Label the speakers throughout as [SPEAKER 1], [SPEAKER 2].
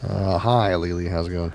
[SPEAKER 1] Hi, Lily. How's it going?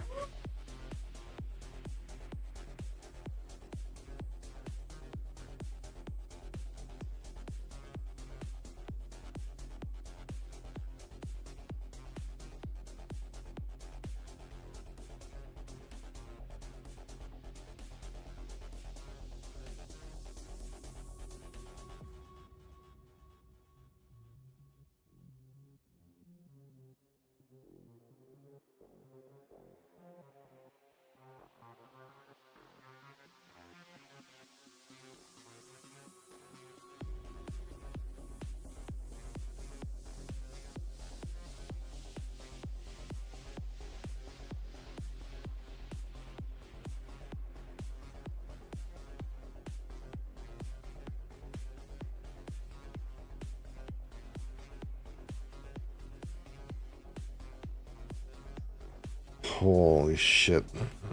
[SPEAKER 1] Holy shit.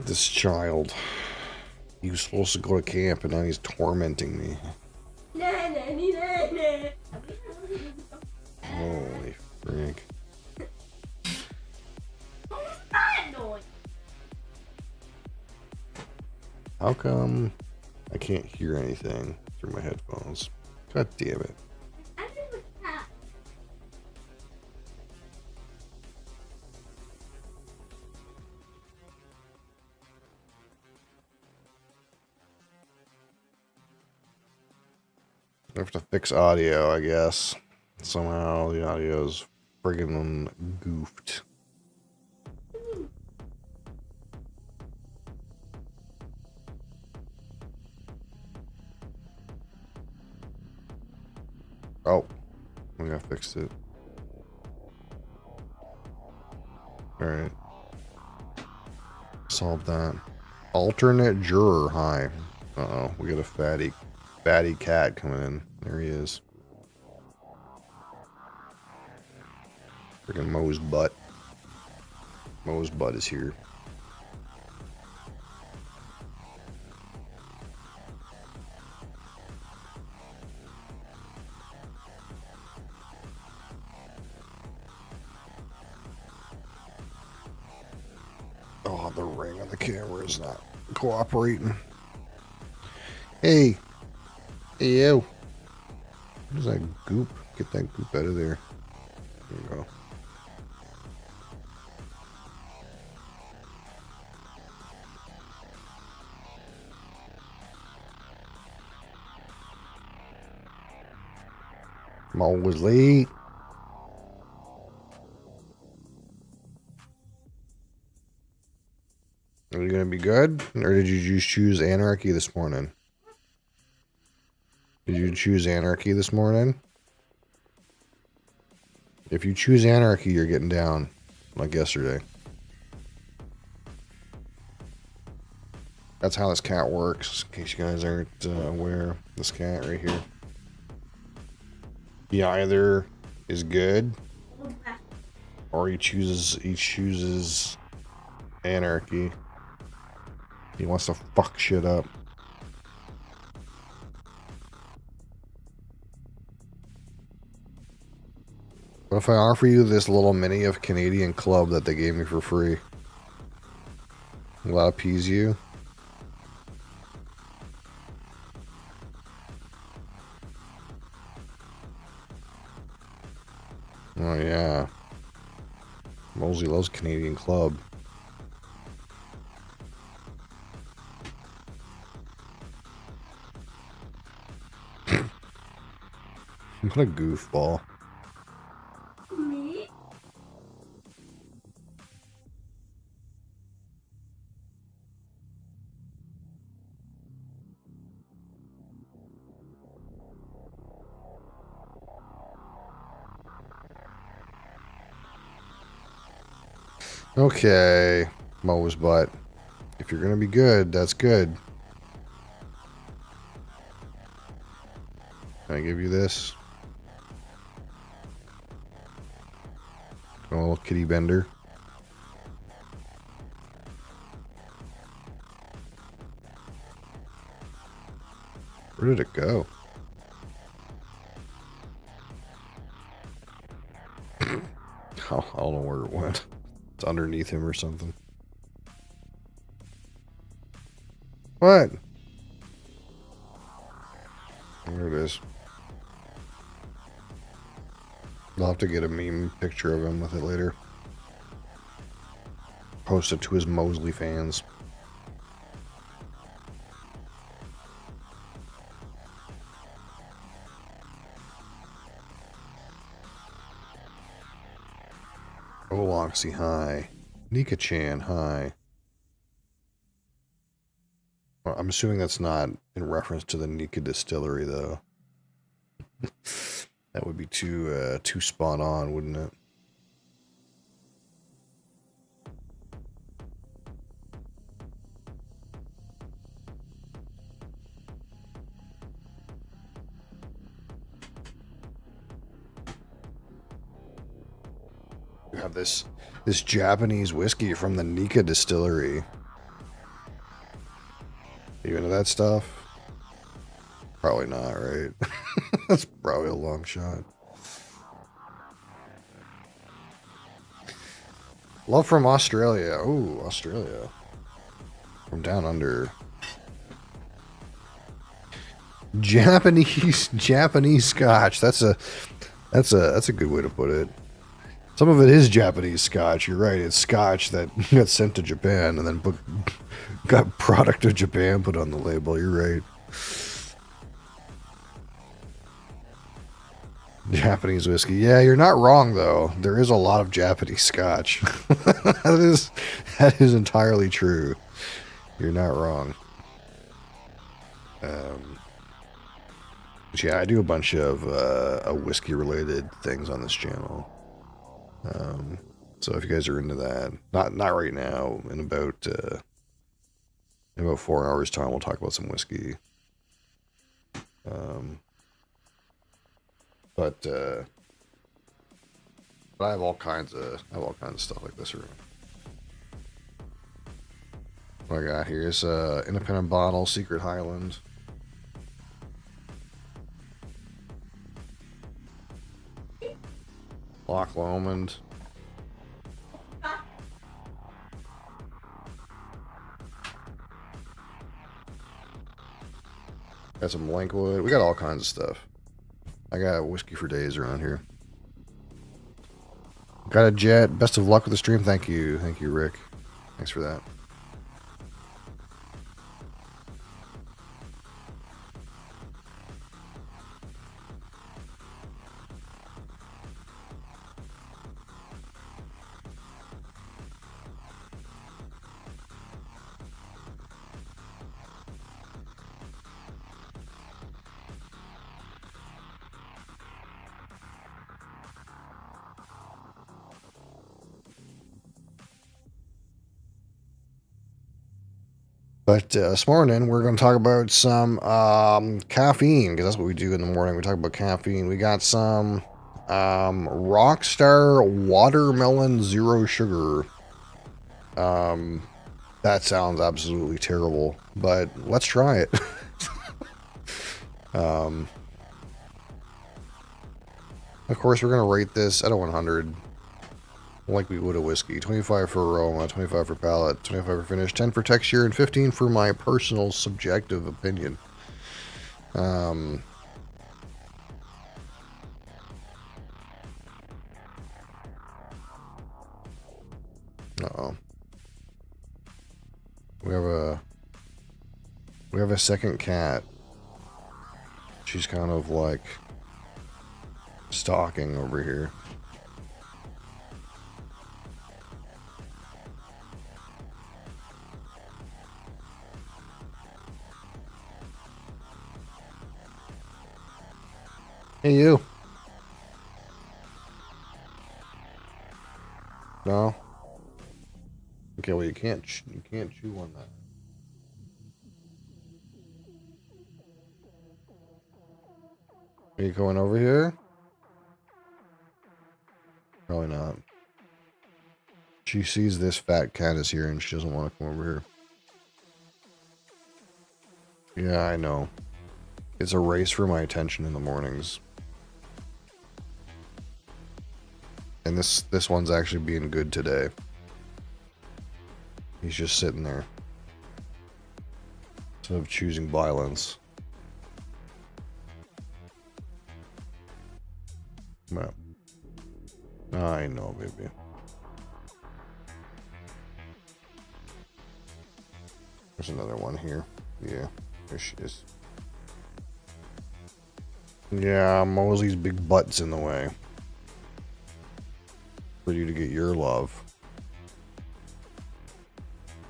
[SPEAKER 1] This child. He was supposed to go to camp and now he's tormenting me. Holy frick. How come I can't hear anything through my headphones? God damn it. I have to fix audio, I guess. Somehow the audio's friggin' goofed. Oh, I gotta fix it. Alright. Solve that. Alternate juror, hi. Uh-oh, we got a fatty cat coming in. There he is. Freaking Moe's butt. Moe's butt is here. Oh, the ring on the camera is not cooperating. Hey. Hey, you. What is that goop? Get that goop out of there. There we go. I'm always late. Are you gonna be good? Or did you just choose anarchy this morning? Did you choose anarchy this morning? If you choose anarchy, you're getting down, like yesterday. That's how this cat works, in case you guys aren't aware. This cat right here. He either is good, or he chooses anarchy. He wants to fuck shit up. What if I offer you this little mini of Canadian Club that they gave me for free? Will that appease you? Oh yeah. Mosey loves Canadian Club. What a goofball.
[SPEAKER 2] Me?
[SPEAKER 1] Okay, Moe's butt. If you're gonna be good, that's good. Can I give you this? A little kitty bender. Where did it go? I don't know where it went. It's underneath him or something. What? There it is. I'll have to get a meme picture of him with it later. Post it to his Mosley fans. Oh, Loxy, hi. Nika-chan, hi. Well, I'm assuming that's not in reference to the Nika distillery, though. That would be too spot on, wouldn't it? You have this Japanese whiskey from the Nika distillery. You into that stuff? Probably not, right? That's probably a long shot. Love from Australia. Oh, Australia. From down under. Japanese scotch. That's a good way to put it. Some of it is Japanese scotch. You're right. It's scotch that got sent to Japan and then got product of Japan put on the label. You're right. Japanese whiskey. Yeah, you're not wrong though. There is a lot of Japanese scotch. that is entirely true. You're not wrong. But yeah, I do a bunch of whiskey related things on this channel. So if you guys are into that, not right now, in about 4 hours time, we'll talk about some whiskey. But I have all kinds of stuff like this around. What I got here is independent bottle, Secret Highland. Loch Lomond. Got some Lankwood. We got all kinds of stuff. I got whiskey for days around here. Got a jet. Best of luck with the stream. Thank you. Thank you, Rick. Thanks for that. But this morning, we're going to talk about some caffeine, because that's what we do in the morning. We talk about caffeine. We got some Rockstar Watermelon Zero Sugar. That sounds absolutely terrible, but let's try it. Of course, we're going to rate this at a 100. Like we would a whiskey. 25 for aroma, 25 for palate, 25 for finish, 10 for texture, and 15 for my personal subjective opinion. Uh-oh. We have a second cat. She's kind of like stalking over here. Hey, you. No. Okay, well you can't chew on that. Are you going over here? Probably not. She sees this fat cat is here and she doesn't want to come over here. Yeah, I know. It's a race for my attention in the mornings. And this one's actually being good today. He's just sitting there. Instead of choosing violence. Well, I know, baby. There's another one here. Yeah, there she is. Yeah, Mosley's big butt's in the way. For you to get your love.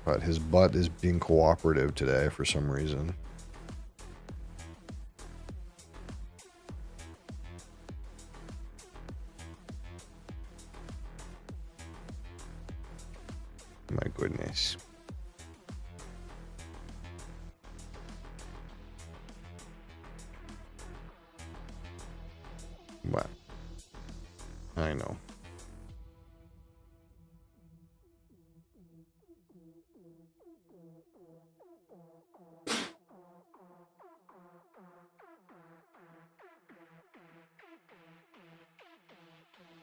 [SPEAKER 1] But his butt is being cooperative today for some reason. My goodness. What? I know.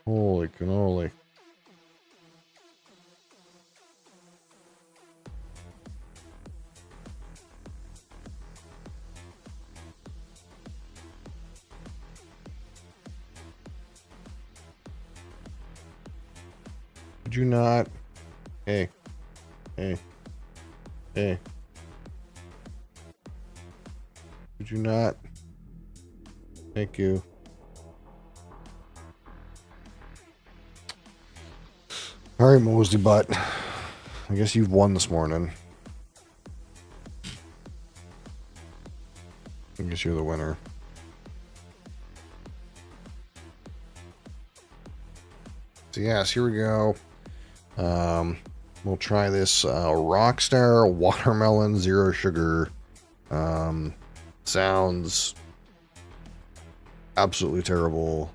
[SPEAKER 1] Holy cannoli. Could you not? Hey. Hey. Hey. Could you not? Thank you. Alright, Mosley Butt. I guess you've won this morning. I guess you're the winner. So yes, here we go. We'll try this Rockstar Watermelon Zero Sugar. Sounds absolutely terrible.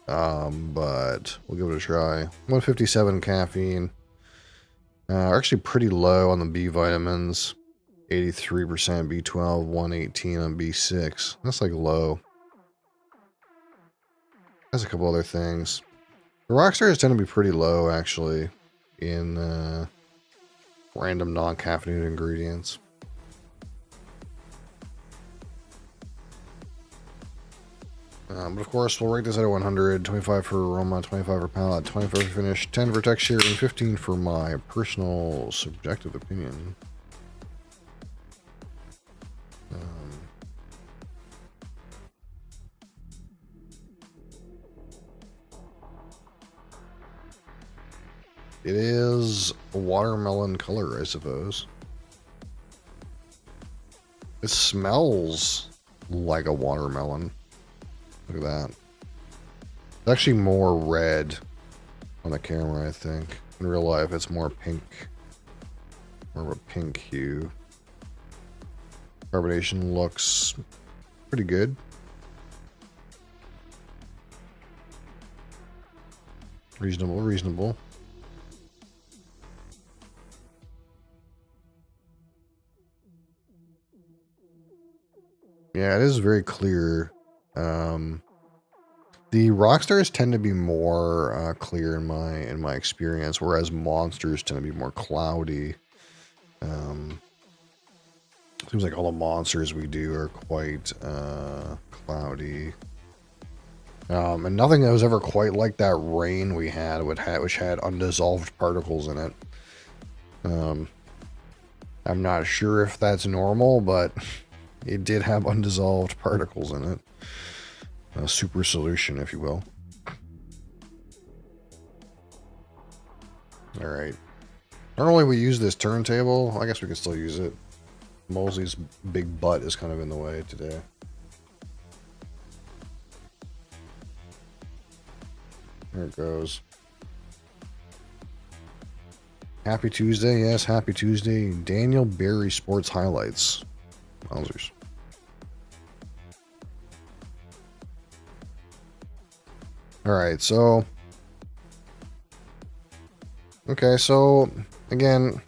[SPEAKER 1] But we'll give it a try. 157 caffeine. Actually pretty low on the B vitamins. 83% B12, 118 on B6. That's like low. Has a couple other things. The Rockstars tend to be pretty low, actually, in random non-caffeinated ingredients. But of course, we'll rate this out of 100. 25 for aroma, 25 for palate, 25 for finish, 10 for texture, and 15 for my personal subjective opinion. It is a watermelon color, I suppose. It smells like a watermelon. Look at that. It's actually more red on the camera, I think. In real life, it's more pink. More of a pink hue. Carbonation looks pretty good. Reasonable, reasonable. Yeah, it is very clear. The Rockstars tend to be more clear in my experience, whereas Monsters tend to be more cloudy. Seems like all the monsters we do are quite cloudy. And nothing that was ever quite like that rain we had, which had undissolved particles in it. I'm not sure if that's normal, but it did have undissolved particles in it. A super solution, if you will. Alright. Normally we use this turntable. I guess we can still use it. Mosley's big butt is kind of in the way today. There it goes. Happy Tuesday. Yes, happy Tuesday. Daniel Berry Sports Highlights. Wowzers. Alright, so... Okay, so, again...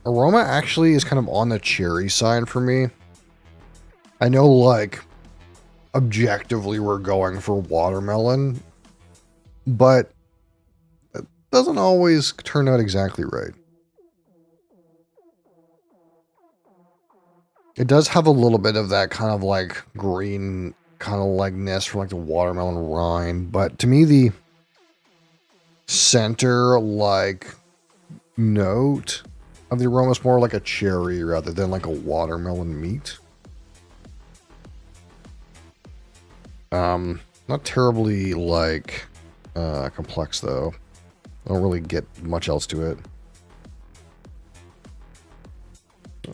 [SPEAKER 1] Aroma actually is kind of on the cherry side for me. I know, like, objectively we're going for watermelon, but doesn't always turn out exactly right. It does have a little bit of that kind of like green kind of likeness from like the watermelon rind, but to me the center like note of the aroma is more like a cherry rather than like a watermelon meat. Not terribly like complex though. I don't really get much else to it.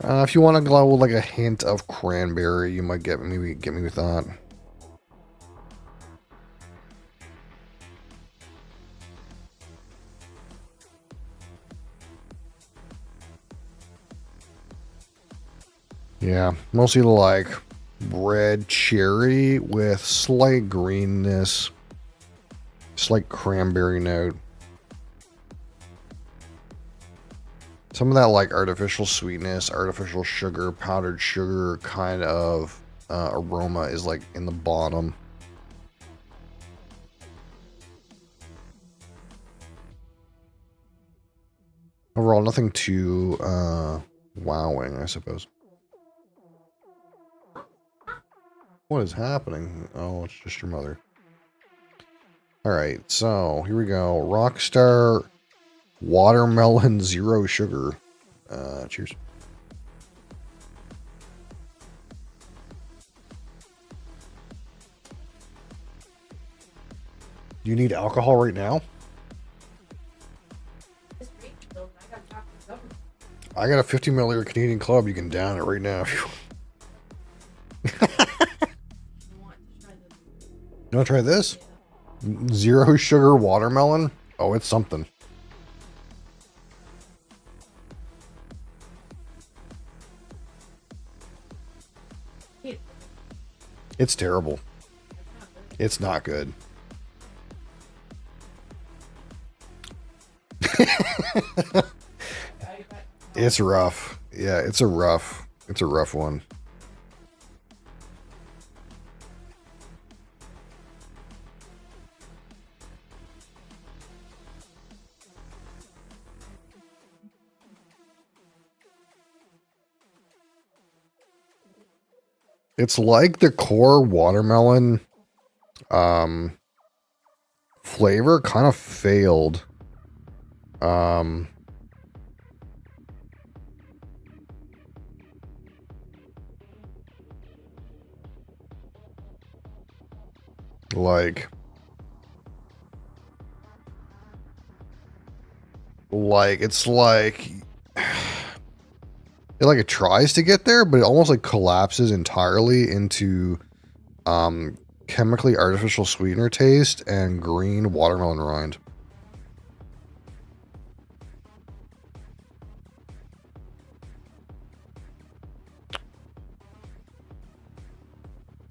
[SPEAKER 1] If you want to go with like a hint of cranberry, you might get me with that. Yeah, mostly like red cherry with slight greenness, slight cranberry note. Some of that like artificial sweetness, artificial sugar, powdered sugar kind of aroma is like in the bottom. Overall, nothing too wowing, I suppose. What is happening? Oh, it's just your mother. Alright, so here we go. Rockstar Watermelon Zero Sugar. Cheers. Do you need alcohol right now? I got a 50 milliliter Canadian Club. You can down it right now if you You want to try this? Zero sugar watermelon? Oh, it's something. It's terrible. It's not good. It's rough. Yeah, it's a rough one. It's like the core watermelon flavor kind of failed. It's like it tries to get there, but it almost like collapses entirely into chemically artificial sweetener taste and green watermelon rind.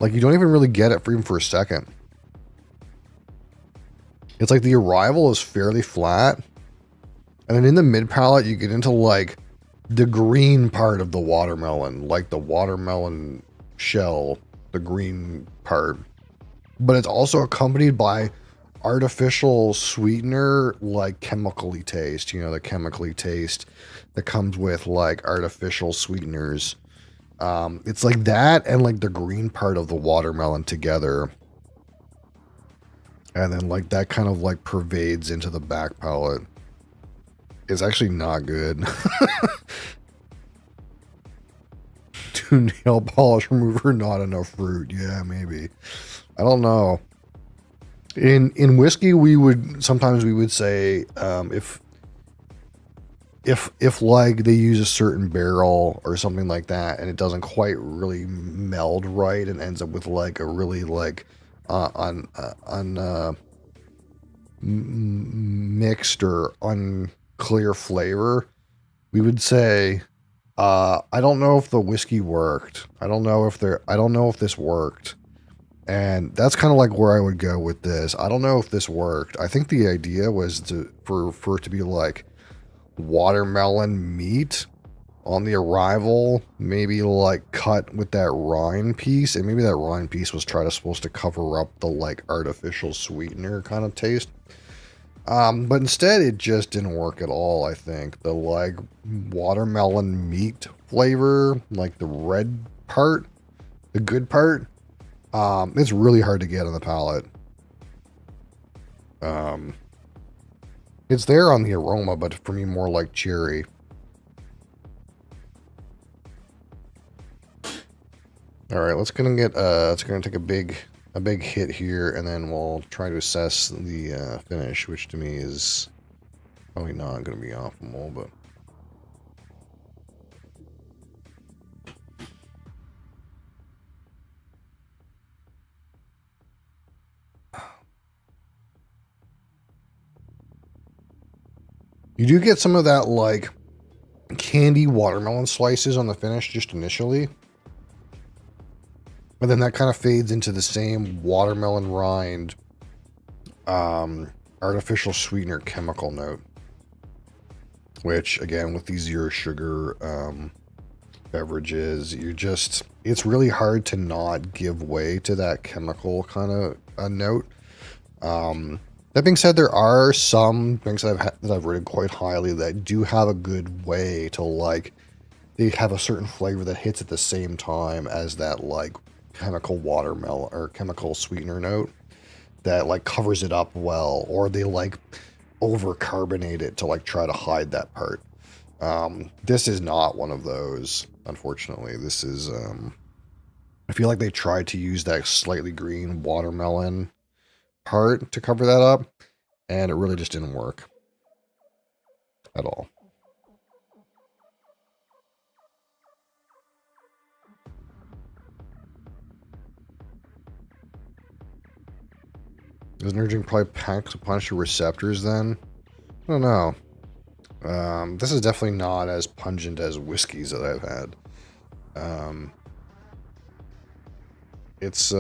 [SPEAKER 1] Like you don't even really get it even for a second. It's like the arrival is fairly flat, and then in the mid palate you get into like the green part of the watermelon, like the watermelon shell, the green part. But it's also accompanied by artificial sweetener, like chemically taste, you know, the chemically taste that comes with like artificial sweeteners. It's like that and like the green part of the watermelon together. And then like that kind of like pervades into the back palate. It's actually not good. To nail polish remover, not enough fruit. Yeah, maybe. I don't know. In whiskey, we would say if like they use a certain barrel or something like that, and it doesn't quite really meld right, and ends up with like a really like mixed or unclear flavor, we would say, I don't know if the whiskey worked. I don't know if this worked. And that's kind of like where I would go with this. I don't know if this worked. I think the idea was for it to be like watermelon meat on the arrival, maybe like cut with that rind piece, and maybe that rind piece was supposed to cover up the like artificial sweetener kind of taste. But instead, it just didn't work at all, I think. The, like, watermelon meat flavor, like the red part, the good part, it's really hard to get on the palate. It's there on the aroma, but for me, more like cherry. All right, let's gonna take a big hit here, and then we'll try to assess the finish, which to me is probably not going to be optimal, but. You do get some of that, like, candy watermelon slices on the finish just initially. But then that kind of fades into the same watermelon rind, artificial sweetener chemical note. Which, again, with these zero sugar beverages, it's really hard to not give way to that chemical kind of a note. That being said, there are some things that I've rated quite highly that do have a good way to, like, they have a certain flavor that hits at the same time as that, like, chemical watermelon or chemical sweetener note that, like, covers it up well, or they, like, over carbonate it to, like, try to hide that part. This is not one of those, unfortunately. This is I feel like they tried to use that slightly green watermelon part to cover that up, and it really just didn't work at all. Is an urging probably packs a punch your receptors then? I don't know. This is definitely not as pungent as whiskeys that I've had. It's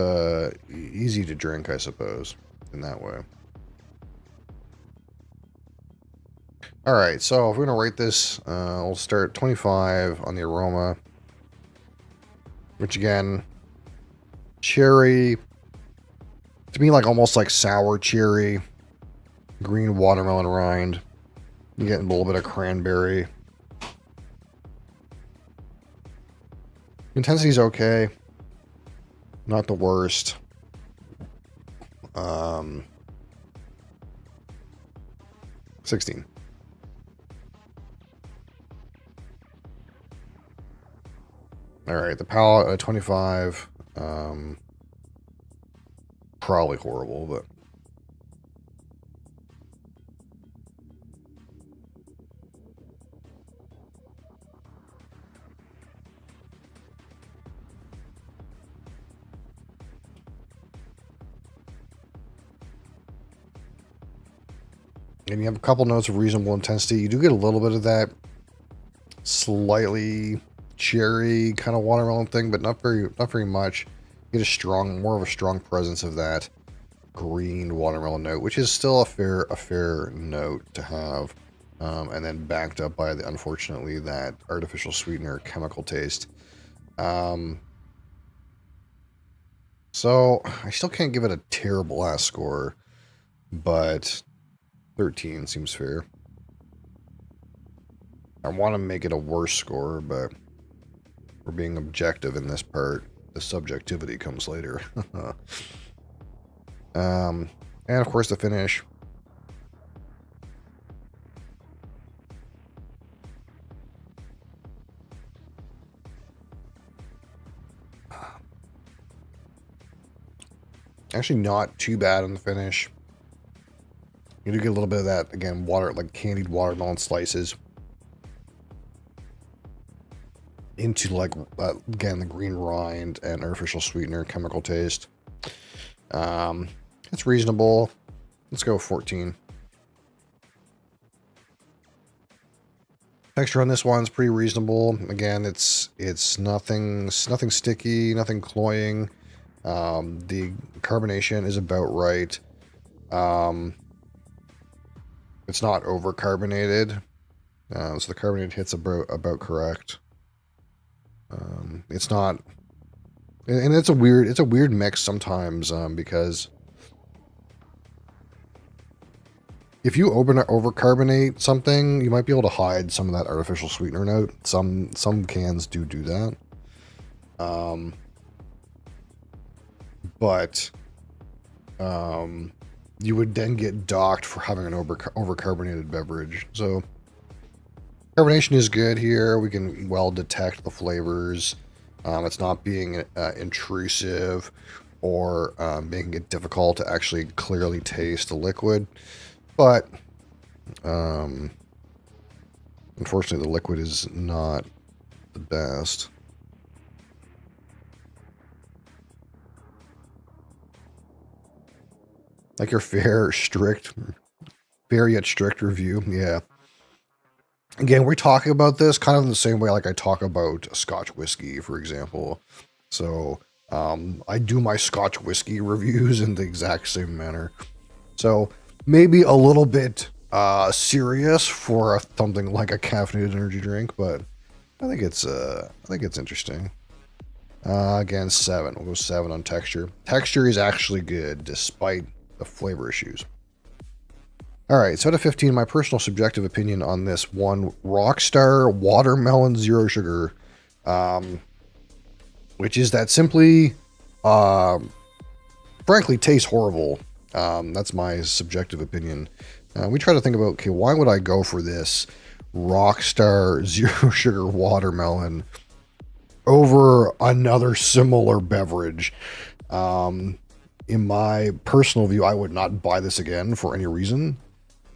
[SPEAKER 1] easy to drink, I suppose, in that way. Alright, so if we're going to rate this, we'll start 25 on the aroma. Which, again, cherry, to me, like almost like sour cherry, green watermelon rind. You get a little bit of cranberry. Intensity's okay. Not the worst. 16. Alright, the palate at 25. Probably horrible, but. And you have a couple notes of reasonable intensity. You do get a little bit of that slightly cherry kind of watermelon thing, but not very much. You get more of a strong presence of that green watermelon note, which is still a fair note to have, and then backed up by unfortunately that artificial sweetener chemical taste. So I still can't give it a terrible ass score, but 13 seems fair. I want to make it a worse score, but we're being objective in this part. The subjectivity comes later. And of course the finish. Actually not too bad on the finish. You do get a little bit of that, again, like candied watermelon slices into, like, again, the green rind and artificial sweetener chemical taste. It's reasonable. Let's go 14. Texture on this one's pretty reasonable. Again, it's nothing sticky, nothing cloying. The carbonation is about right. It's not over carbonated, so the carbonate hits about correct. It's not, and it's a weird mix sometimes, because if you overcarbonate something, you might be able to hide some of that artificial sweetener note. Some cans do that. But you would then get docked for having an overcarbonated beverage. So carbonation is good here. We can well detect the flavors. It's not being intrusive or making it difficult to actually clearly taste the liquid. But unfortunately, the liquid is not the best. Like your fair yet strict review. Yeah. Again, we're talking about this kind of in the same way like I talk about Scotch whiskey, for example. So I do my Scotch whiskey reviews in the exact same manner. So maybe a little bit serious for something like a caffeinated energy drink, but I think it's interesting. Again, 7. We'll go 7 on texture. Texture is actually good despite the flavor issues. All right, so out of 15, my personal subjective opinion on this one, Rockstar Watermelon Zero Sugar, which is that simply, frankly, tastes horrible. That's my subjective opinion. We try to think about, okay, why would I go for this Rockstar Zero Sugar Watermelon over another similar beverage? In my personal view, I would not buy this again for any reason.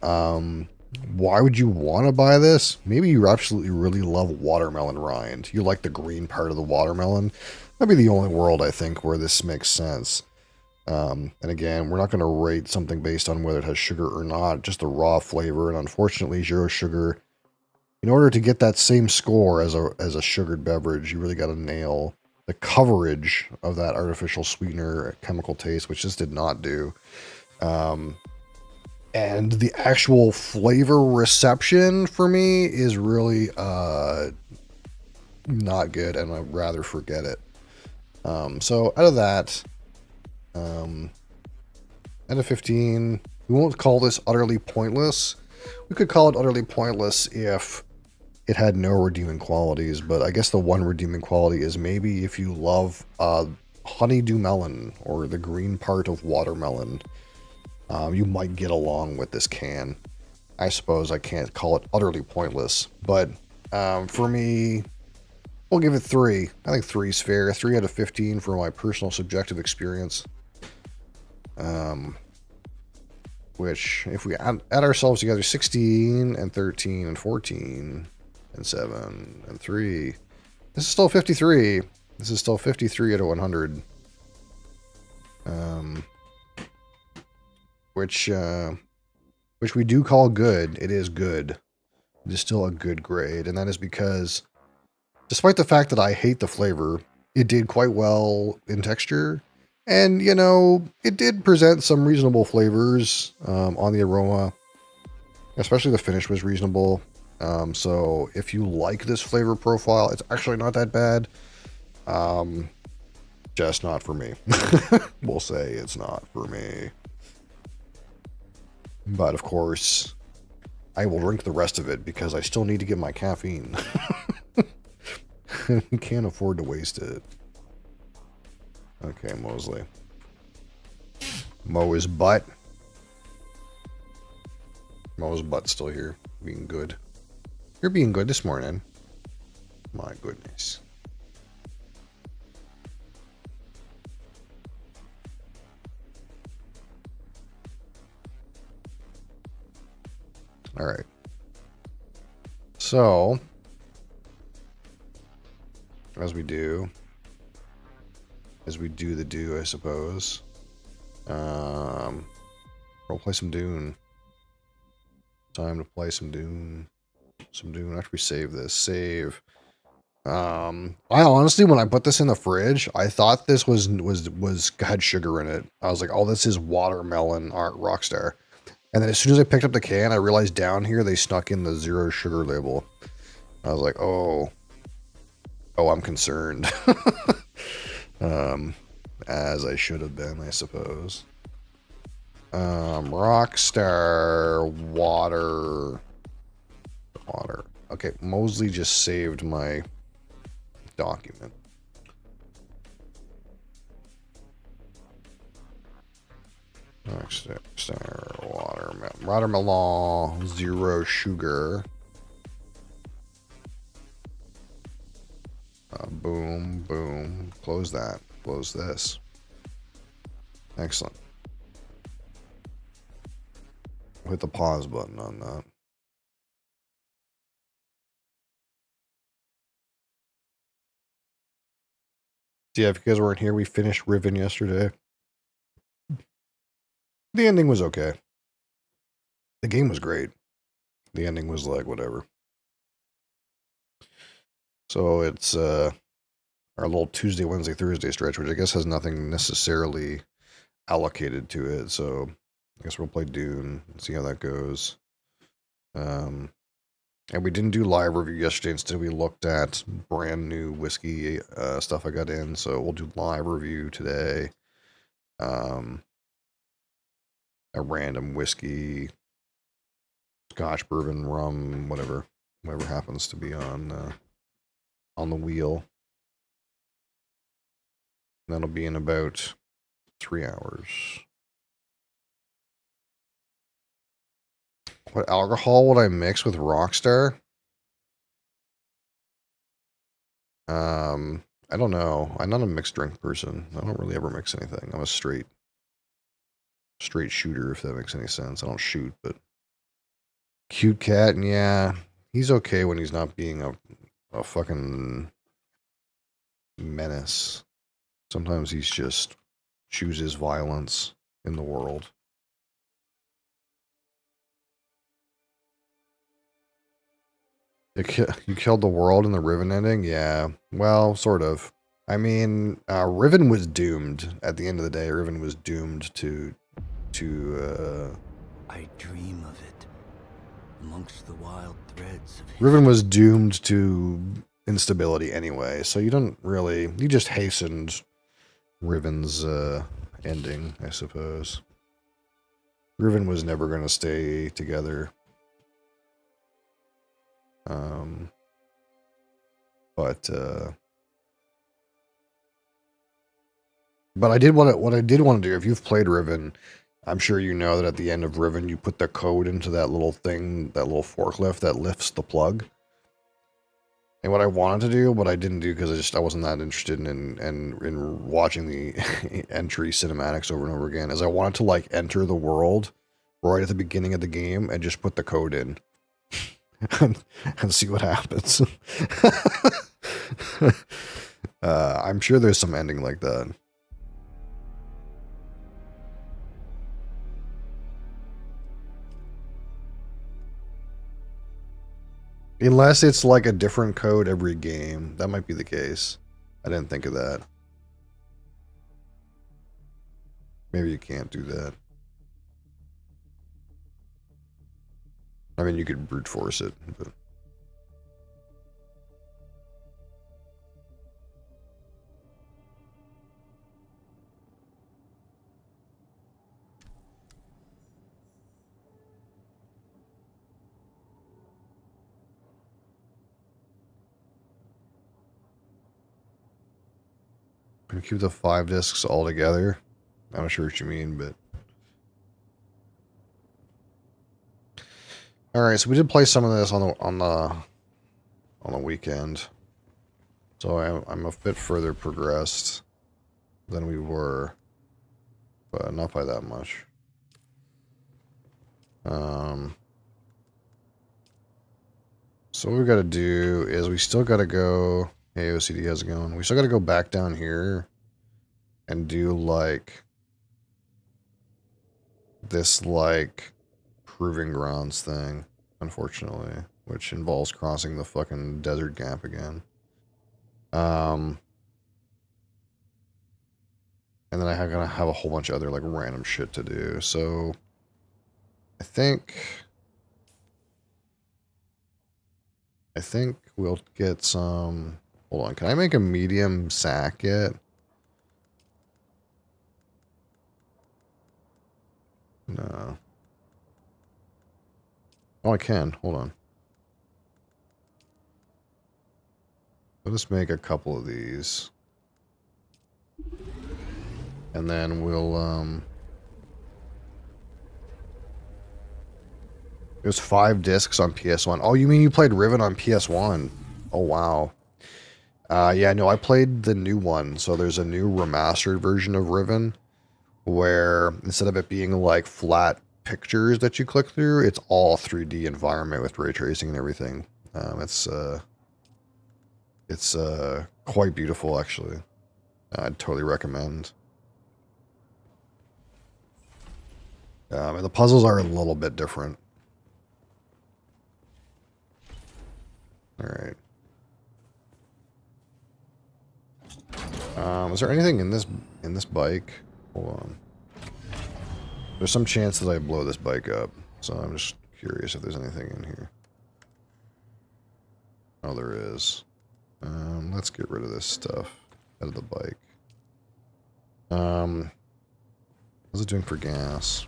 [SPEAKER 1] Why would you want to buy this? Maybe you absolutely really love watermelon rind. You like the green part of the watermelon. That'd be the only world, I think, where this makes sense. And again, we're not going to rate something based on whether it has sugar or not, just the raw flavor. And unfortunately, zero sugar, in order to get that same score as a sugared beverage, you really got to nail the coverage of that artificial sweetener chemical taste, which this did not do. And the actual flavor reception for me is really not good, and I'd rather forget it. So out of that, out of 15, we won't call this utterly pointless. We could call it utterly pointless if it had no redeeming qualities, but I guess the one redeeming quality is maybe if you love honeydew melon or the green part of watermelon. You might get along with this can. I suppose I can't call it utterly pointless, but for me, we'll give it 3. I think 3 is fair. 3 out of 15 for my personal subjective experience. Which, if we add ourselves together, 16 and 13 and 14 and 7 and 3, this is still 53. This is still 53 out of 100. Which we do call good. It is good. It is still a good grade, and that is because, despite the fact that I hate the flavor, it did quite well in texture, and, you know, it did present some reasonable flavors on the aroma, especially the finish was reasonable. So if you like this flavor profile, it's actually not that bad. Just not for me. We'll say it's not for me. But of course, I will drink the rest of it because I still need to get my caffeine. Can't afford to waste it. Okay, Mosley. Mo is butt. Mo's butt's still here. Being good. You're being good this morning. My goodness. All right. So, as we do the do, I suppose. We'll play some Dune. Time to play some Dune. After we save this. Save. I honestly, when I put this in the fridge, I thought this had sugar in it. I was like, oh, this is watermelon art Rockstar. And then as soon as I picked up the can, I realized down here they snuck in the zero sugar label. I was like, oh, I'm concerned. As I should have been, I suppose. Rockstar water. Water. Okay, Mosley just saved my document. Rockstar watermelon, 0 sugar. Boom, boom. Close that. Close this. Excellent. Hit the pause button on that. Yeah, if you guys weren't here, we finished Riven yesterday. The ending was okay. The game was great. The ending was like, whatever. So it's our little Tuesday, Wednesday, Thursday stretch, which I guess has nothing necessarily allocated to it. So I guess we'll play Dune and see how that goes. And we didn't do live review yesterday. Instead, we looked at brand new whiskey stuff I got in. So we'll do live review today. A random whiskey, Scotch, bourbon, rum, whatever happens to be on the wheel. And that'll be in about 3 hours. What alcohol would I mix with Rockstar? I don't know. I'm not a mixed drink person. I don't really ever mix anything. I'm a straight shooter, if that makes any sense. I don't shoot, but cute cat, and yeah, he's okay when he's not being a fucking menace. Sometimes he's just chooses violence in the world. You killed the world in the Riven ending? Yeah, well, sort of. I mean, Riven was doomed. At the end of the day, Riven was doomed to
[SPEAKER 2] I dream of it amongst the wild threads of
[SPEAKER 1] Riven was doomed to instability anyway, so you just hastened Riven's ending, I suppose. Riven was never going to stay together. But I did what I did want to do. If you've played Riven, I'm sure you know that at the end of Riven, you put the code into that little thing, that little forklift that lifts the plug. And what I wanted to do, but I didn't do because I wasn't that interested in watching the entry cinematics over and over again, is I wanted to like enter the world right at the beginning of the game and just put the code in and see what happens. I'm sure there's some ending like that. Unless it's like a different code every game. That might be the case. I didn't think of that. Maybe you can't do that. I mean, you could brute force it, but... keep the 5 discs all together. I'm not sure what you mean, but... Alright, so we did play some of this on the weekend. So I'm a bit further progressed than we were, but not by that much. So what we got to do is we still got to go... Hey, OCD, how's it going? We still got to go back down here and do, like, this, like, proving grounds thing, unfortunately, which involves crossing the fucking desert gap again. And then I'm gonna have a whole bunch of other, like, random shit to do. So I think we'll get some... Hold on, can I make a medium sack yet? No. Oh, I can. Hold on. Let us make a couple of these. And then we'll, There's 5 discs on PS1. Oh, you mean you played Riven on PS1? Oh, wow. Yeah, no, I played the new one. So there's a new remastered version of Riven where instead of it being like flat pictures that you click through, it's all 3D environment with ray tracing and everything. It's quite beautiful, actually. I'd totally recommend. And the puzzles are a little bit different. All right. Is there anything in this bike? Hold on. There's some chance that I blow this bike up, so I'm just curious if there's anything in here. Oh, there is. Let's get rid of this stuff out of the bike. What's it doing for gas?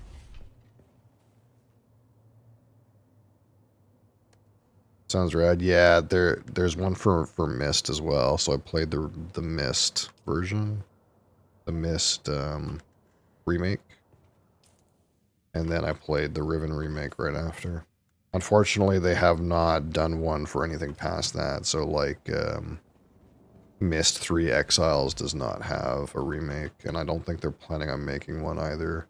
[SPEAKER 1] Sounds rad. Yeah, there's one for Mist as well. So I played the Mist version, the Mist remake, and then I played the Riven remake right after. Unfortunately, they have not done one for anything past that. So like Mist 3 Exiles does not have a remake, and I don't think they're planning on making one either.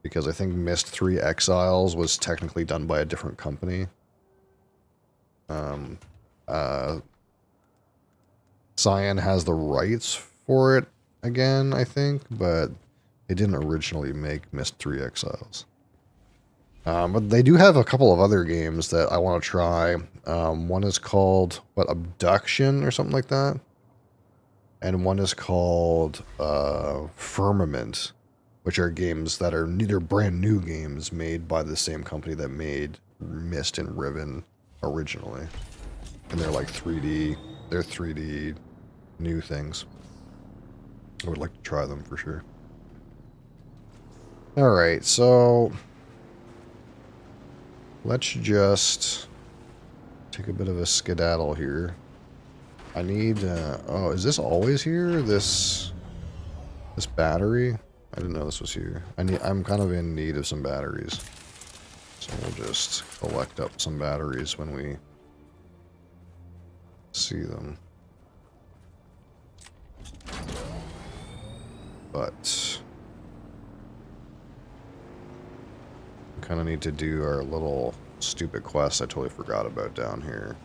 [SPEAKER 1] Because I think Mist 3 Exiles was technically done by a different company. Cyan has the rights for it again, I think, but they didn't originally make Mist 3 Exiles. But they do have a couple of other games that I want to try. One is called, Abduction or something like that? And one is called Firmament, which are games that are they're brand new games made by the same company that made Mist and Riven originally. And they're like 3D. They're 3D new things. I would like to try them for sure. Alright, so let's just take a bit of a skedaddle here. I need, oh, is this always here? This battery? I didn't know this was here. I'm kind of in need of some batteries. So we'll just collect up some batteries when we see them. But we kind of need to do our little stupid quest I totally forgot about down here.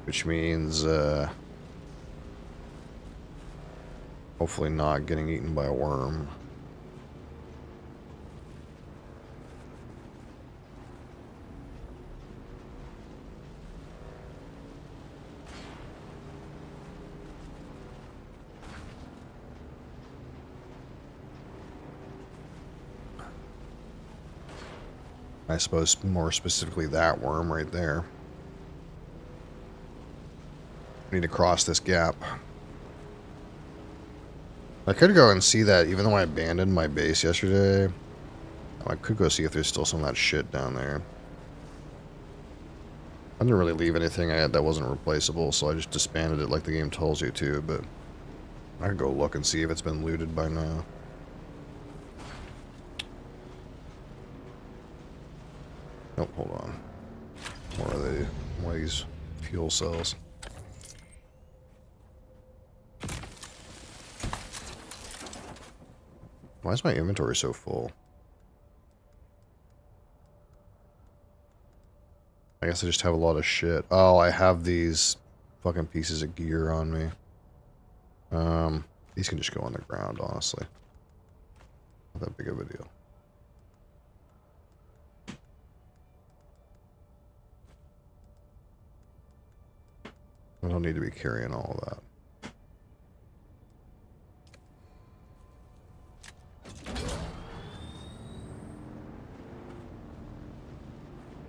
[SPEAKER 1] Which means, hopefully not getting eaten by a worm. I suppose more specifically that worm right there. I need to cross this gap. I could go and see that even though I abandoned my base yesterday. I could go see if there's still some of that shit down there. I didn't really leave anything I had that wasn't replaceable, so I just disbanded it like the game tells you to, but I could go look and see if it's been looted by now. Oh, hold on. More of these fuel cells. Why is my inventory so full? I guess I just have a lot of shit. Oh, I have these fucking pieces of gear on me. These can just go on the ground, honestly. Not that big of a deal. I don't need to be carrying all of that.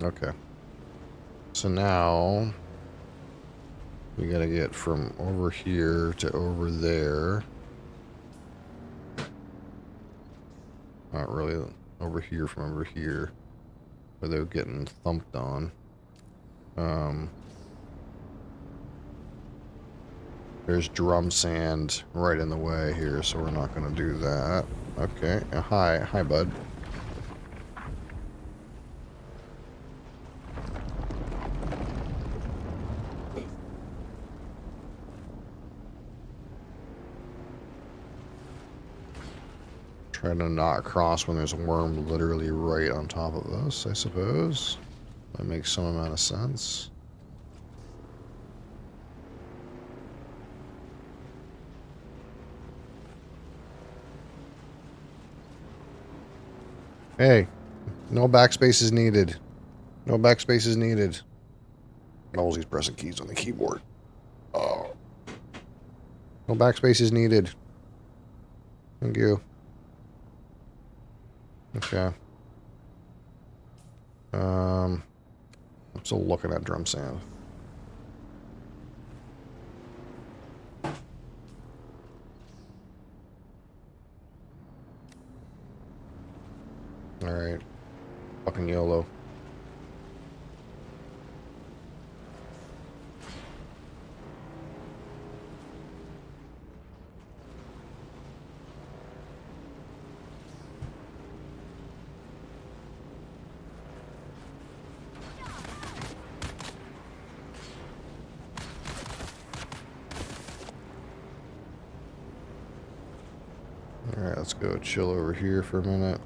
[SPEAKER 1] Okay. So now we gotta get from over here to over there. Not really over here from over here. Where they're getting thumped on. There's drum sand right in the way here, so we're not going to do that. Okay. Hi. Hi, bud. Trying to not cross when there's a worm literally right on top of us, I suppose. That makes some amount of sense. Hey, no backspace is needed. No backspace is needed. Always he's pressing keys on the keyboard. Oh. No backspace is needed. Thank you. Okay. I'm still looking at drum sand. Alright. Fucking YOLO. Alright, let's go chill over here for a minute.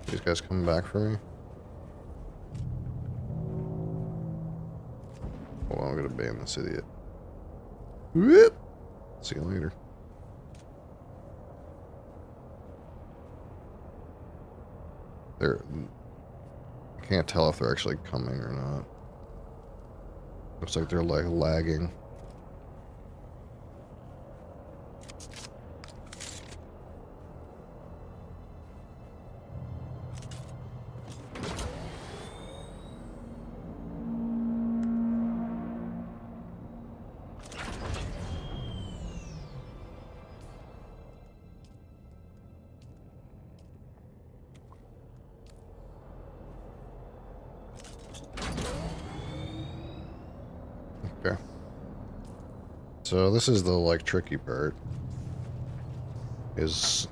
[SPEAKER 1] These guys coming back for me? Hold on, I'm gonna ban this idiot. Whoop! See you later. I can't tell if they're actually coming or not. Looks like they're like lagging. Okay. So this is the like tricky part. Is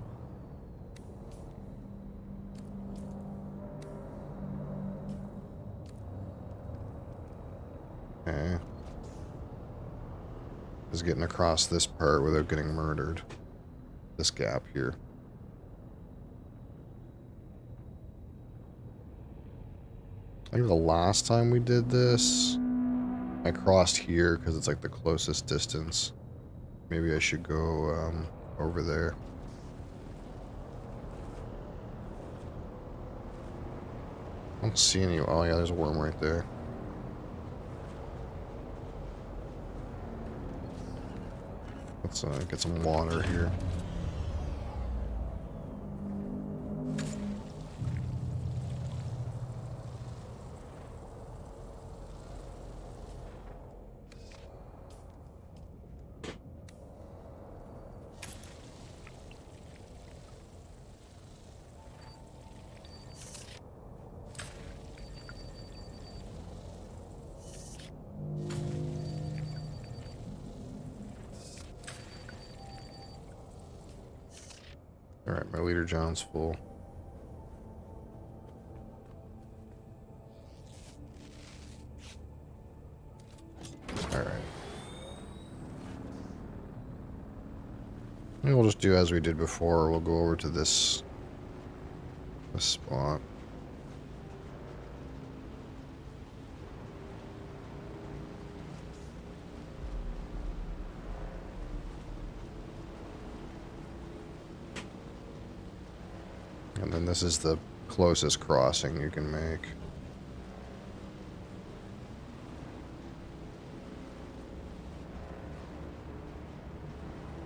[SPEAKER 1] okay. Is getting across this part without getting murdered. This gap here. I think the last time we did this, I crossed here because it's like the closest distance. Maybe I should go over there. I don't see any. Oh yeah, there's a worm right there. Let's get some water here. Alright, my leader John's full. Alright. Maybe we'll just do as we did before. We'll go over to this spot. And then this is the closest crossing you can make.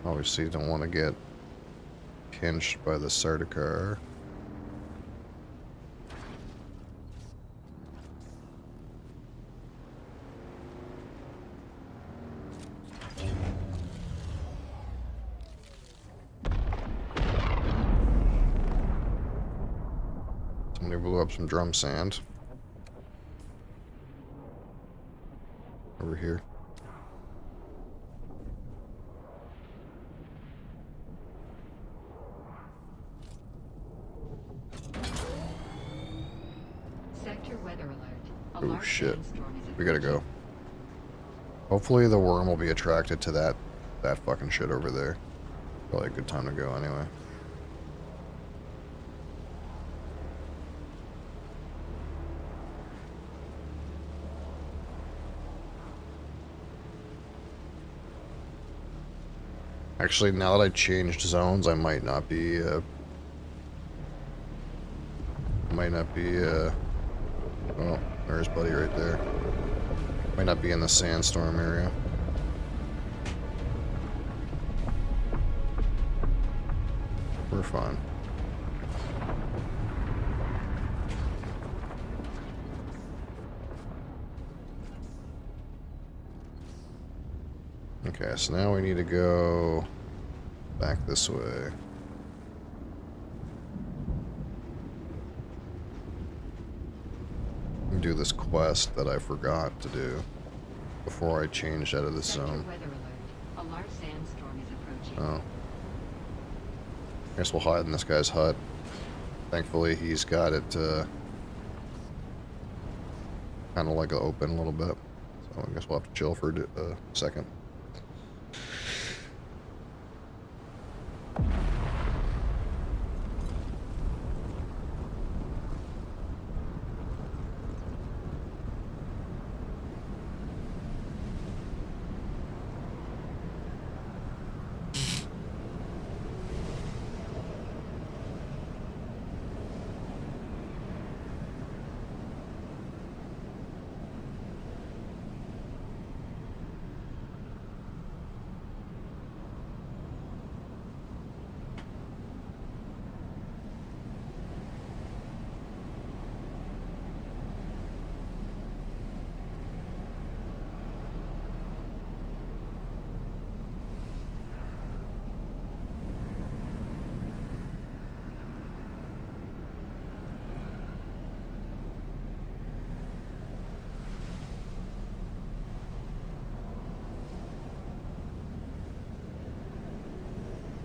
[SPEAKER 1] Obviously you don't want to get pinched by the Sardaukar. blew up some drum sand. Over here.
[SPEAKER 3] Sector weather alert. A
[SPEAKER 1] Oh
[SPEAKER 3] large
[SPEAKER 1] shit.
[SPEAKER 3] sandstorm is
[SPEAKER 1] We gotta go. Hopefully the worm will be attracted to that fucking shit over there. Probably a good time to go anyway. Actually, now that I changed zones, I might not be, oh, there's Buddy right there. Might not be in the sandstorm area. We're fine. Okay, so now we need to go back this way. And do this quest that I forgot to do before I changed out of this zone.
[SPEAKER 3] weather alert. A large sandstorm is approaching.
[SPEAKER 1] Oh. I guess we'll hide in this guy's hut. Thankfully, he's got it kind of like open a little bit. So I guess we'll have to chill for a second.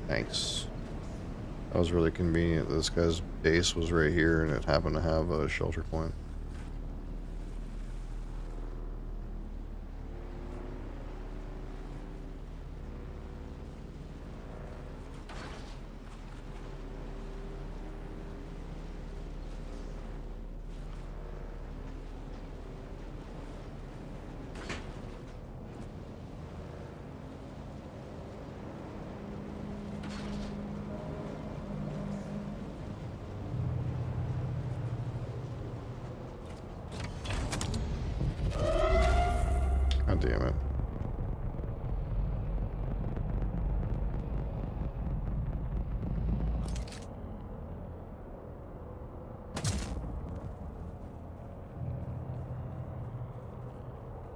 [SPEAKER 1] Thanks. That was really convenient. This guy's base was right here and it happened to have a shelter point. God damn it.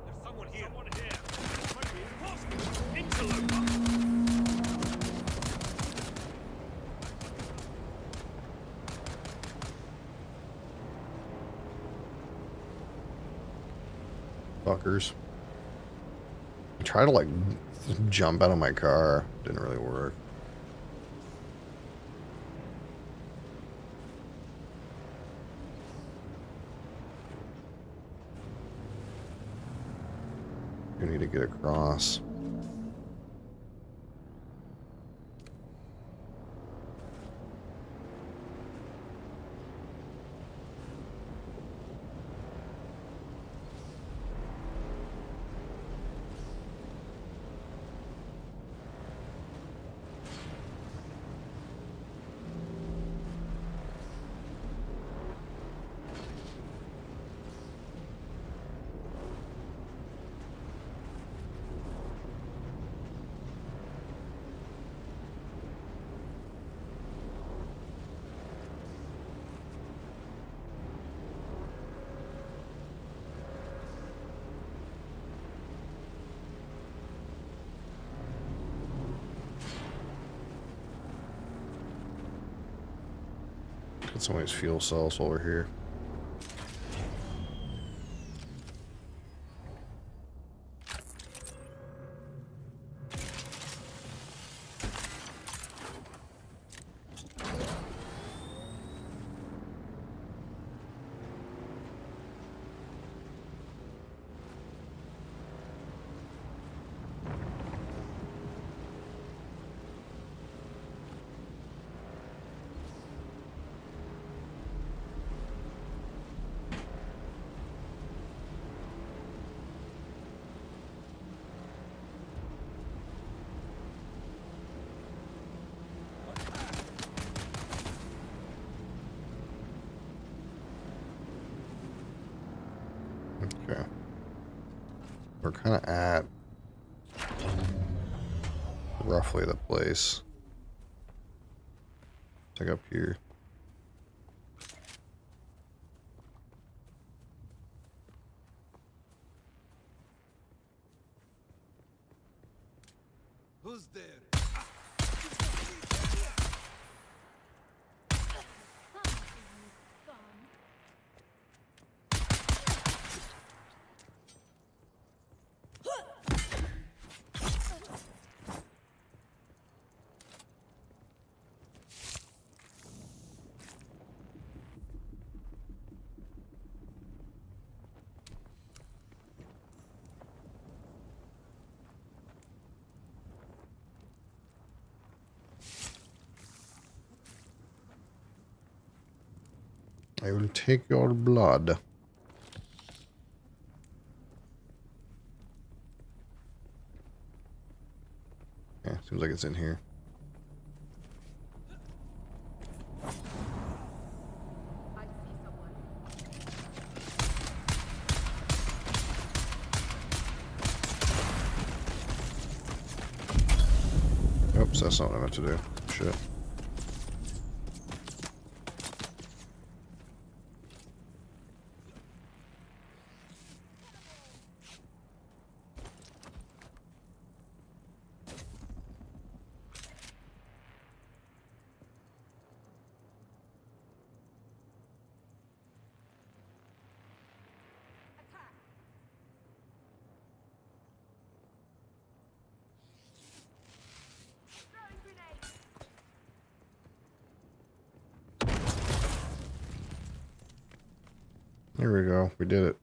[SPEAKER 4] There's someone here. Interloper.
[SPEAKER 1] Fuckers. I tried to like jump out of my car. Didn't really work. You need to get across. Get some of these fuel cells while we're here. Okay. We're kind of at roughly the place. Check up here.
[SPEAKER 2] Who's there?
[SPEAKER 1] I will take your blood. Yeah, seems like it's in here. Oops, that's not what I meant to do. Shit. There we go. We did it.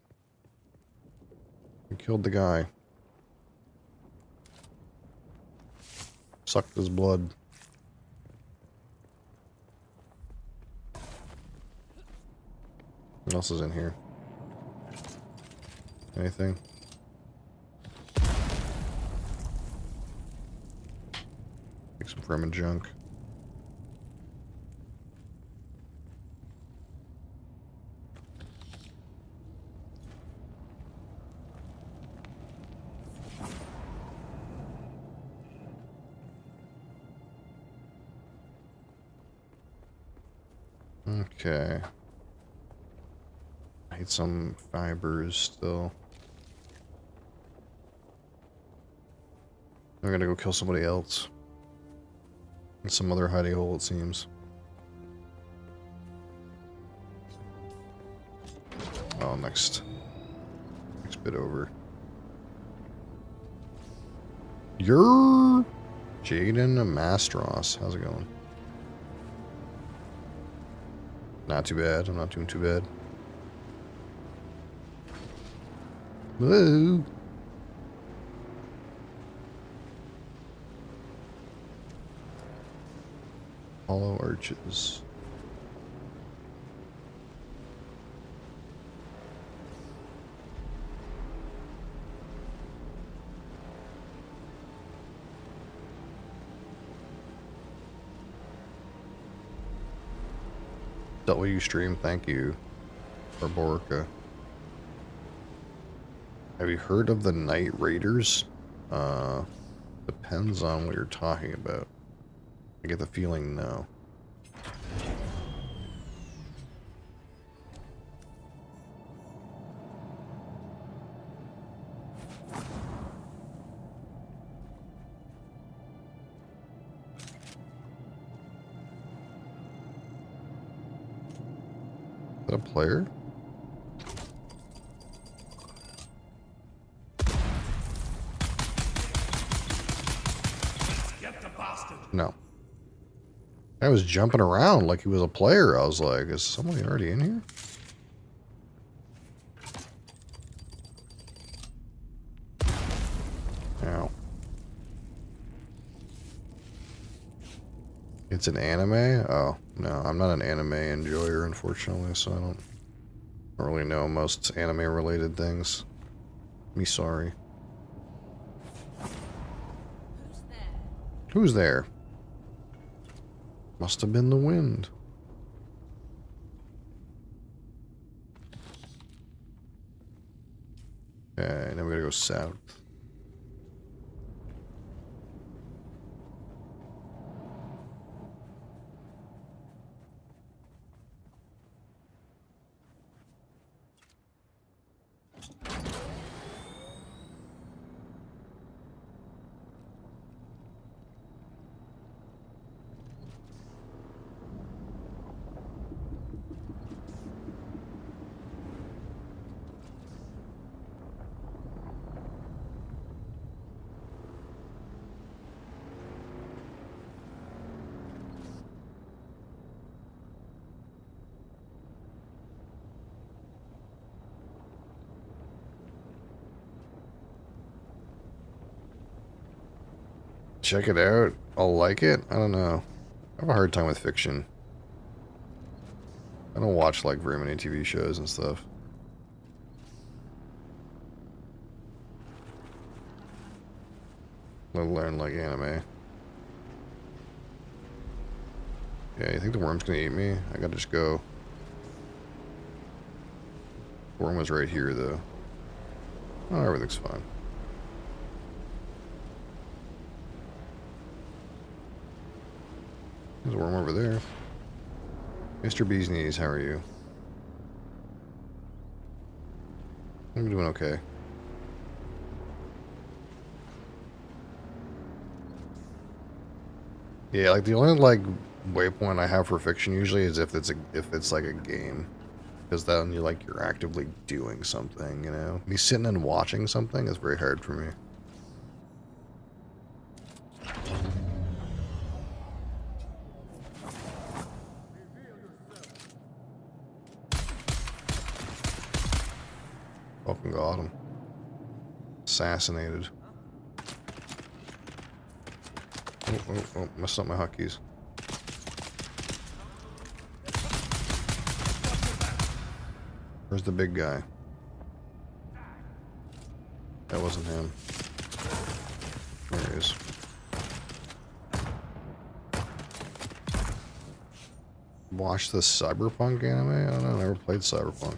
[SPEAKER 1] We killed the guy. Sucked his blood. What else is in here? Anything? Take some Fremen junk. Okay. I need some fibers still. I'm gonna go kill somebody else. In some other hidey hole, it seems. Oh, next bit over. You're Jaden Mastros. How's it going? Not too bad. I'm not doing too bad. Whoa. Hollow arches. W stream, thank you. For Borka. Have you heard of the Night Raiders? Depends on what you're talking about. I get the feeling no. Is that a player? No. I was jumping around like he was a player. I was like, is somebody already in here? Ow. It's an anime? Oh, no. I'm not an anime enjoyer, unfortunately, so I don't really know most anime-related things. Me sorry. Who's there? Must have been the wind. Okay, now we gotta go south. Check it out. I'll like it. I don't know. I have a hard time with fiction. I don't watch like very many TV shows and stuff. Let alone like anime. Yeah, you think the worm's gonna eat me? I gotta just go. Worm was right here though. Oh, everything's fine. There's a worm over there. Mr. Bee's Knees, how are you? I'm doing okay. Yeah, like the only like waypoint I have for fiction usually is if it's like a game, because then you're actively doing something, you know. Me sitting and watching something is very hard for me. Fucking got him. Assassinated. Oh, messed up my hotkeys. Where's the big guy? That wasn't him. There he is. Watch the Cyberpunk anime? I don't know, I never played Cyberpunk.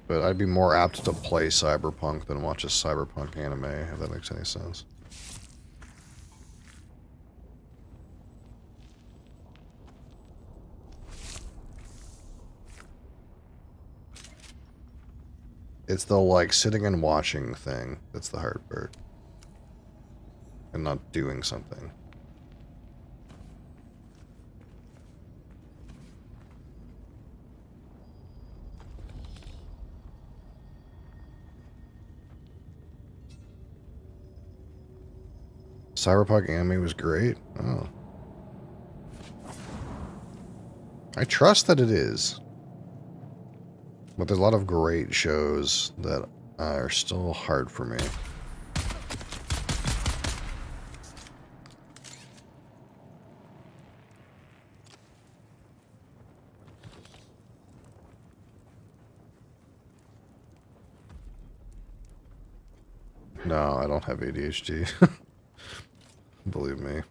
[SPEAKER 1] But I'd be more apt to play Cyberpunk than watch a Cyberpunk anime, if that makes any sense. It's the like sitting and watching thing that's the hard part. And not doing something. Cyberpunk anime was great. Oh. I trust that it is. But there's a lot of great shows that are still hard for me. No, I don't have ADHD. Believe me.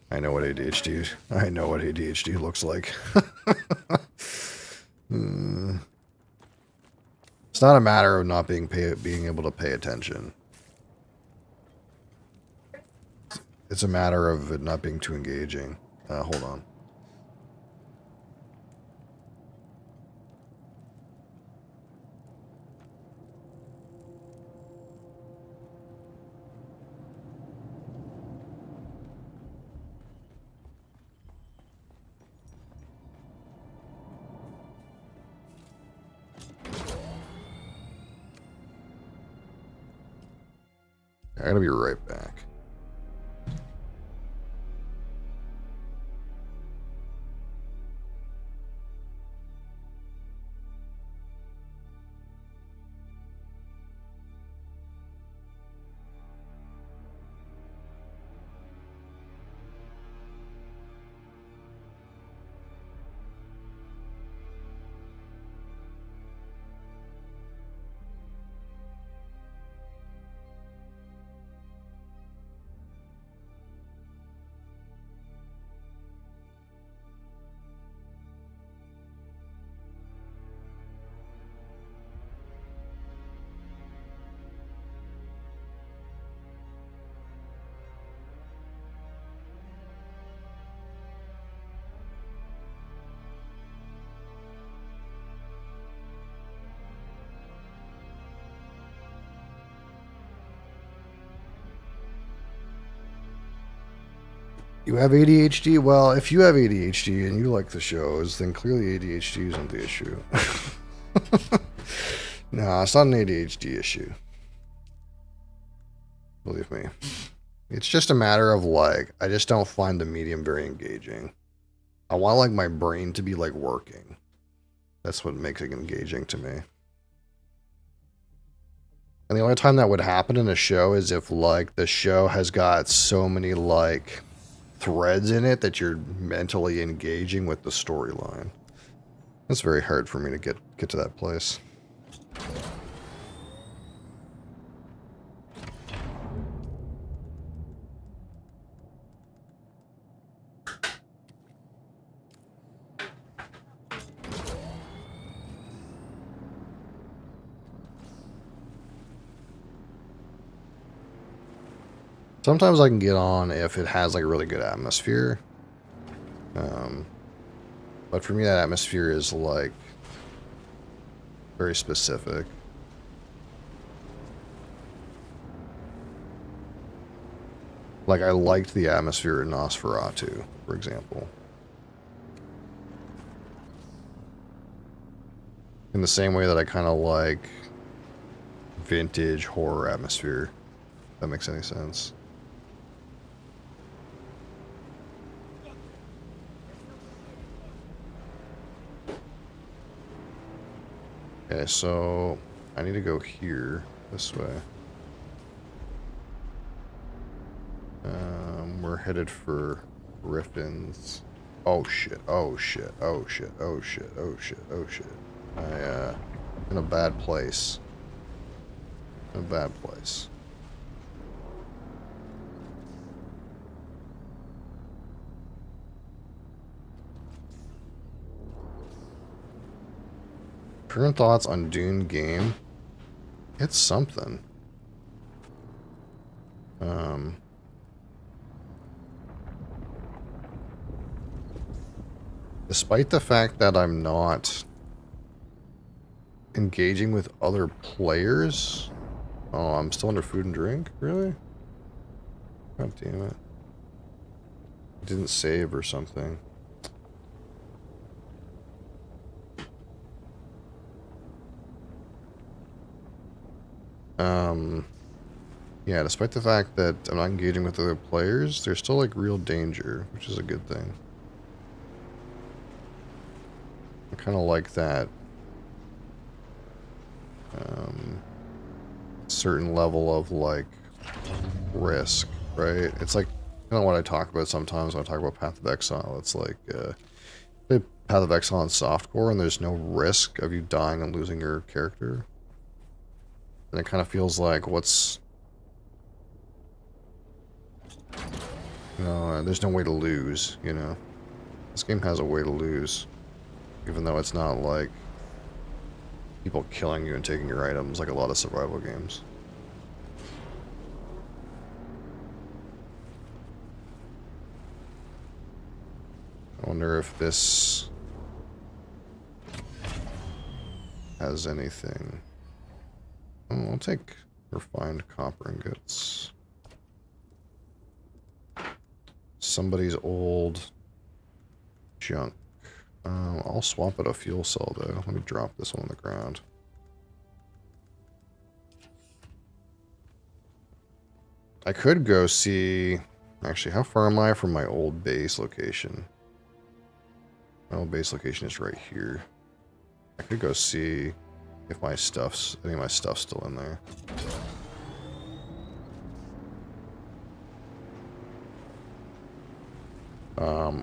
[SPEAKER 1] I know what ADHD looks like. It's not a matter of not being able to pay attention. It's a matter of it not being too engaging. Hold on. I gotta be right back. You have ADHD? Well, if you have ADHD and you like the shows, then clearly ADHD isn't the issue. No, it's not an ADHD issue. Believe me. It's just a matter of, like, I just don't find the medium very engaging. I want, like, my brain to be, like, working. That's what makes it engaging to me. And the only time that would happen in a show is if, like, the show has got so many, like, threads in it that you're mentally engaging with the storyline. It's very hard for me to get to that place. Sometimes I can get on if it has like a really good atmosphere. But for me that atmosphere is like very specific. Like I liked the atmosphere in Nosferatu, for example. In the same way that I kind of like vintage horror atmosphere. If that makes any sense. Okay, so I need to go here, this way. We're headed for Griffin's. Oh shit, oh shit, oh shit, oh shit, oh shit, oh shit. In a bad place. In a bad place. Current thoughts on Dune game. It's something. Despite the fact that I'm not engaging with other players. Oh, I'm still under food and drink? Really? God damn it. I didn't save or something. Yeah, despite the fact that I'm not engaging with other players, there's still like real danger, which is a good thing. I kind of like that certain level of like risk, right? It's like kind of what I talk about sometimes when I talk about Path of Exile. It's like play Path of Exile on softcore and there's no risk of you dying and losing your character. And it kind of feels like what's... No, there's no way to lose, you know? This game has a way to lose. Even though it's not like people killing you and taking your items like a lot of survival games. I wonder if this has anything. Oh, I'll take refined copper ingots. Somebody's old junk. I'll swap it a fuel cell though. Let me drop this one on the ground. I could go see... Actually, how far am I from my old base location? My old base location is right here. I could go see if my stuff's... any of my stuff's still in there.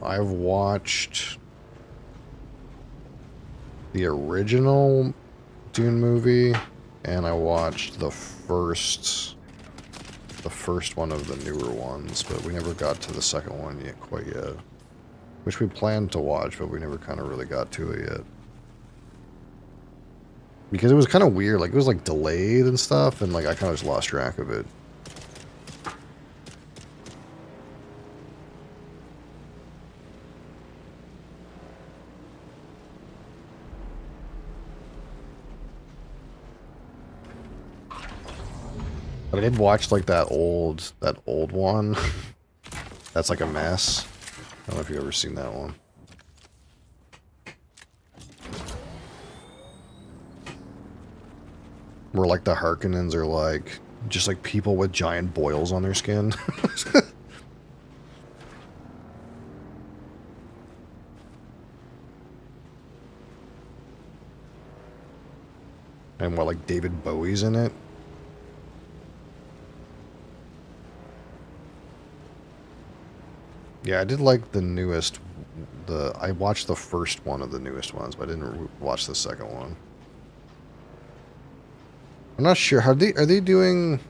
[SPEAKER 1] I've watched the original Dune movie, and I watched the first one of the newer ones, but we never got to the second one yet, quite yet. Which we planned to watch, but we never kind of really got to it yet. Because it was kind of weird, like it was like delayed and stuff, and like I kind of just lost track of it. But I did watch like that old one. That's like a mess. I don't know if you've ever seen that one. Where like the Harkonnens are like just like people with giant boils on their skin. And what, like David Bowie's in it? Yeah, I did like the newest. I watched the first one of the newest ones, but I didn't watch the second one. I'm not sure. Are they doing?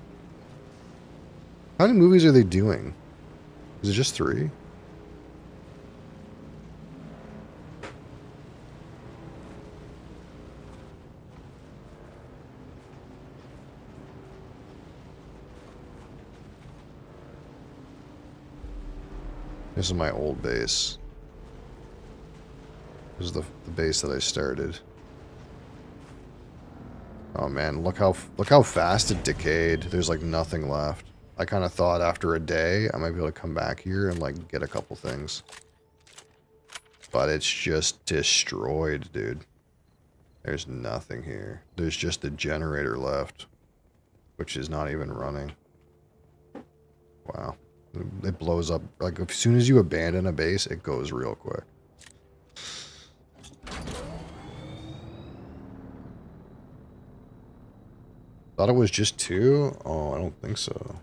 [SPEAKER 1] How many movies are they doing? Is it just 3? This is my old base. This is the base that I started. Oh man, look how fast it decayed. There's like nothing left. I kind of thought after a day I might be able to come back here and like get a couple things. But it's just destroyed, dude. There's nothing here. There's just a generator left, which is not even running. Wow. It blows up. Like, as soon as you abandon a base, it goes real quick. Thought it was just 2? Oh, I don't think so.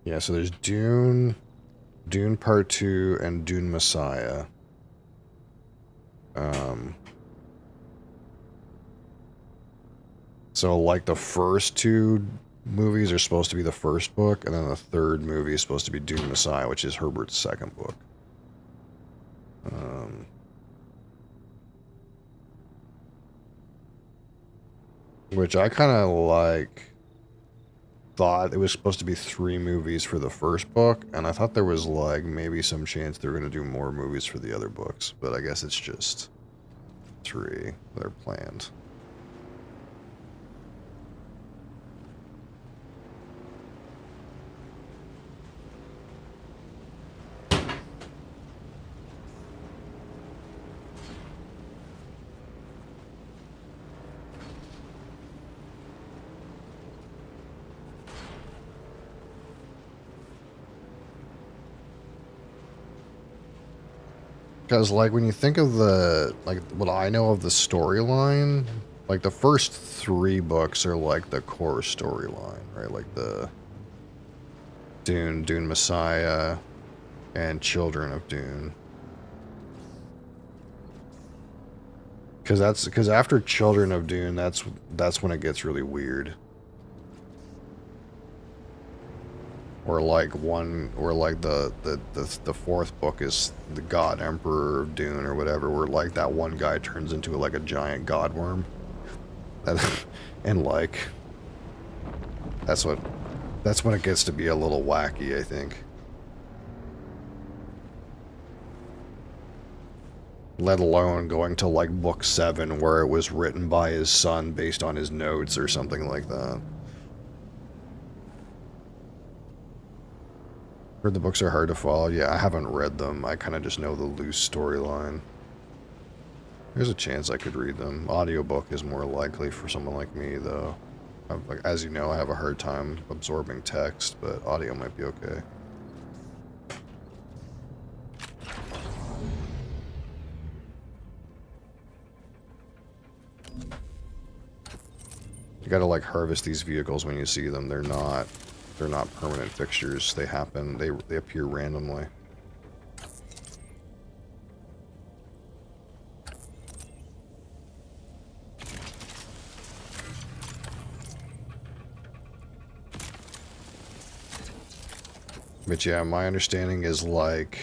[SPEAKER 1] Yeah, so there's Dune, Dune Part 2, and Dune Messiah. So, like, the first 2 movies are supposed to be the first book, and then the third movie is supposed to be Dune Messiah, which is Herbert's second book. Which I kind of, like, thought it was supposed to be 3 movies for the first book, and I thought there was, like, maybe some chance they were going to do more movies for the other books, but I guess it's just 3 that are planned. Because, like, when you think of the, like, what I know of the storyline, like, the first 3 books are, like, the core storyline, right? Like, the Dune Messiah, and Children of Dune. Because after Children of Dune, that's when it gets really weird. Or like the 4th book is the God Emperor of Dune or whatever, where like that one guy turns into like a giant god worm. And like that's when it gets to be a little wacky, I think. Let alone going to like book 7 where it was written by his son based on his notes or something like that. Heard the books are hard to follow. Yeah, I haven't read them. I kind of just know the loose storyline. There's a chance I could read them. Audiobook is more likely for someone like me, though. Like, as you know, I have a hard time absorbing text, but audio might be okay. You gotta like harvest these vehicles when you see them. They're not permanent fixtures. They happen. They appear randomly. But yeah, my understanding is like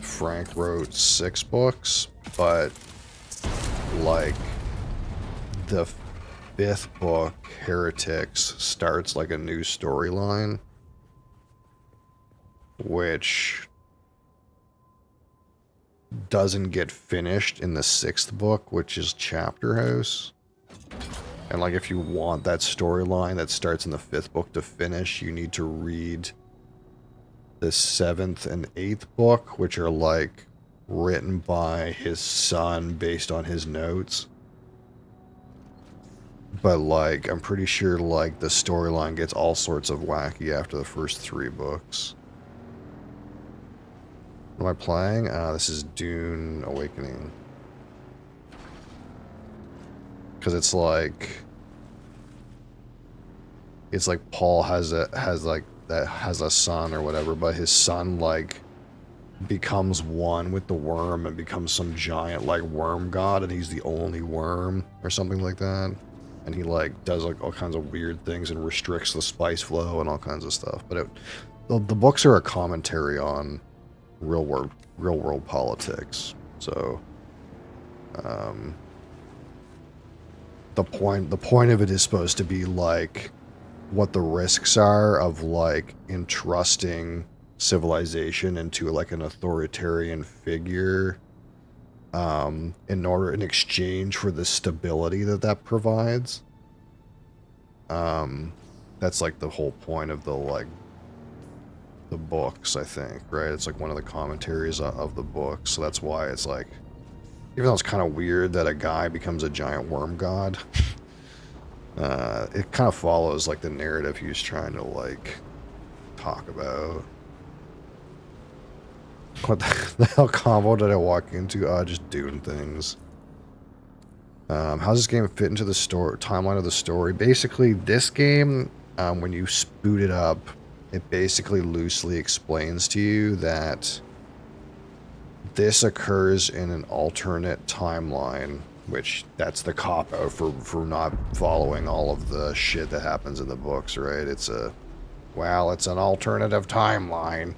[SPEAKER 1] Frank wrote 6 books, but like the 5th book, Heretics, starts like a new storyline, which doesn't get finished in the 6th book, which is Chapter House. And like if you want that storyline that starts in the 5th book to finish, you need to read the 7th and 8th book, which are like written by his son based on his notes. But like I'm pretty sure like the storyline gets all sorts of wacky after the first 3 books. What am I playing? This is Dune Awakening. Because it's like Paul has a son or whatever, but his son like becomes one with the worm and becomes some giant like worm god, and he's the only worm or something like that. And he like does like all kinds of weird things and restricts the spice flow and all kinds of stuff. But the books are a commentary on real world politics. So the point of it is supposed to be like what the risks are of like entrusting civilization into like an authoritarian figure in exchange for the stability that provides. That's like the whole point of the books, I think, right? It's like one of the commentaries of the book. So that's why it's like, even though it's kind of weird that a guy becomes a giant worm god, it kind of follows like the narrative he was trying to like talk about. What the hell combo did I walk into? Just doing things. How does this game fit into the timeline of the story? Basically, this game, when you boot it up, it basically loosely explains to you that this occurs in an alternate timeline, which that's the cop-out for not following all of the shit that happens in the books, right? It's an alternative timeline.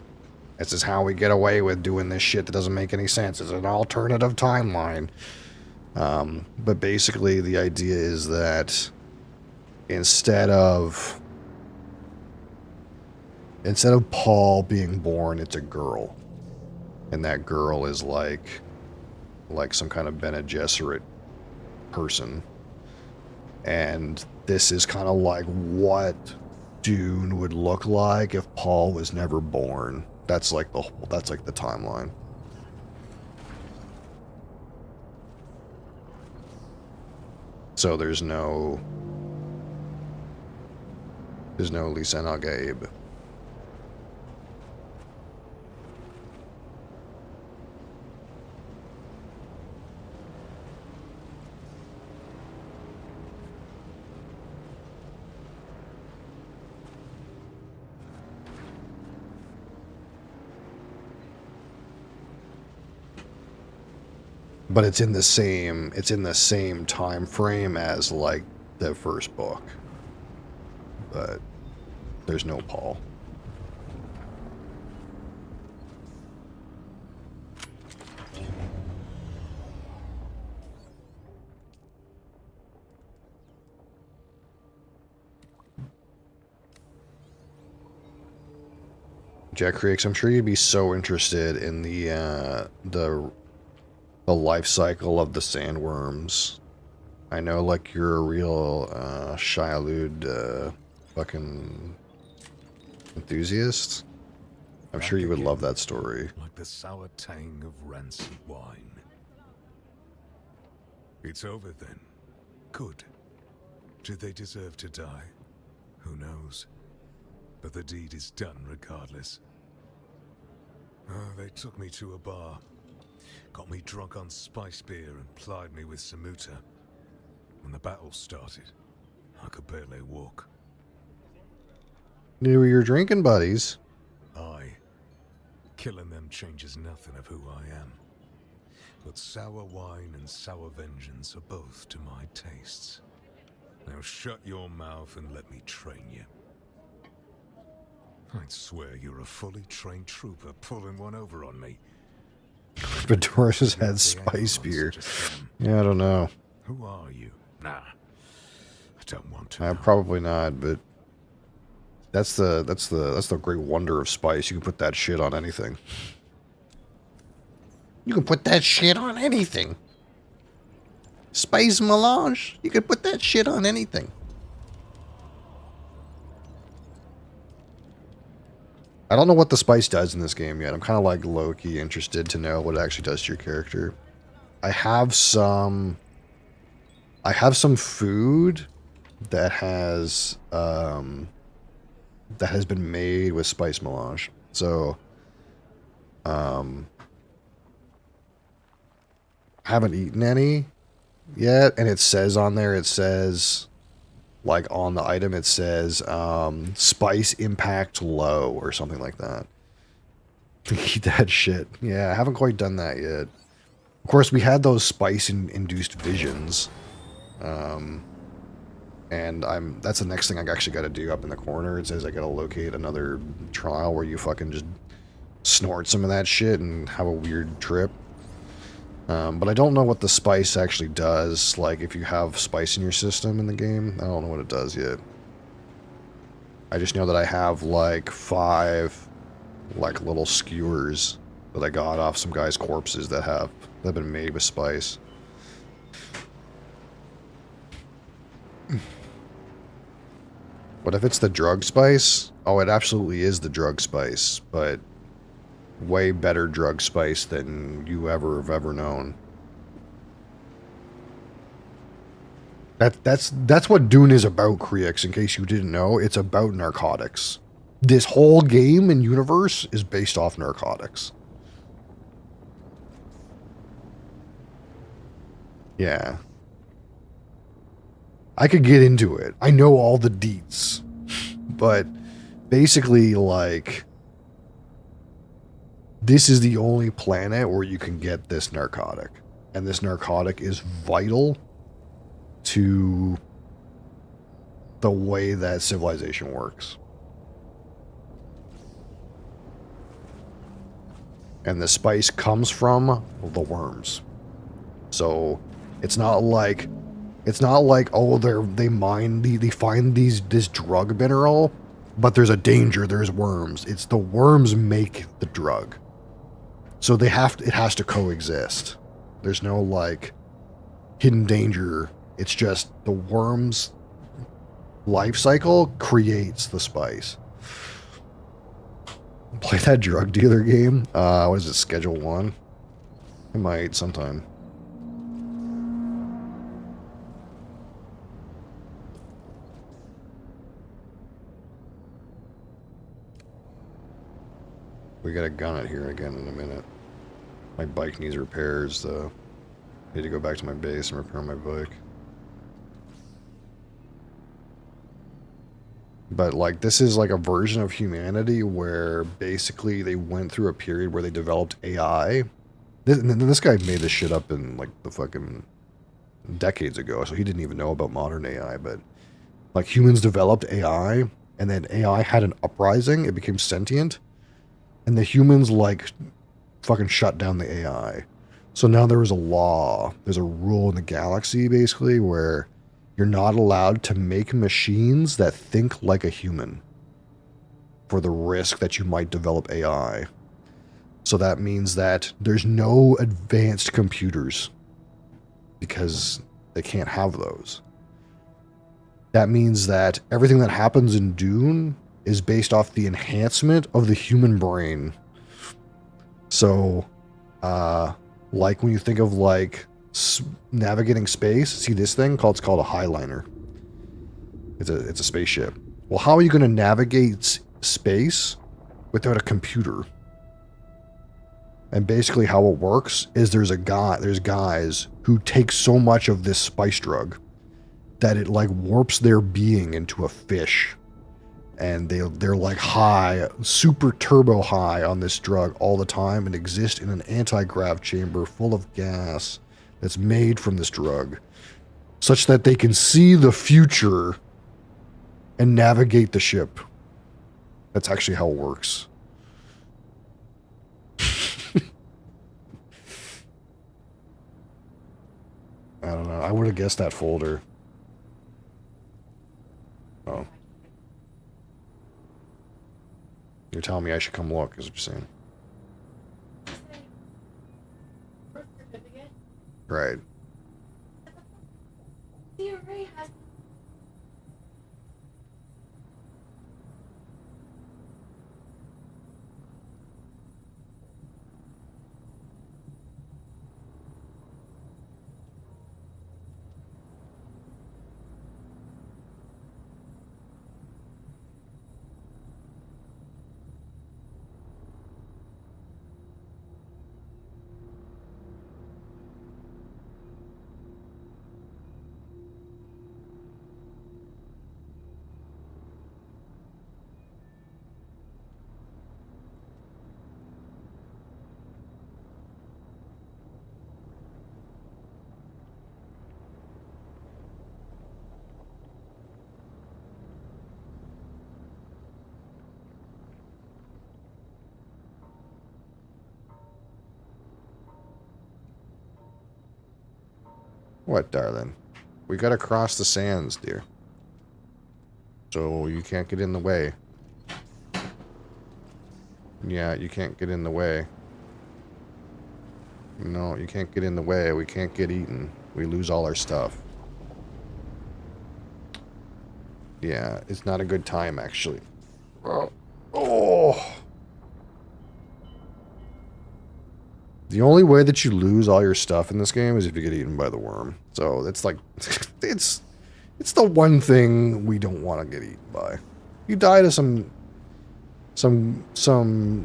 [SPEAKER 1] This is how we get away with doing this shit that doesn't make any sense. It's an alternative timeline. But basically the idea is that instead of Paul being born, it's a girl. And that girl is like some kind of Bene Gesserit person. And this is kind of like what Dune would look like if Paul was never born. That's like the timeline. So there's no Lisa and Gabe. But it's in the same time frame as like the first book. But there's no Paul. Jack Creeks, I'm sure you'd be so interested in the life cycle of the sandworms. I know, like, you're a real Shia fucking enthusiast. I'm sure you would love that story.
[SPEAKER 5] Like the sour tang of rancid wine. It's over then. Good. Did they deserve to die? Who knows? But the deed is done regardless. They took me to a bar. Got me drunk on spice beer and plied me with Samuta. When the battle started, I could barely walk.
[SPEAKER 1] They were your drinking buddies.
[SPEAKER 5] Aye. Killing them changes nothing of who I am. But sour wine and sour vengeance are both to my tastes. Now shut your mouth and let me train you. I'd swear you're a fully trained trooper pulling one over on me.
[SPEAKER 1] Fedora just had spice beer. Yeah, I don't know.
[SPEAKER 5] Who are you? Nah. I don't want to.
[SPEAKER 1] Probably not, but that's the great wonder of spice. You can put that shit on anything. You can put that shit on anything. Spice melange. You can put that shit on anything. I don't know what the spice does in this game yet. I'm kind of like low-key interested to know what it actually does to your character. I have some food that has been made with spice melange. So I haven't eaten any yet, and it says on there, it says, like on the item, it says spice impact low or something like that. Eat that shit. Yeah, I haven't quite done that yet. Of course, we had those spice-induced visions. And that's the next thing I actually got to do up in the corner. It says I got to locate another trial where you fucking just snort some of that shit and have a weird trip. But I don't know what the spice actually does. Like, if you have spice in your system in the game, I don't know what it does yet. I just know that I have, like, 5, like, little skewers that I got off some guy's corpses that have been made with spice. What if it's the drug spice? Oh, it absolutely is the drug spice, but way better drug spice than you have ever known. That's what Dune is about, Kriex, in case you didn't know. It's about narcotics. This whole game and universe is based off narcotics. Yeah. I could get into it. I know all the deets. But basically, like, this is the only planet where you can get this narcotic. And this narcotic is vital to the way that civilization works. And the spice comes from the worms. So it's not like oh they find this drug mineral, but there's a danger, there's worms. It's the worms make the drug. So it has to coexist. There's no like hidden danger. It's just the worm's life cycle creates the spice. Play that drug dealer game. What is it, Schedule 1? I might sometime. We got a gun out here again in a minute. My bike needs repairs, though. Need to go back to my base and repair my bike. But, like, this is like a version of humanity where basically they went through a period where they developed AI. This guy made this shit up in, like, the fucking decades ago, so he didn't even know about modern AI, but, like, humans developed AI, and then AI had an uprising, it became sentient, and the humans, like, fucking shut down the AI. So now there is a law, there's a rule in the galaxy, basically, where you're not allowed to make machines that think like a human for the risk that you might develop AI. So that means that there's no advanced computers because they can't have those. That means that everything that happens in Dune is based off the enhancement of the human brain. So, like when you think of like navigating space, see this thing? It's called a Highliner. It's a spaceship. Well, how are you going to navigate space without a computer? And basically how it works is there's guys who take so much of this spice drug that it like warps their being into a fish. And they're like high, super turbo high on this drug all the time and exist in an anti-grav chamber full of gas that's made from this drug, such that they can see the future and navigate the ship. That's actually how it works. I don't know. I would have guessed that folder. Oh. You're telling me I should come look, is what you're saying. Right. What, darling? We gotta cross the sands, dear. So you can't get in the way. Yeah, you can't get in the way. No, you can't get in the way. We can't get eaten. We lose all our stuff. Yeah, it's not a good time, actually. Oh! The only way that you lose all your stuff in this game is if you get eaten by the worm. So it's like, it's the one thing we don't want to get eaten by. You die to some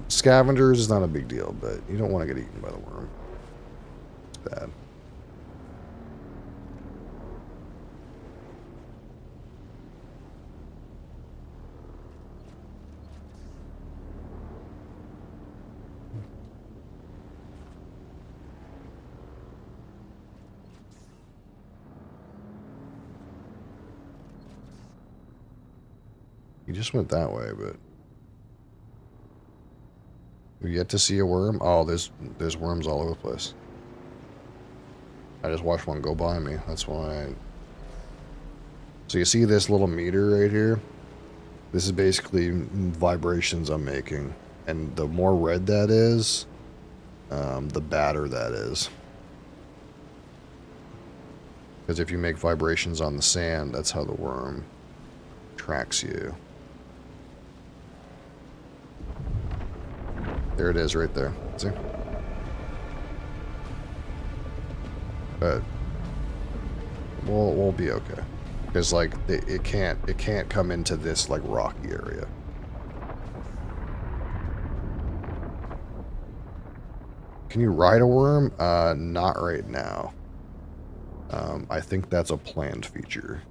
[SPEAKER 1] scavengers is not a big deal, but you don't want to get eaten by the worm. It's bad. You just went that way, but you yet to see a worm. Oh, there's worms all over the place. I just watched one go by me. That's why. So you see this little meter right here? This is basically vibrations I'm making, and the more red that is, the badder that is. Because if you make vibrations on the sand, that's how the worm tracks you. There it is right there. See? But we'll be okay. Because like it can't come into this like rocky area. Can you ride a worm? Not right now. I think that's a planned feature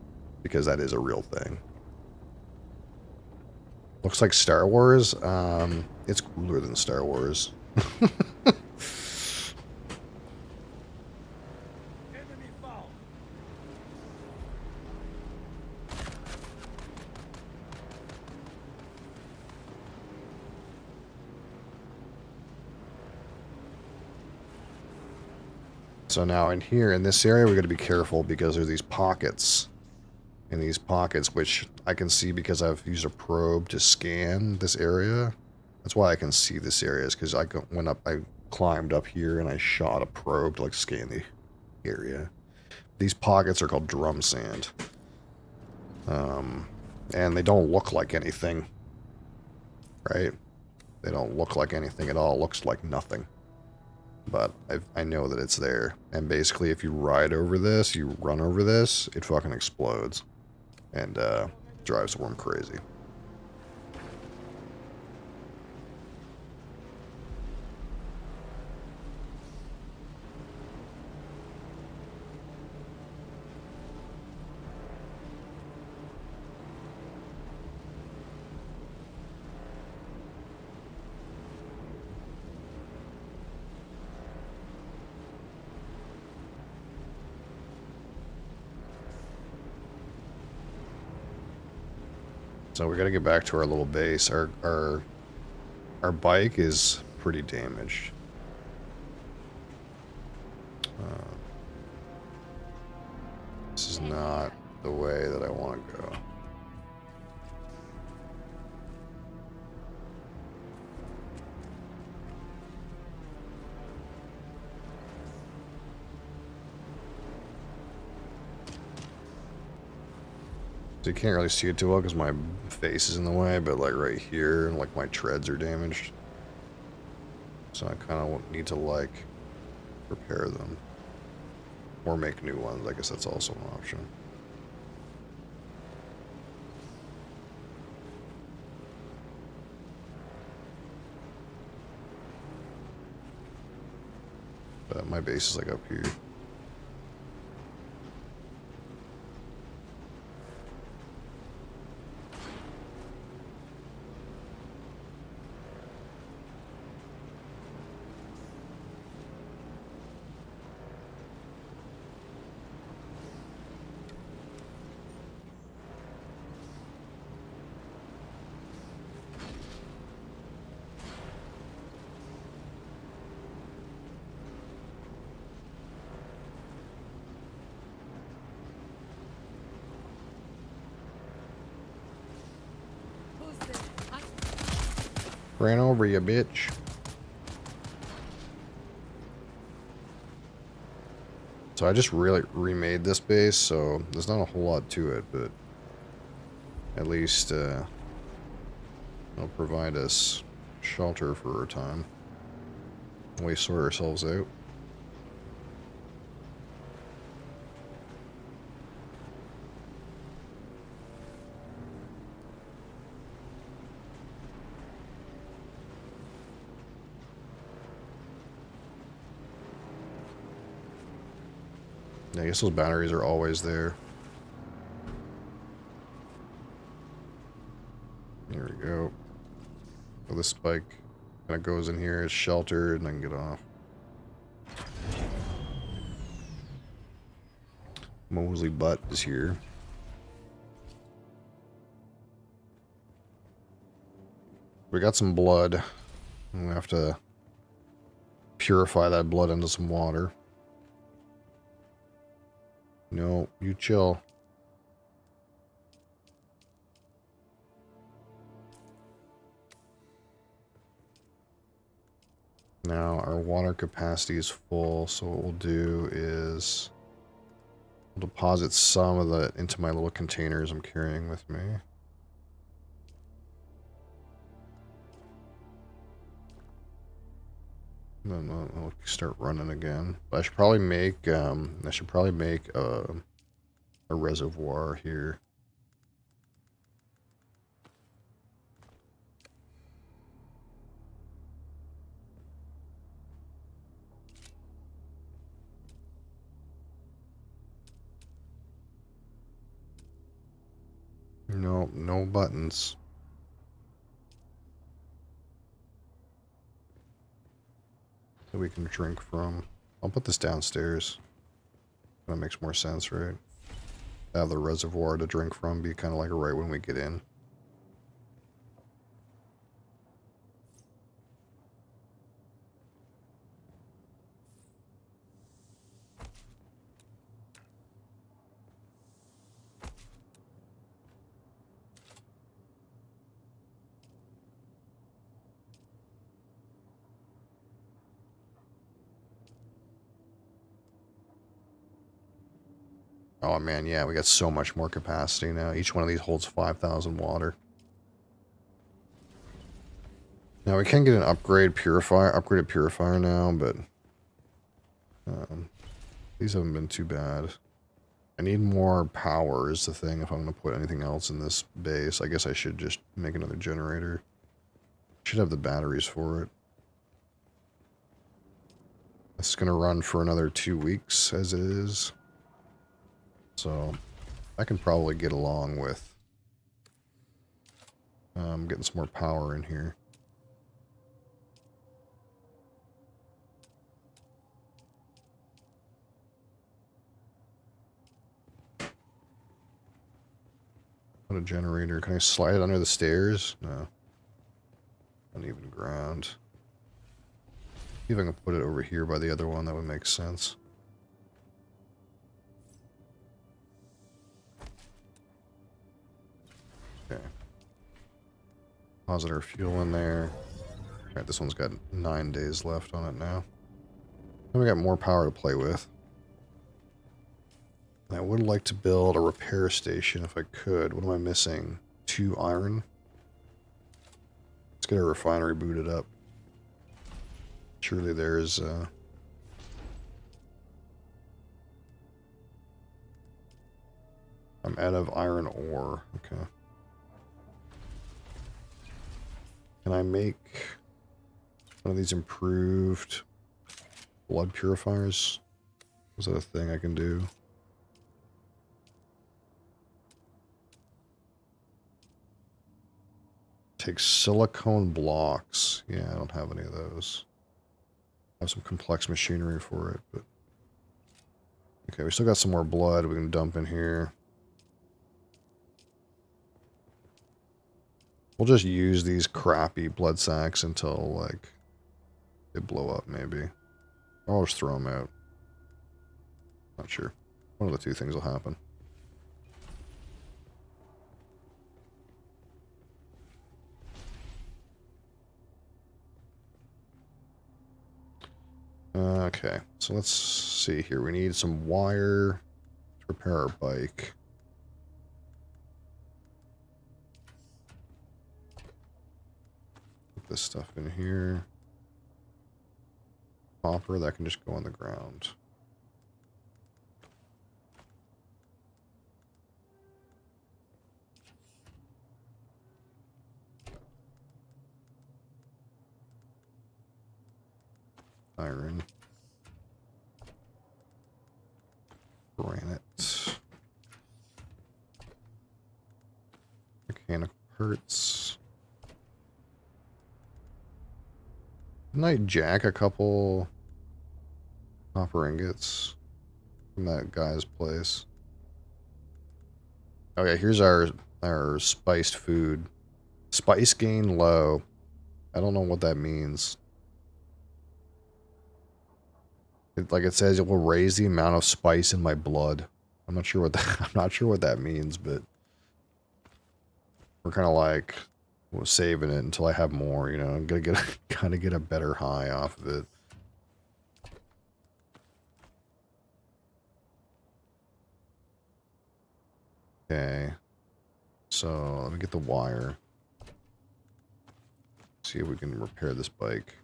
[SPEAKER 1] because that is a real thing. Looks like Star Wars. It's cooler than Star Wars.
[SPEAKER 4] Enemy found.
[SPEAKER 1] So now in here, in this area, we got to be careful because there's these pockets. In these pockets, which I can see because I've used a probe to scan this area. That's why I can see this area, is because I climbed up here and I shot a probe to like scan the area. These pockets are called drum sand. And they don't look like anything. Right? They don't look like anything at all. It looks like nothing. But I know that it's there. And basically, if you ride over this, you run over this, it fucking explodes. And drives the worm crazy. So we got to get back to our little base. Our bike is pretty damaged. This is not the way that I want to go. So you can't really see it too well because my face is in the way, but like right here, like my treads are damaged. So I kind of need to like repair them. Or make new ones. I guess that's also an option. But my base is like up here. Ran over you, bitch. So I just really remade this base, so there's not a whole lot to it, but at least it'll provide us shelter for a time while we sort ourselves out. Yeah, I guess those batteries are always there. Here we go. So this spike kind of goes in here, it's sheltered, and I can get off. Mosley Butt is here. We got some blood. And we have to purify that blood into some water. No, you chill. Now our water capacity is full, so what we'll do is we'll deposit some of that into my little containers I'm carrying with me. Then I'll start running again. But I should probably make a reservoir here. No, no buttons. That we can drink from. I'll put this downstairs. That makes more sense, right? Have the reservoir to drink from be kind of like right when we get in. Oh man, yeah, we got so much more capacity now. Each one of these holds 5,000 water. Now we can get an upgraded purifier now, but these haven't been too bad. I need more power is the thing if I'm going to put anything else in this base. I guess I should just make another generator. Should have the batteries for it. It's going to run for another 2 weeks as it is. So I can probably get along with getting some more power in here. What a generator. Can I slide it under the stairs? No. Uneven ground. See if I can put it over here by the other one. That would make sense. Okay. Deposit our fuel in there. Alright, this one's got 9 days left on it now. Then we got more power to play with. I would like to build a repair station if I could. What am I missing? 2 iron? Let's get our refinery booted up. Surely there's... I'm out of iron ore. Okay. Can I make one of these improved blood purifiers? Is that a thing I can do? Take silicone blocks. Yeah, I don't have any of those. I have some complex machinery for it, but... Okay, we still got some more blood we can dump in here. We'll just use these crappy blood sacks until, like, they blow up, maybe. Or I'll just throw them out. Not sure. One of the two things will happen. Okay, so let's see here. We need some wire to repair our bike. Put this stuff in here. Copper, that can just go on the ground. Iron. Granite. Mechanical parts. Didn't I jack a couple copper ingots from that guy's place? Okay, here's our spiced food. Spice gain low. I don't know what that means. Like it says, it will raise the amount of spice in my blood. I'm not sure what that. I'm not sure what that means, but we're kind of like saving it until I have more. You know, I'm gonna get kind of get a better high off of it. Okay, so let me get the wire. See if we can repair this bike.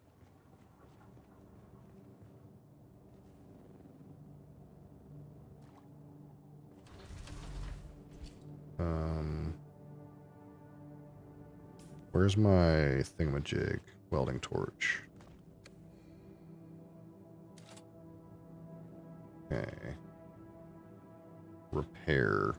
[SPEAKER 1] Where's my thingamajig? Welding torch. Okay. Repair.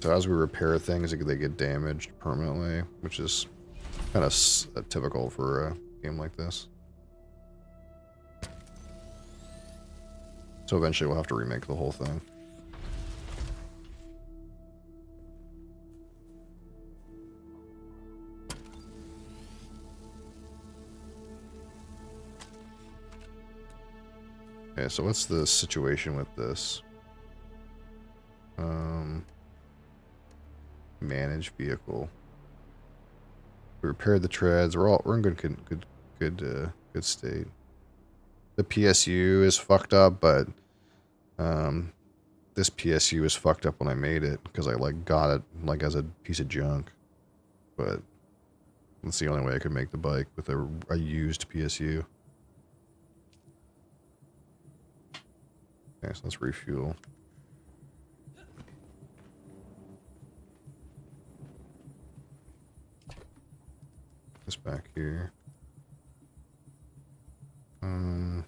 [SPEAKER 1] So as we repair things, they get damaged permanently, which is kind of typical for a game like this. So eventually we'll have to remake the whole thing. Okay, so what's the situation with this? Manage vehicle. We repaired the treads. We're in good state. The PSU is fucked up, but this PSU is fucked up when I made it because I like got it like as a piece of junk. But that's the only way I could make the bike with a used PSU. Okay, so let's refuel. This back here. I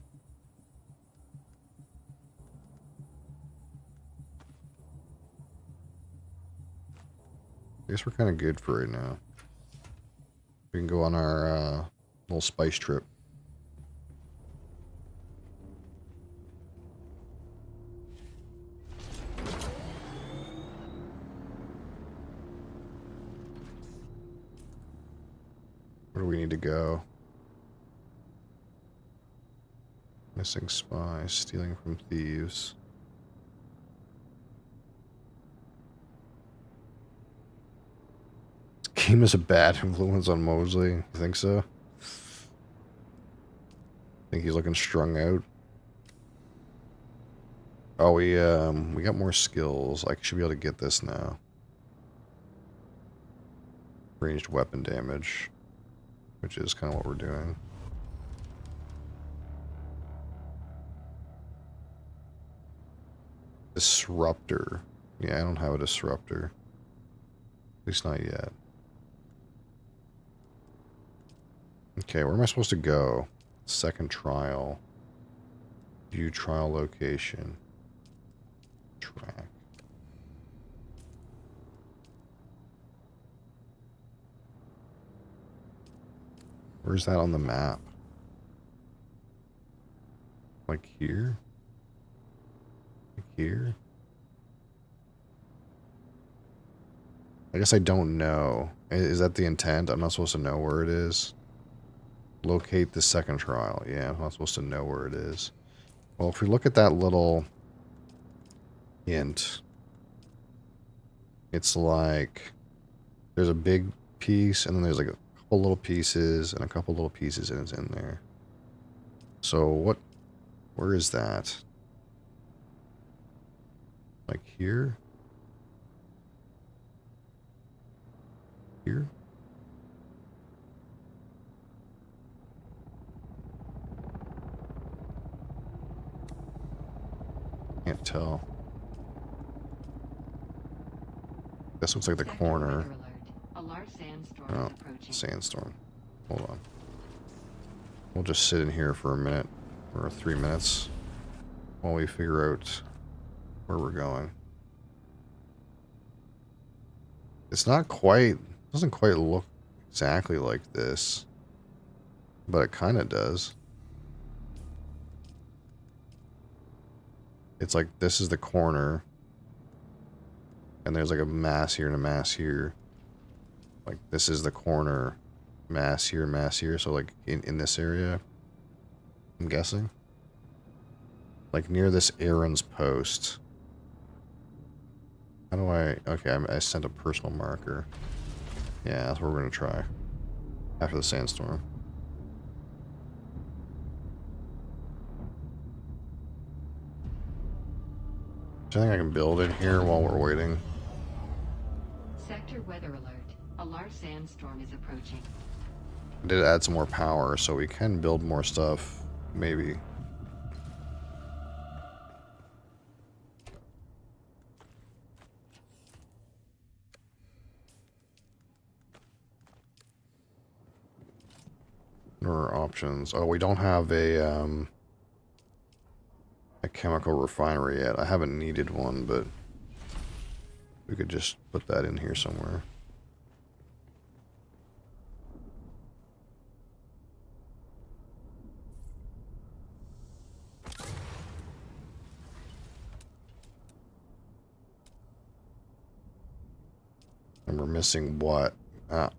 [SPEAKER 1] guess we're kind of good for right now. We can go on our little spice trip. Where do we need to go? Missing spy, stealing from thieves. game is a bad influence on Mosley. You think so? Think he's looking strung out? Oh, we got more skills. I should be able to get this now. Ranged weapon damage, which is kind of what we're doing. Disruptor. Yeah, I don't have a disruptor. At least not yet. Okay, where am I supposed to go? Second trial. View trial location. Track. Where's that on the map? Like here? Like here? I guess I don't know. Is that the intent? I'm not supposed to know where it is? Locate the second trial. Yeah, I'm not supposed to know where it is. Well, if we look at that little hint, it's like there's a big piece and then there's like a couple little pieces and a couple little pieces and it's in there. So where is that? Like here? Here? Can't tell. This looks like the
[SPEAKER 3] Sector
[SPEAKER 1] corner.
[SPEAKER 3] weather alert. A large sandstorm
[SPEAKER 1] Oh,
[SPEAKER 3] is approaching.
[SPEAKER 1] sandstorm. Hold on. We'll just sit in here for a minute or 3 minutes while we figure out where we're going. It's not quite, doesn't quite look exactly like this, but it kind of does. It's like this is the corner, and there's like a mass here and a mass here. Like this is the corner, mass here, so like in this area, I'm guessing. Like near this Aaron's post. How do I... Okay, I sent a personal marker. Yeah, that's what we're going to try. After the sandstorm. Is there anything I can build in here while we're waiting?
[SPEAKER 3] Sector weather alert. A large sandstorm is approaching.
[SPEAKER 1] I did add some more power, so we can build more stuff. Maybe. Or options. Oh, we don't have a chemical refinery yet. I haven't needed one, but we could just put that in here somewhere. And we're missing what?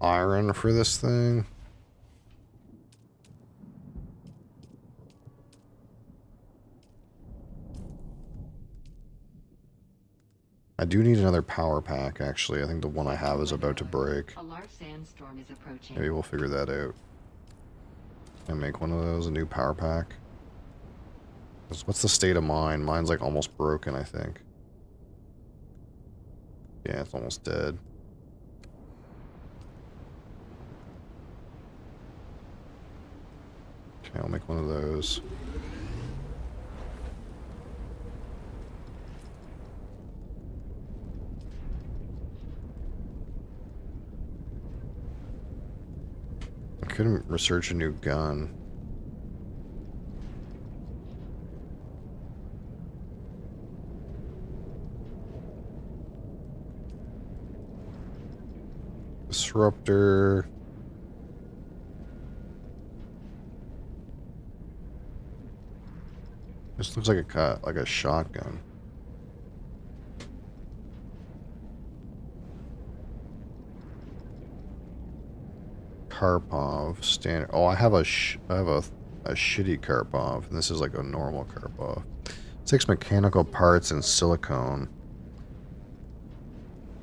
[SPEAKER 1] Iron for this thing? I do need another power pack, actually. I think the one I have is about to break.
[SPEAKER 3] A large sandstorm is approaching.
[SPEAKER 1] Maybe we'll figure that out. And make one of those, a new power pack. What's the state of mine? Mine's like almost broken, I think. Yeah, it's almost dead. Okay, I'll make one of those. I couldn't research a new gun. Disruptor. This looks like a shotgun. Karpov standard. Oh, I have a shitty Karpov, and this is like a normal Karpov. 6 mechanical parts and silicone.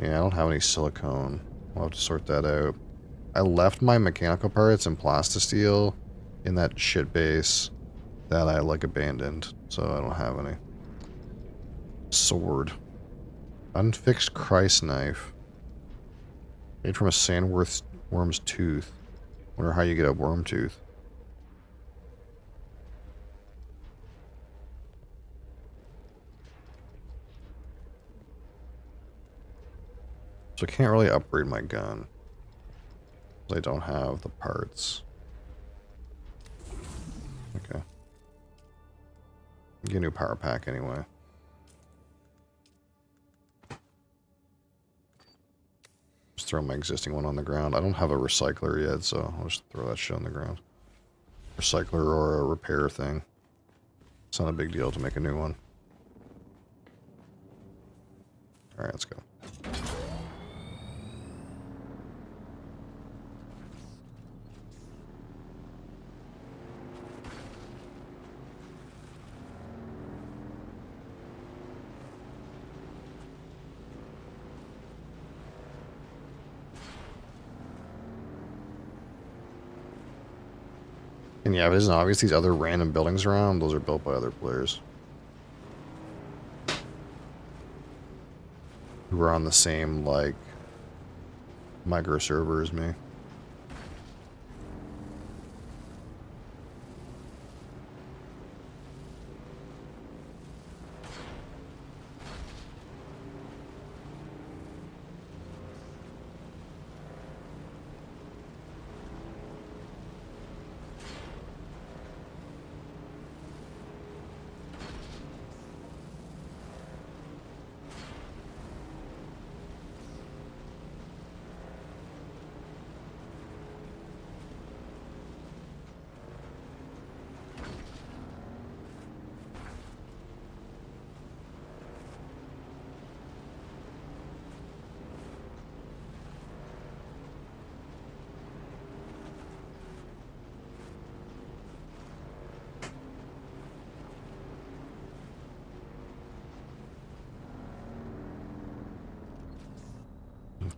[SPEAKER 1] Yeah, I don't have any silicone. We'll have to sort that out. I left my mechanical parts and plastisteel in that shit base that I like abandoned, so I don't have any. Sword. Unfixed Christ knife. Made from a sandworm's tooth. Wonder how you get a worm tooth. So I can't really upgrade my gun. I don't have the parts. Okay. Get a new power pack anyway. Just throw my existing one on the ground. I don't have a recycler yet, so I'll just throw that shit on the ground. Recycler or a repair thing. It's not a big deal to make a new one. Alright, let's go. And yeah, if it isn't obvious, these other random buildings around, those are built by other players. Who are on the same, like, micro server as me.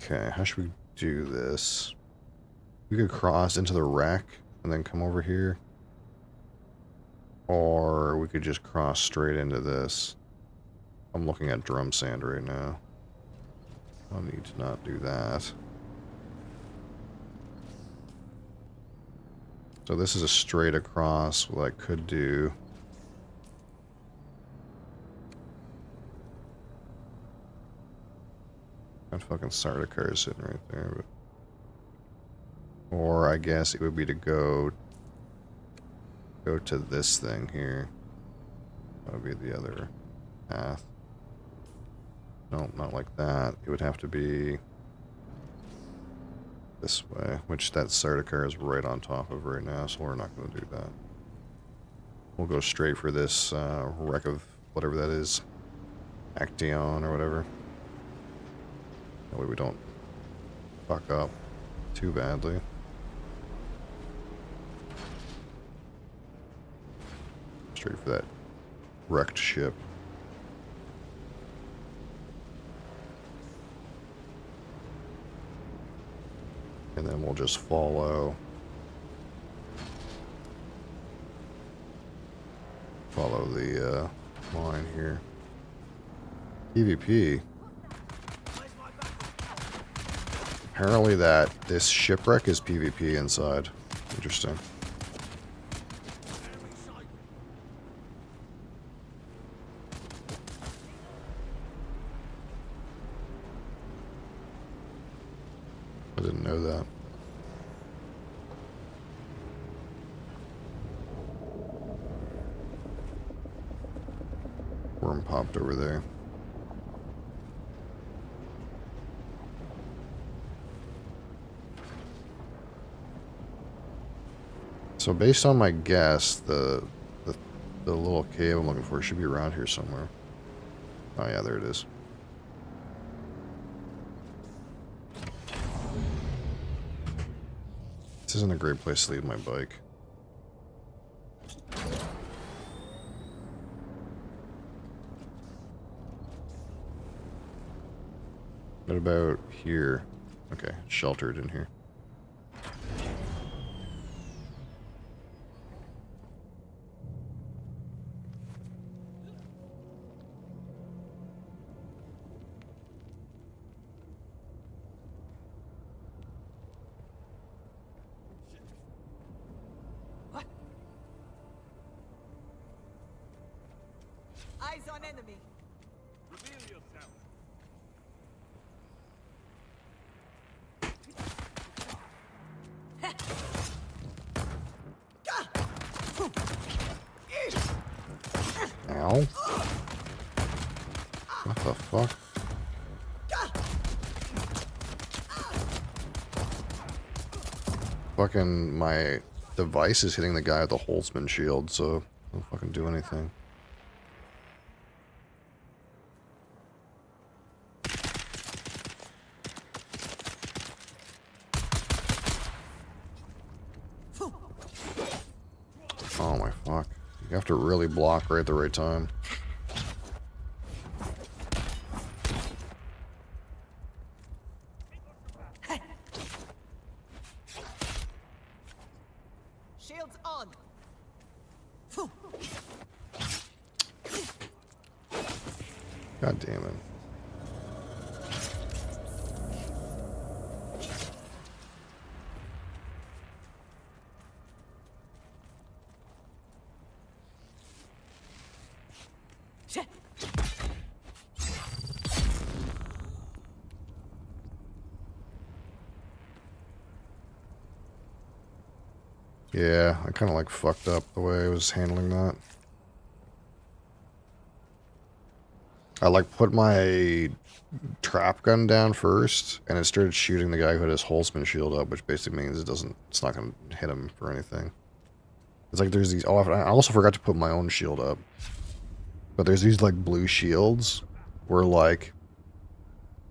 [SPEAKER 1] Okay, how should we do this? We could cross into the wreck and then come over here. Or we could just cross straight into this. I'm looking at drum sand right now. I need to not do that. So this is a straight across. What I could do... That fucking starter car is sitting right there, but... Or I guess it would be to go to this thing here. That would be the other path. No, not like that. It would have to be this way, which that starter car is right on top of right now, so we're not going to do that. We'll go straight for this wreck of whatever that is. Action or whatever. That way we don't fuck up too badly. Straight for that wrecked ship. And then we'll just follow the line here. PvP. Apparently this shipwreck is PvP inside. Interesting. I didn't know that. Worm popped over there. So based on my guess, the little cave I'm looking for should be around here somewhere. Oh yeah, there it is. This isn't a great place to leave my bike. What about here? Okay, sheltered in here.
[SPEAKER 6] Eyes on enemy.
[SPEAKER 4] Reveal yourself.
[SPEAKER 1] Ow. What the fuck? Fucking my device is hitting the guy with the Holtzman shield, so don't fucking do anything. Oh my fuck. You have to really block right at the right time.
[SPEAKER 6] Shields on.
[SPEAKER 1] God damn it. Yeah, I kind of like fucked up the way I was handling that. I like put my trap gun down first, and it started shooting the guy who had his Holtzman shield up, which basically means it's not going to hit him for anything. It's like there's these, oh, I also forgot to put my own shield up. But there's these like blue shields where like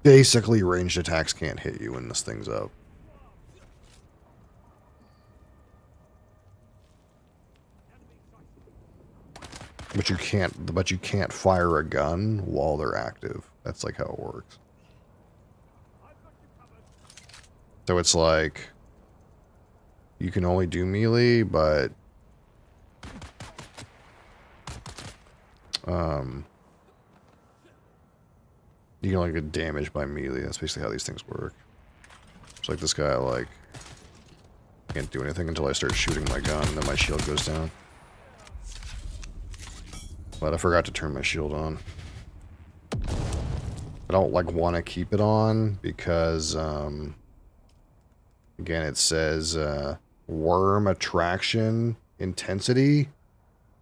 [SPEAKER 1] basically ranged attacks can't hit you when this thing's up. But you can't fire a gun while they're active. That's like how it works. So it's like you can only do melee, but you can only get damaged by melee. That's basically how these things work. It's like this guy like can't do anything until I start shooting my gun, and then my shield goes down. But I forgot to turn my shield on. I don't like want to keep it on because again it says worm attraction intensity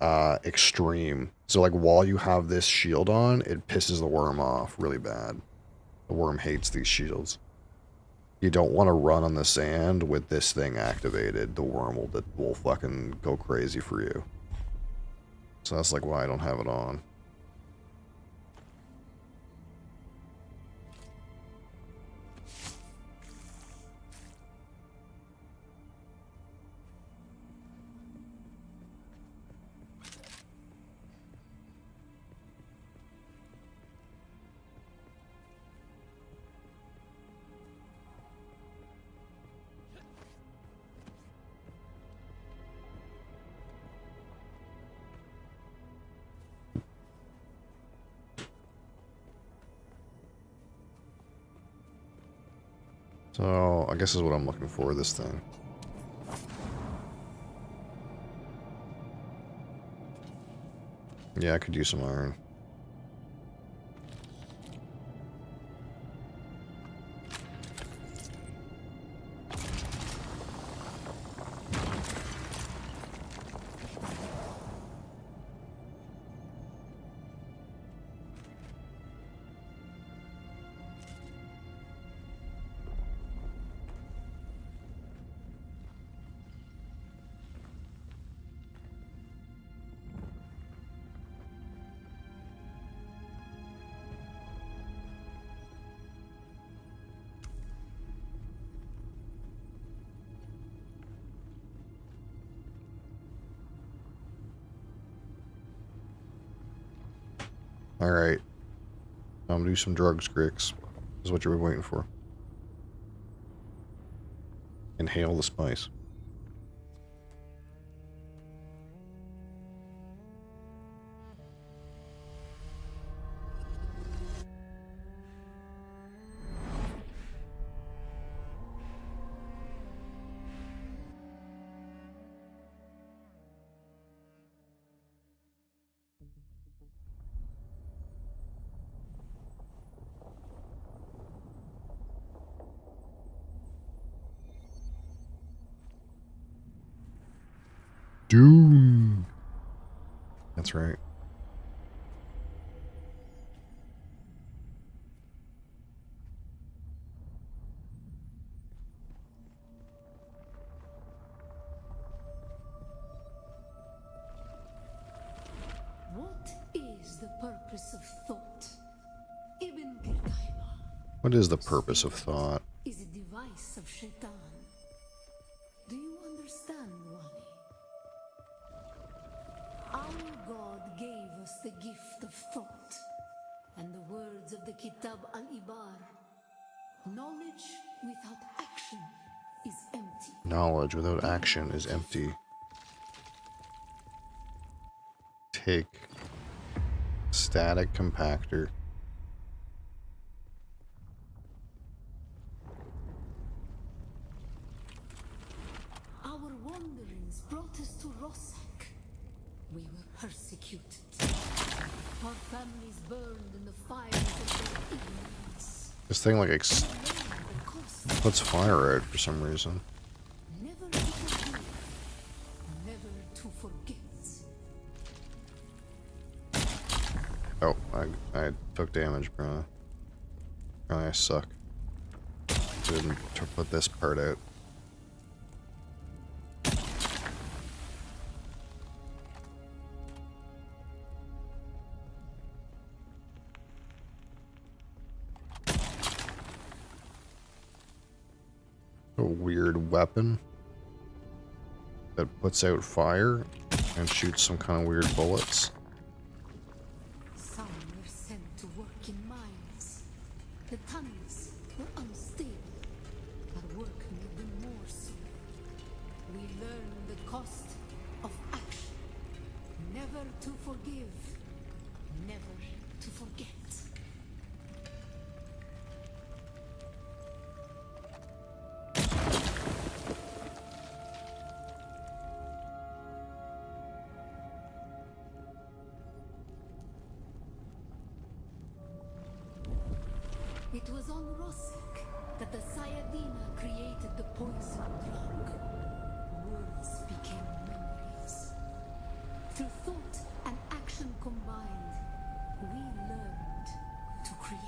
[SPEAKER 1] extreme. So like while you have this shield on, it pisses the worm off really bad. The worm hates these shields. You don't want to run on the sand with this thing activated. The worm will fucking go crazy for you. So that's like why I don't have it on. So, I guess this is what I'm looking for, this thing. Yeah, I could use some iron. Alright. I'm gonna do some drugs, Grix. Is what you were waiting for. Inhale the spice. Doom. That's right.
[SPEAKER 7] What is the purpose of thought? Ibn Kirkaiba.
[SPEAKER 1] What is the purpose of thought?
[SPEAKER 7] Is a device of Shaitan. Do you understand, Wani? Our God gave us the gift of thought, and the words of the Kitab al-Ibar. Knowledge without action is empty.
[SPEAKER 1] Knowledge without action is empty. Take static compactor.
[SPEAKER 7] Our wanderings brought us to Rossak. We were persecuted. Our families burned in the fires of their ignorance.
[SPEAKER 1] This thing like
[SPEAKER 7] We learned the cost.
[SPEAKER 1] puts fire out for some reason.
[SPEAKER 7] Never to forgive, never to forget.
[SPEAKER 1] Oh, I took damage, bro. Apparently I suck. Didn't put this part out. A weird weapon that puts out fire and shoots some kind of weird bullets.
[SPEAKER 7] Some were sent to work in mines. The tunnels were unstable. Our work made them more so. We learned the cost of action. Never to forgive, never to forget. It was on Rossak that the Sayadina created the poison drug. Words became memories. Through thought and action combined, we learned to create.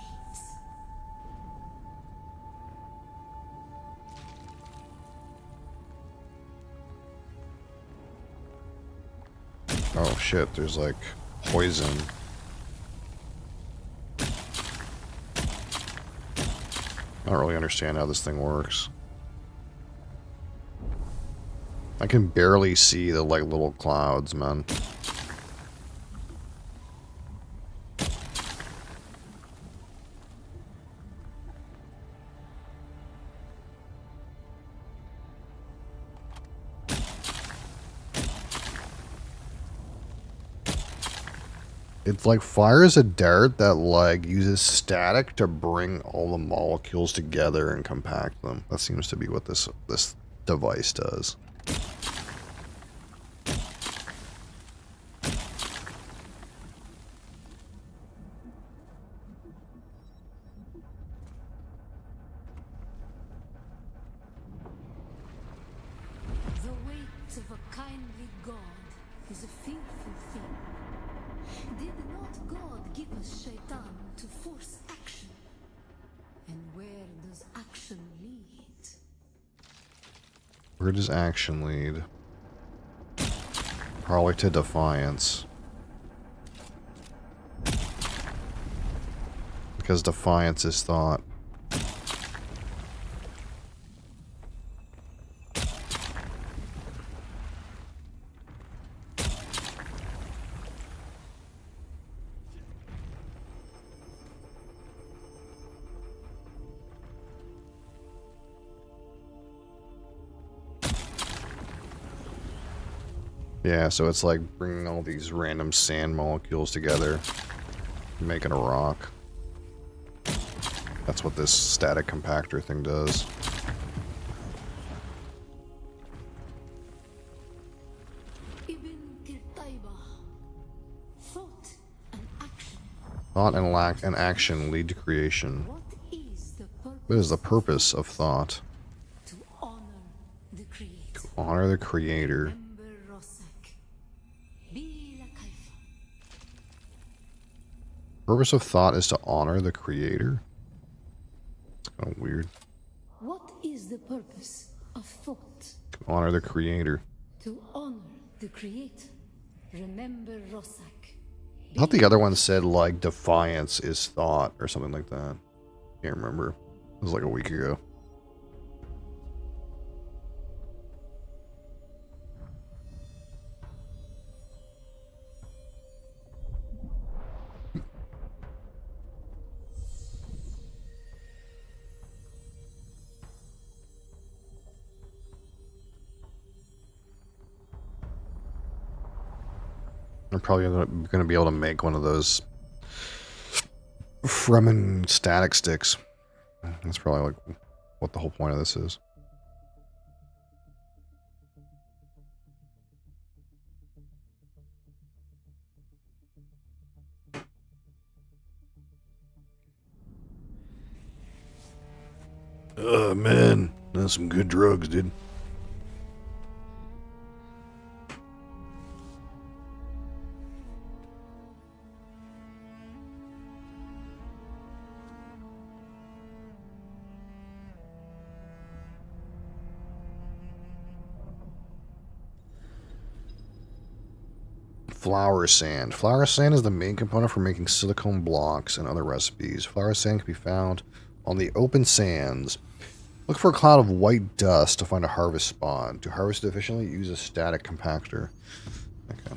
[SPEAKER 1] Oh shit, there's like poison. I don't really understand how this thing works. I can barely see the like little clouds, man. It's like fires a dart that like uses static to bring all the molecules together and compact them. That seems to be what this device does.
[SPEAKER 7] The weight of a kindly God is a fearful thing. Did not God give us Shaitan to force action? And where does action lead?
[SPEAKER 1] Where does action lead? Probably to defiance. Because defiance is thought. Yeah, so it's like bringing all these random sand molecules together, making a rock. That's what this static compactor thing does.
[SPEAKER 7] Ibn Kirtaiba. Thought and action.
[SPEAKER 1] Thought and action lead to creation.
[SPEAKER 7] What is the purpose?
[SPEAKER 1] What is the purpose of thought?
[SPEAKER 7] To honor the creator.
[SPEAKER 1] Honor the creator.
[SPEAKER 7] Remember Rosak. Bila Kaifa.
[SPEAKER 1] Purpose of thought is to honor the creator? It's kind of weird.
[SPEAKER 7] What is the purpose of thought?
[SPEAKER 1] To honor the creator.
[SPEAKER 7] To honor the creator. Remember Rosak.
[SPEAKER 1] I thought the other one said like defiance is thought or something like that. Can't remember. It was like a week ago. I'm probably going to be able to make one of those Fremen static sticks. That's probably like what the whole point of this is. Oh man, that's some good drugs, dude. Flower sand. Flower sand is the main component for making silicone blocks and other recipes. Flower sand can be found on the open sands. Look for a cloud of white dust to find a harvest spot. To harvest it efficiently, use a static compactor. Okay.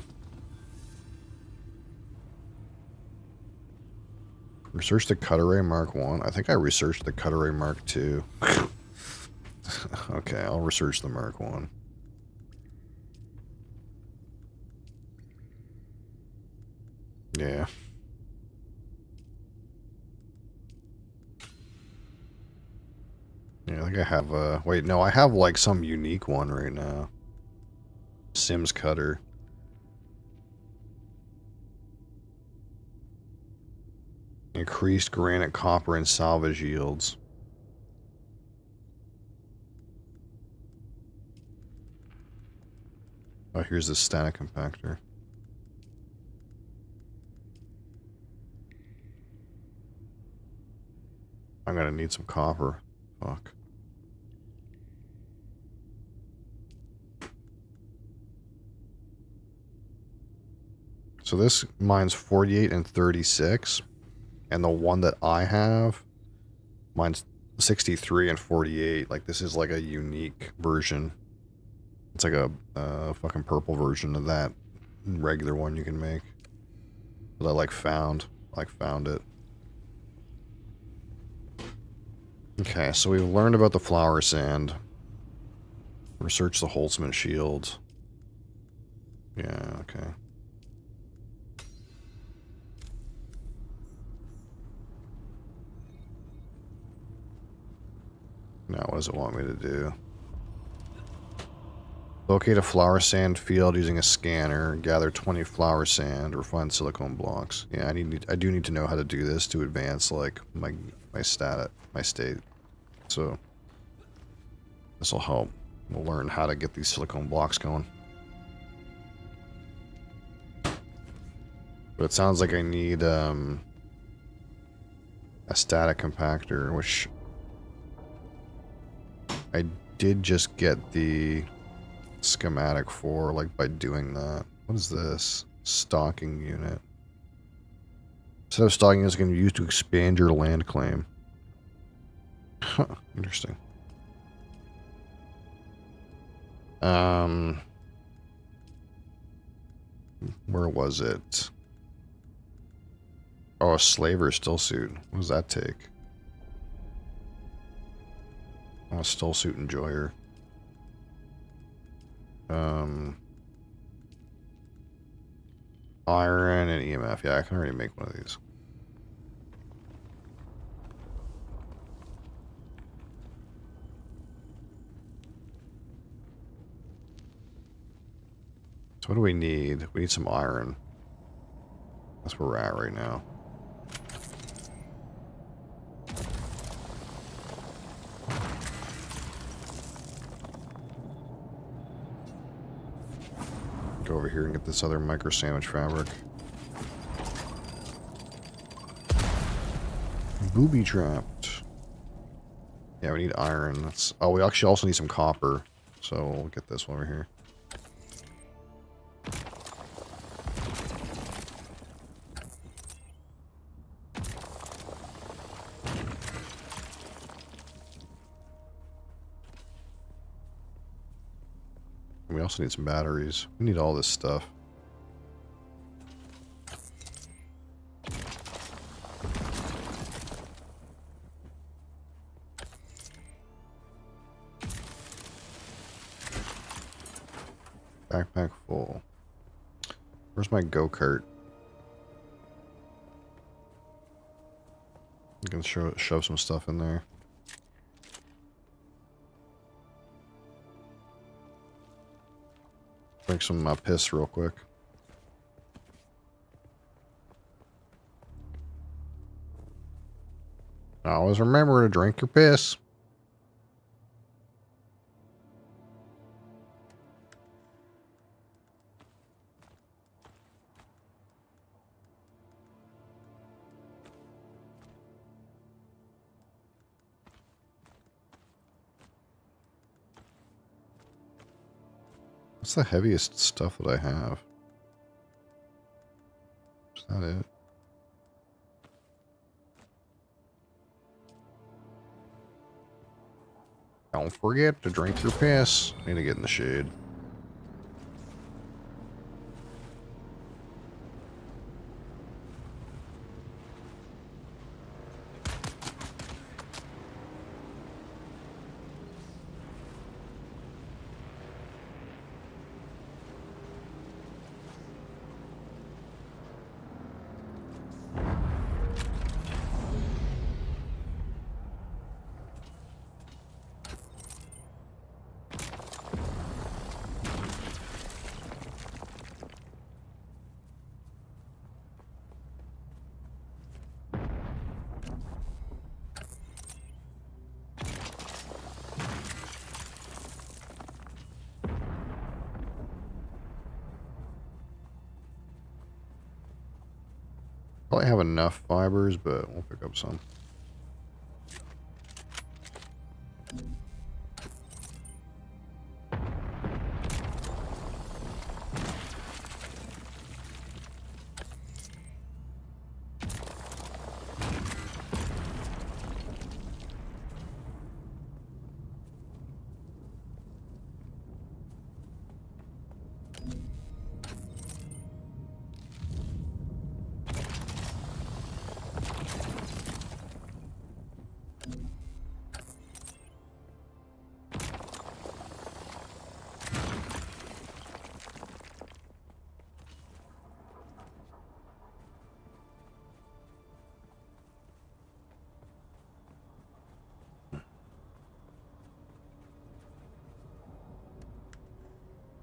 [SPEAKER 1] Research the Cutter Mark 1. I think I researched the Cutter Mark 2. Okay, I'll research the Mark 1. Yeah. Yeah, I think I have wait, no, I have like some unique one right now. Sims Cutter. Increased granite, copper, and salvage yields. Oh, here's the static compactor. I'm gonna need some copper. Fuck. So this mine's 48 and 36. And the one that I have, mine's 63 and 48. Like, this is like a unique version. It's like a fucking purple version of that regular one you can make. That I found it. Okay, so we've learned about the flower sand. Research the Holtzman shield. Yeah, okay. Now what does it want me to do? Locate a flower sand field using a scanner. Gather 20 flower sand or find silicone blocks. Yeah, I do need to know how to do this to advance like my state. So this will help. We'll learn how to get these silicone blocks going. But it sounds like I need a static compactor, which I did just get the schematic for, like, by doing that. What is this? Stocking unit. Instead of stocking units, can be used to expand your land claim. Huh, interesting. Where was it? Oh, a slaver still suit. What does that take? Oh, a still suit enjoyer. Iron and EMF. Yeah, I can already make one of these. So what do we need? We need some iron. That's where we're at right now. Go over here and get this other micro sandwich fabric. Booby trapped. Yeah, we need iron. That's. Oh, we actually also need some copper. So we'll get this one over here. We also need some batteries. We need all this stuff. Backpack full. Where's my go-kart? I can shove some stuff in there. Drink some of my piss real quick. Always remember to drink your piss. What's the heaviest stuff that I have? Is that it? Don't forget to drink your piss. I need to get in the shade. Probably have enough fibers, but we'll pick up some.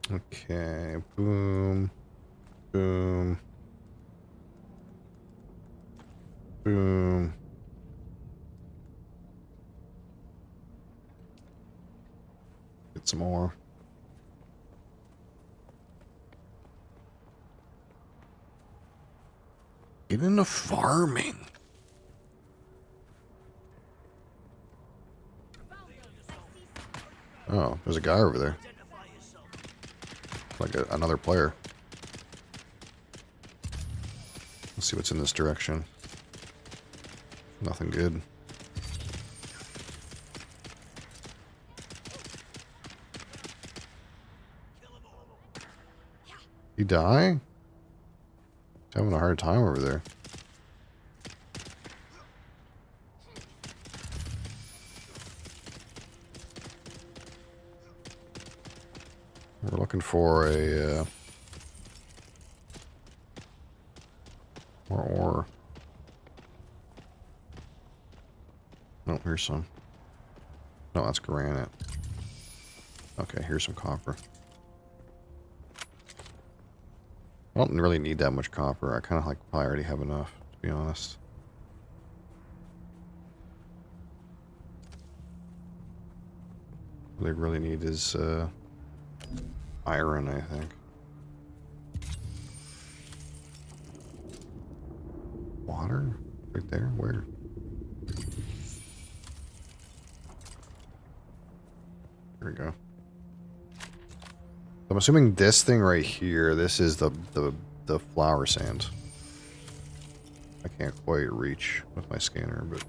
[SPEAKER 1] Okay, boom, boom, boom. Get some more. Get into farming. Oh, there's a guy over there. Like another player. Let's see what's in this direction. Nothing good. He die? He's having a hard time over there. We're looking for a More ore. Oh, here's some. No, that's granite. Okay, here's some copper. I don't really need that much copper. I kind of like probably already have enough, to be honest. What I really need is iron, I think. Water? Right there? Where? There we go. I'm assuming this thing right here, this is the flower sand. I can't quite reach with my scanner, but...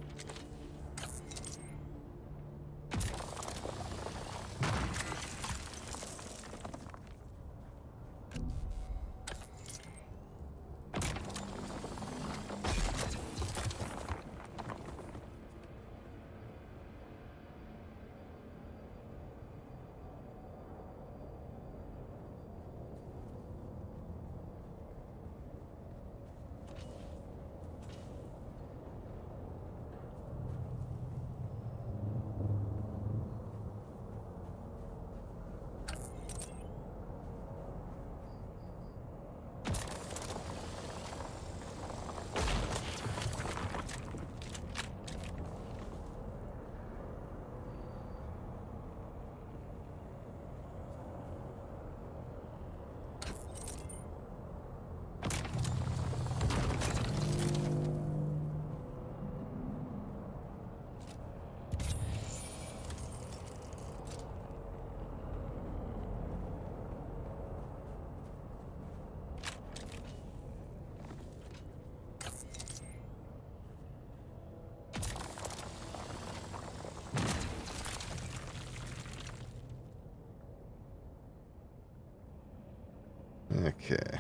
[SPEAKER 1] Okay.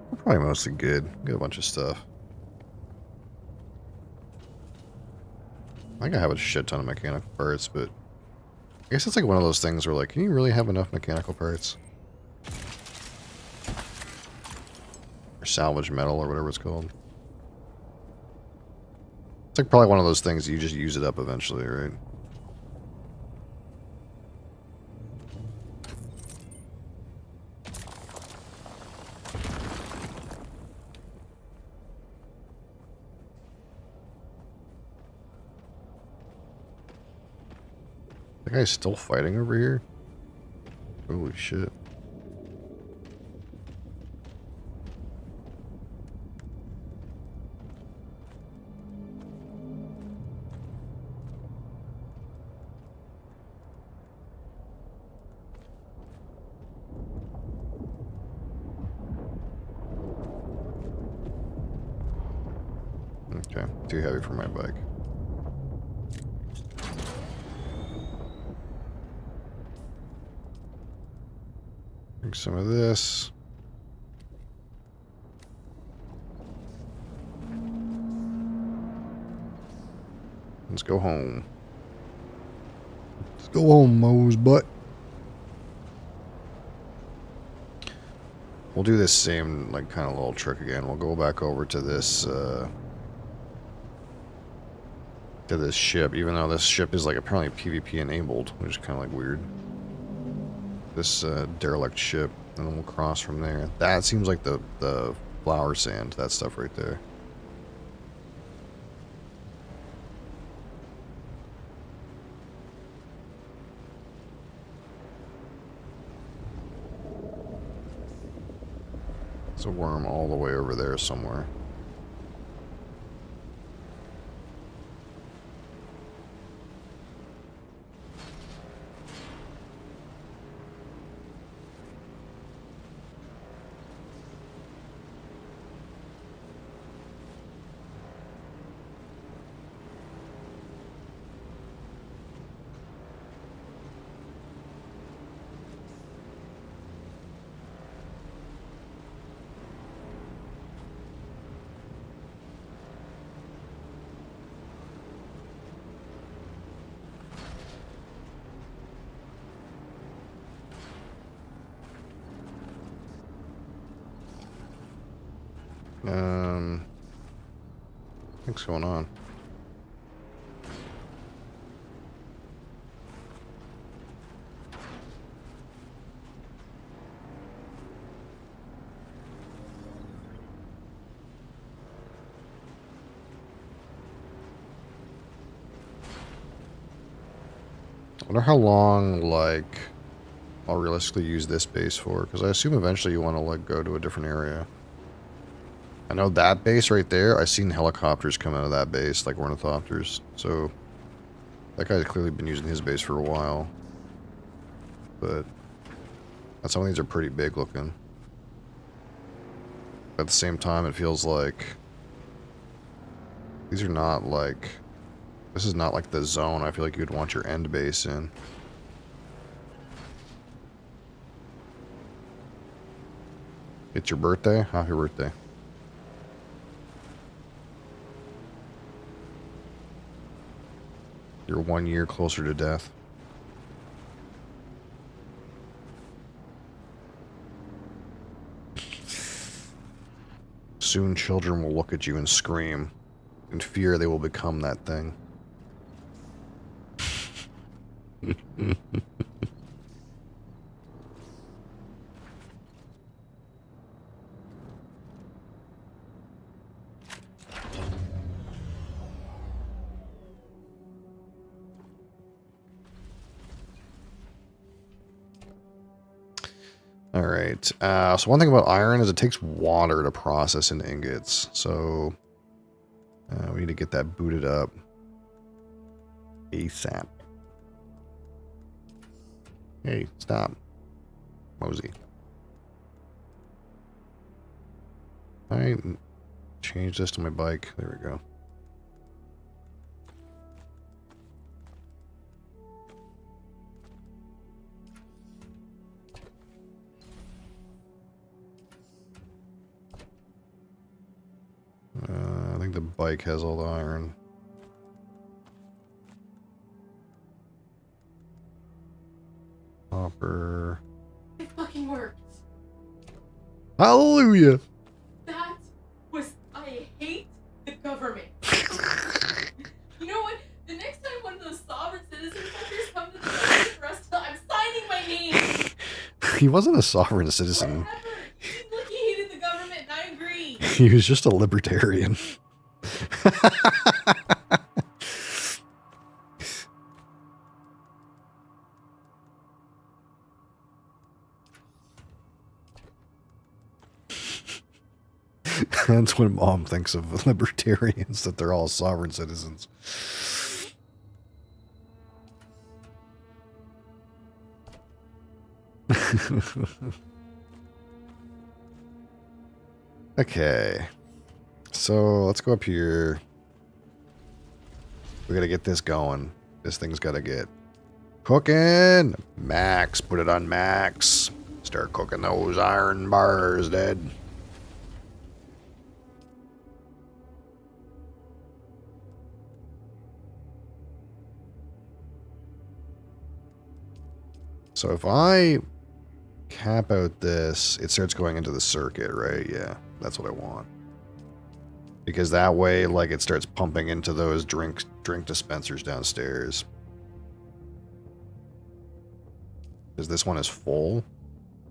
[SPEAKER 1] We're probably mostly good. Got a bunch of stuff. I think I have a shit ton of mechanical parts, but I guess it's like one of those things where, like, can you really have enough mechanical parts? Or salvage metal or whatever it's called. It's like probably one of those things you just use it up eventually, right? That guy's still fighting over here? Holy shit. Okay, too heavy for my bike. Drink some of this. Let's go home. Let's go home, Moe's butt. We'll do this same, like, kind of little trick again. We'll go back over to this ship, even though this ship is, like, apparently PvP enabled, which is kind of, like, weird. This derelict ship, and then we'll cross from there. That seems like the flower sand, that stuff right there. There's a worm all the way over there somewhere. What's going on? I wonder how long, like, I'll realistically use this base for, because I assume eventually you want to, like, go to a different area. I know that base right there, I've seen helicopters come out of that base, like ornithopters, so that guy's clearly been using his base for a while. But some of these are pretty big looking. At the same time, it feels like these are not like, this is not like the zone I feel like you'd want your end base in. It's your birthday? Happy birthday. You're 1 year closer to death. Soon children will look at you and scream. In fear they will become that thing. Alright, so one thing about iron is it takes water to process into ingots, so we need to get that booted up ASAP. Hey, stop. Mosey. Alright, change this to my bike. There we go. I think the bike has all the iron. Copper.
[SPEAKER 8] It fucking worked.
[SPEAKER 1] Hallelujah!
[SPEAKER 8] That was... I hate the government. You know what? The next time one of those sovereign citizen fuckers come to the country for us to... I'm signing my name!
[SPEAKER 1] He wasn't a sovereign citizen.
[SPEAKER 8] Whatever. He seemed like he hated the government, and I agree.
[SPEAKER 1] He was just a libertarian. That's when Mom thinks of libertarians, that they're all sovereign citizens. Okay. So let's go up here. We gotta get this going. This thing's gotta get cooking. Max, put it on max. Start cooking those iron bars, Dad. So if I cap out this, it starts going into the circuit, right? Yeah, that's what I want. Because that way, like, it starts pumping into those drink dispensers downstairs. Because this one is full,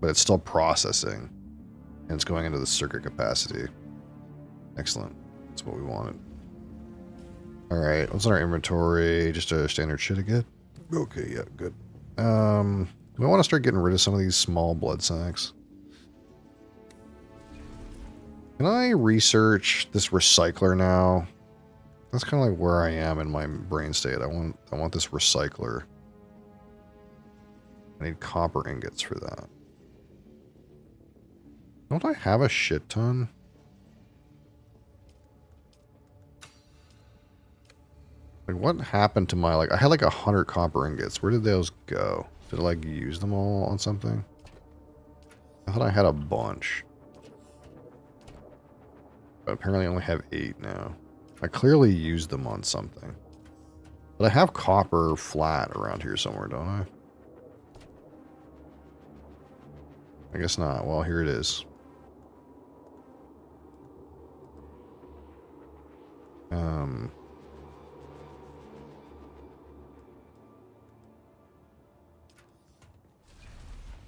[SPEAKER 1] but it's still processing. And it's going into the circuit capacity. Excellent. That's what we wanted. Alright, what's in our inventory? Just a standard shit again? Okay, yeah, good. We want to start getting rid of some of these small blood sacks. Can I research this recycler now? That's kind of like where I am in my brain state. I want this recycler. I need copper ingots for that. Don't I have a shit ton? Like, what happened to my, like, I had like 100 copper ingots. Where did those go? Did I, like, use them all on something? I thought I had a bunch. But apparently I only have 8 now. I clearly used them on something. But I have copper flat around here somewhere, don't I? I guess not. Well, here it is. Um,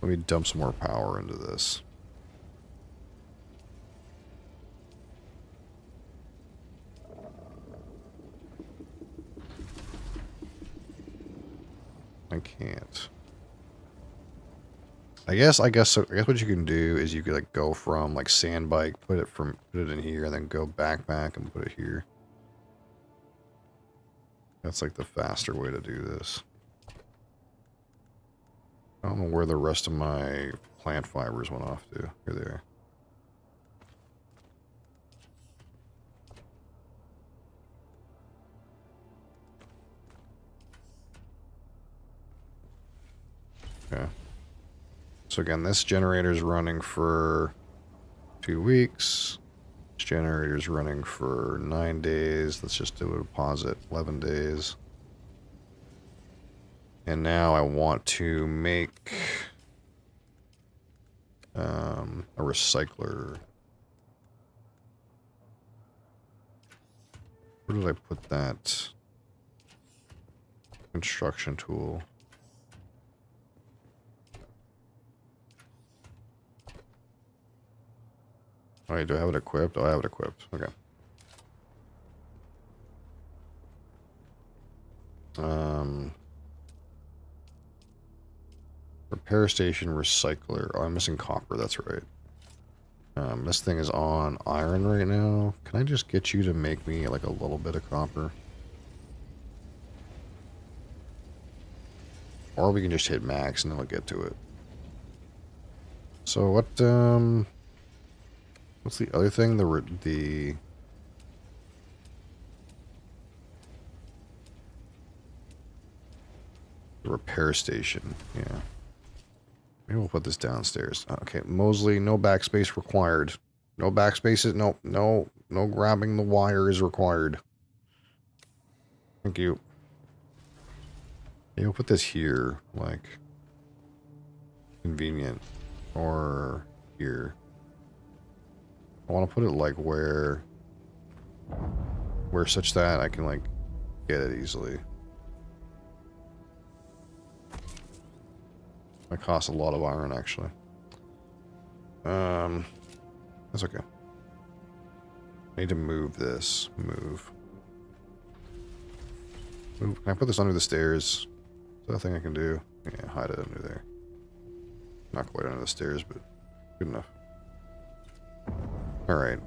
[SPEAKER 1] let me dump some more power into this. I can't. I guess what you can do is you could like go from like sand bike, put it in here, and then go backpack and put it here. That's like the faster way to do this. I don't know where the rest of my plant fibers went off to. Here they are. Okay. So again, this generator is running for 2 weeks. This generator is running for 9 days. Let's just do a deposit, 11 days. And now I want to make a recycler. Where did I put that? Construction tool. Oh, wait, do I have it equipped? Oh, I have it equipped. Okay. Repair station recycler. Oh, I'm missing copper. That's right. This thing is on iron right now. Can I just get you to make me like a little bit of copper? Or we can just hit max and then we'll get to it. So what, what's the other thing? The repair station. Yeah. Maybe we'll put this downstairs. Okay, Mosley, no backspace required. No backspaces. No grabbing the wire is required. Thank you. Maybe we'll put this here, like convenient, or here. I want to put it like where such that I can like get it easily. That costs a lot of iron, actually. That's okay. I need to move this. Move. Can I put this under the stairs? Is that a thing I can do? Yeah, hide it under there. Not quite under the stairs, but good enough. Alright.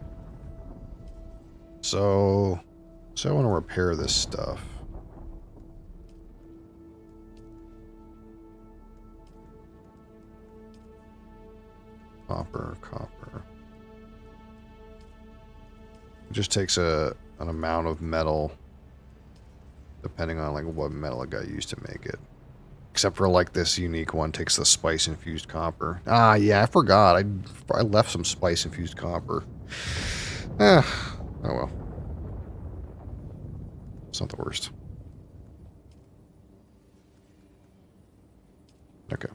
[SPEAKER 1] So I want to repair this stuff. Copper. It just takes an amount of metal, depending on like what metal it got used to make it. Except for like this unique one takes the spice infused copper. Ah, yeah, I forgot. I left some spice infused copper. Oh well. It's not the worst. Okay.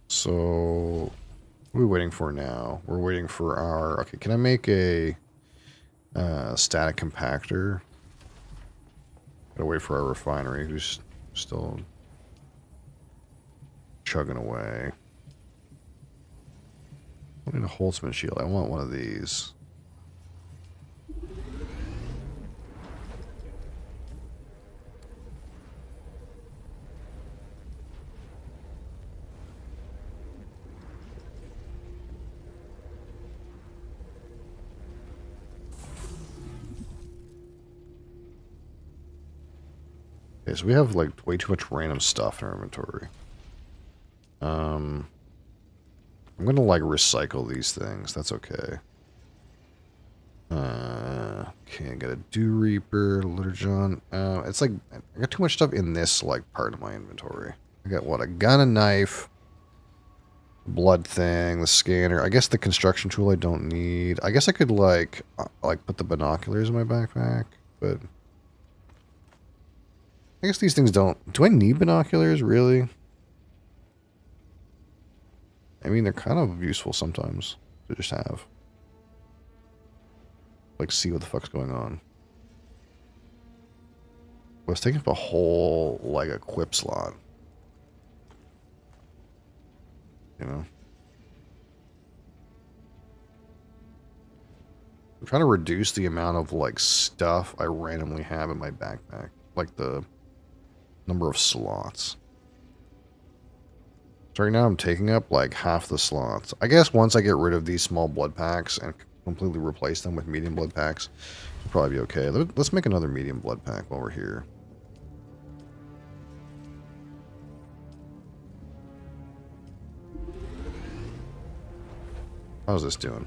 [SPEAKER 1] So, what are we waiting for now? We're waiting for our... Okay, can I make a static compactor? Gotta wait for our refinery, who's still chugging away. I need a Holtzman shield. I want one of these. Okay, so we have like way too much random stuff in our inventory. I'm gonna like recycle these things. That's okay. Okay, I got a Dew Reaper, Liturgon. It's like I got too much stuff in this like part of my inventory. I got what, a gun, a knife, blood thing, the scanner. I guess the construction tool I don't need. I guess I could like put the binoculars in my backpack, but I guess these things don't... Do I need binoculars, really? I mean, they're kind of useful sometimes to just have. like see what the fuck's going on. I was taking up a whole like equip slot. You know? I'm trying to reduce the amount of like stuff I randomly have in my backpack. Like the number of slots. So right now I'm taking up like half the slots. I guess once I get rid of these small blood packs and completely replace them with medium blood packs, it'll probably be okay. Let's make another medium blood pack while we're here. How's this doing?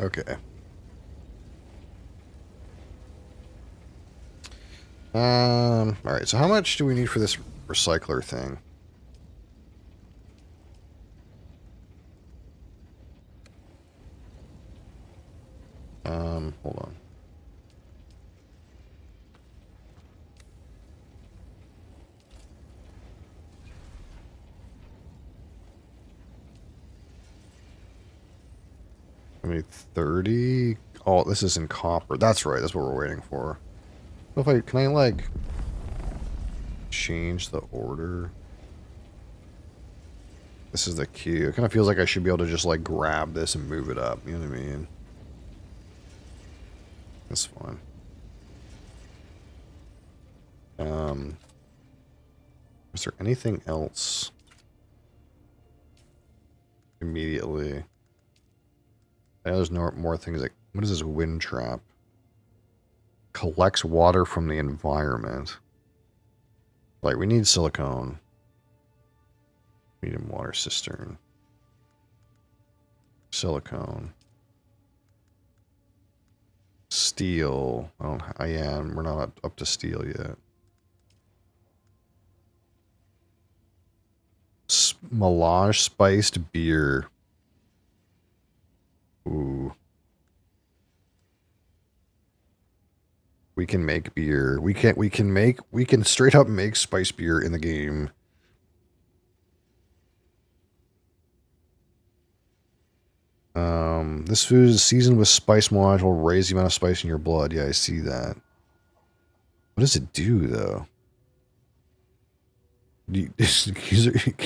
[SPEAKER 1] Okay. Alright, so how much do we need for this recycler thing? Hold on. I mean, 30? Oh, this is in copper. That's right, that's what we're waiting for. If can I, like, change the order? This is the queue. It kind of feels like I should be able to just, like, grab this and move it up. You know what I mean? That's fine. Is there anything else immediately? I know there's no more things like, what is this wind trap? Collects water from the environment. Like, we need silicone. Medium water cistern. Silicone. Steel. I am. We're not up to steel yet. Melange spiced beer. Ooh. We can make beer. We can straight up make spice beer in the game. This food is seasoned with spice module, will raise the amount of spice in your blood. Yeah, I see that. What does it do, though? Can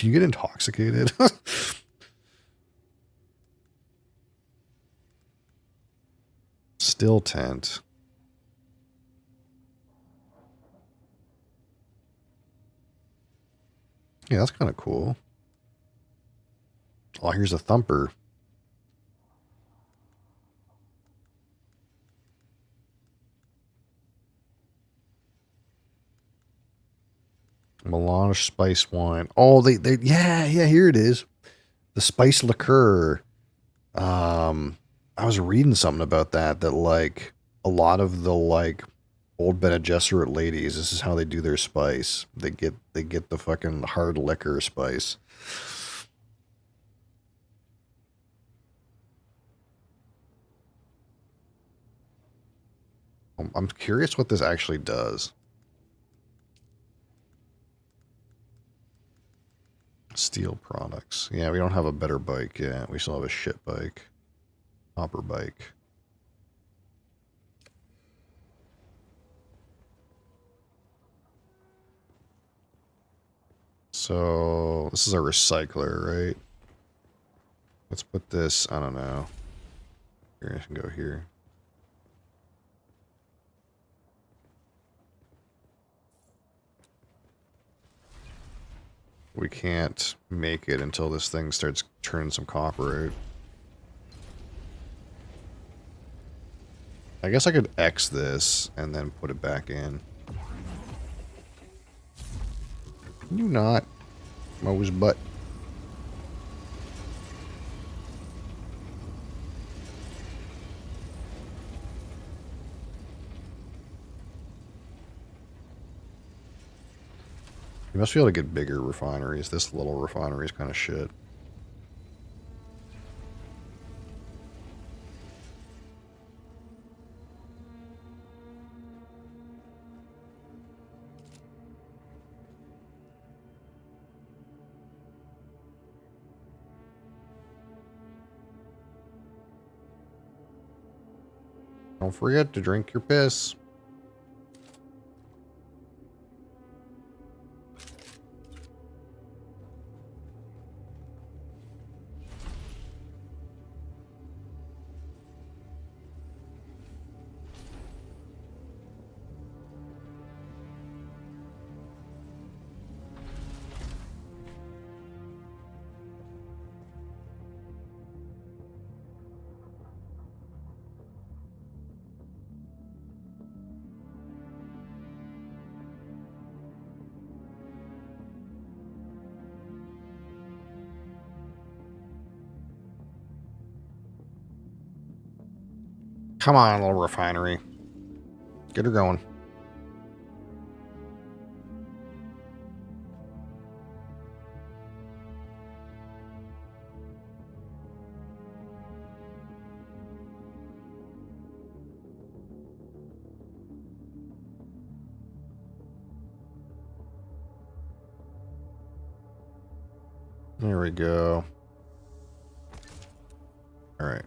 [SPEAKER 1] you get intoxicated? Still tent. Yeah, that's kind of cool. Oh, here's a thumper. Melange spice wine. Oh, yeah, here it is. The spice liqueur. I was reading something about that like a lot of the like old Bene Gesserit ladies, this is how they do their spice. They get the fucking hard liquor spice. I'm curious what this actually does. Steel products. Yeah, we don't have a better bike yet. We still have a shit bike. Hopper bike. So this is a recycler, right? Let's put this, I don't know. Here, I can go here. We can't make it until this thing starts turning some copper out. I guess I could X this and then put it back in. Can you not? Mo's butt. You must be able to get bigger refineries. This little refinery is kind of shit. Don't forget to drink your piss. Come on, little refinery. Get her going. There we go. All right.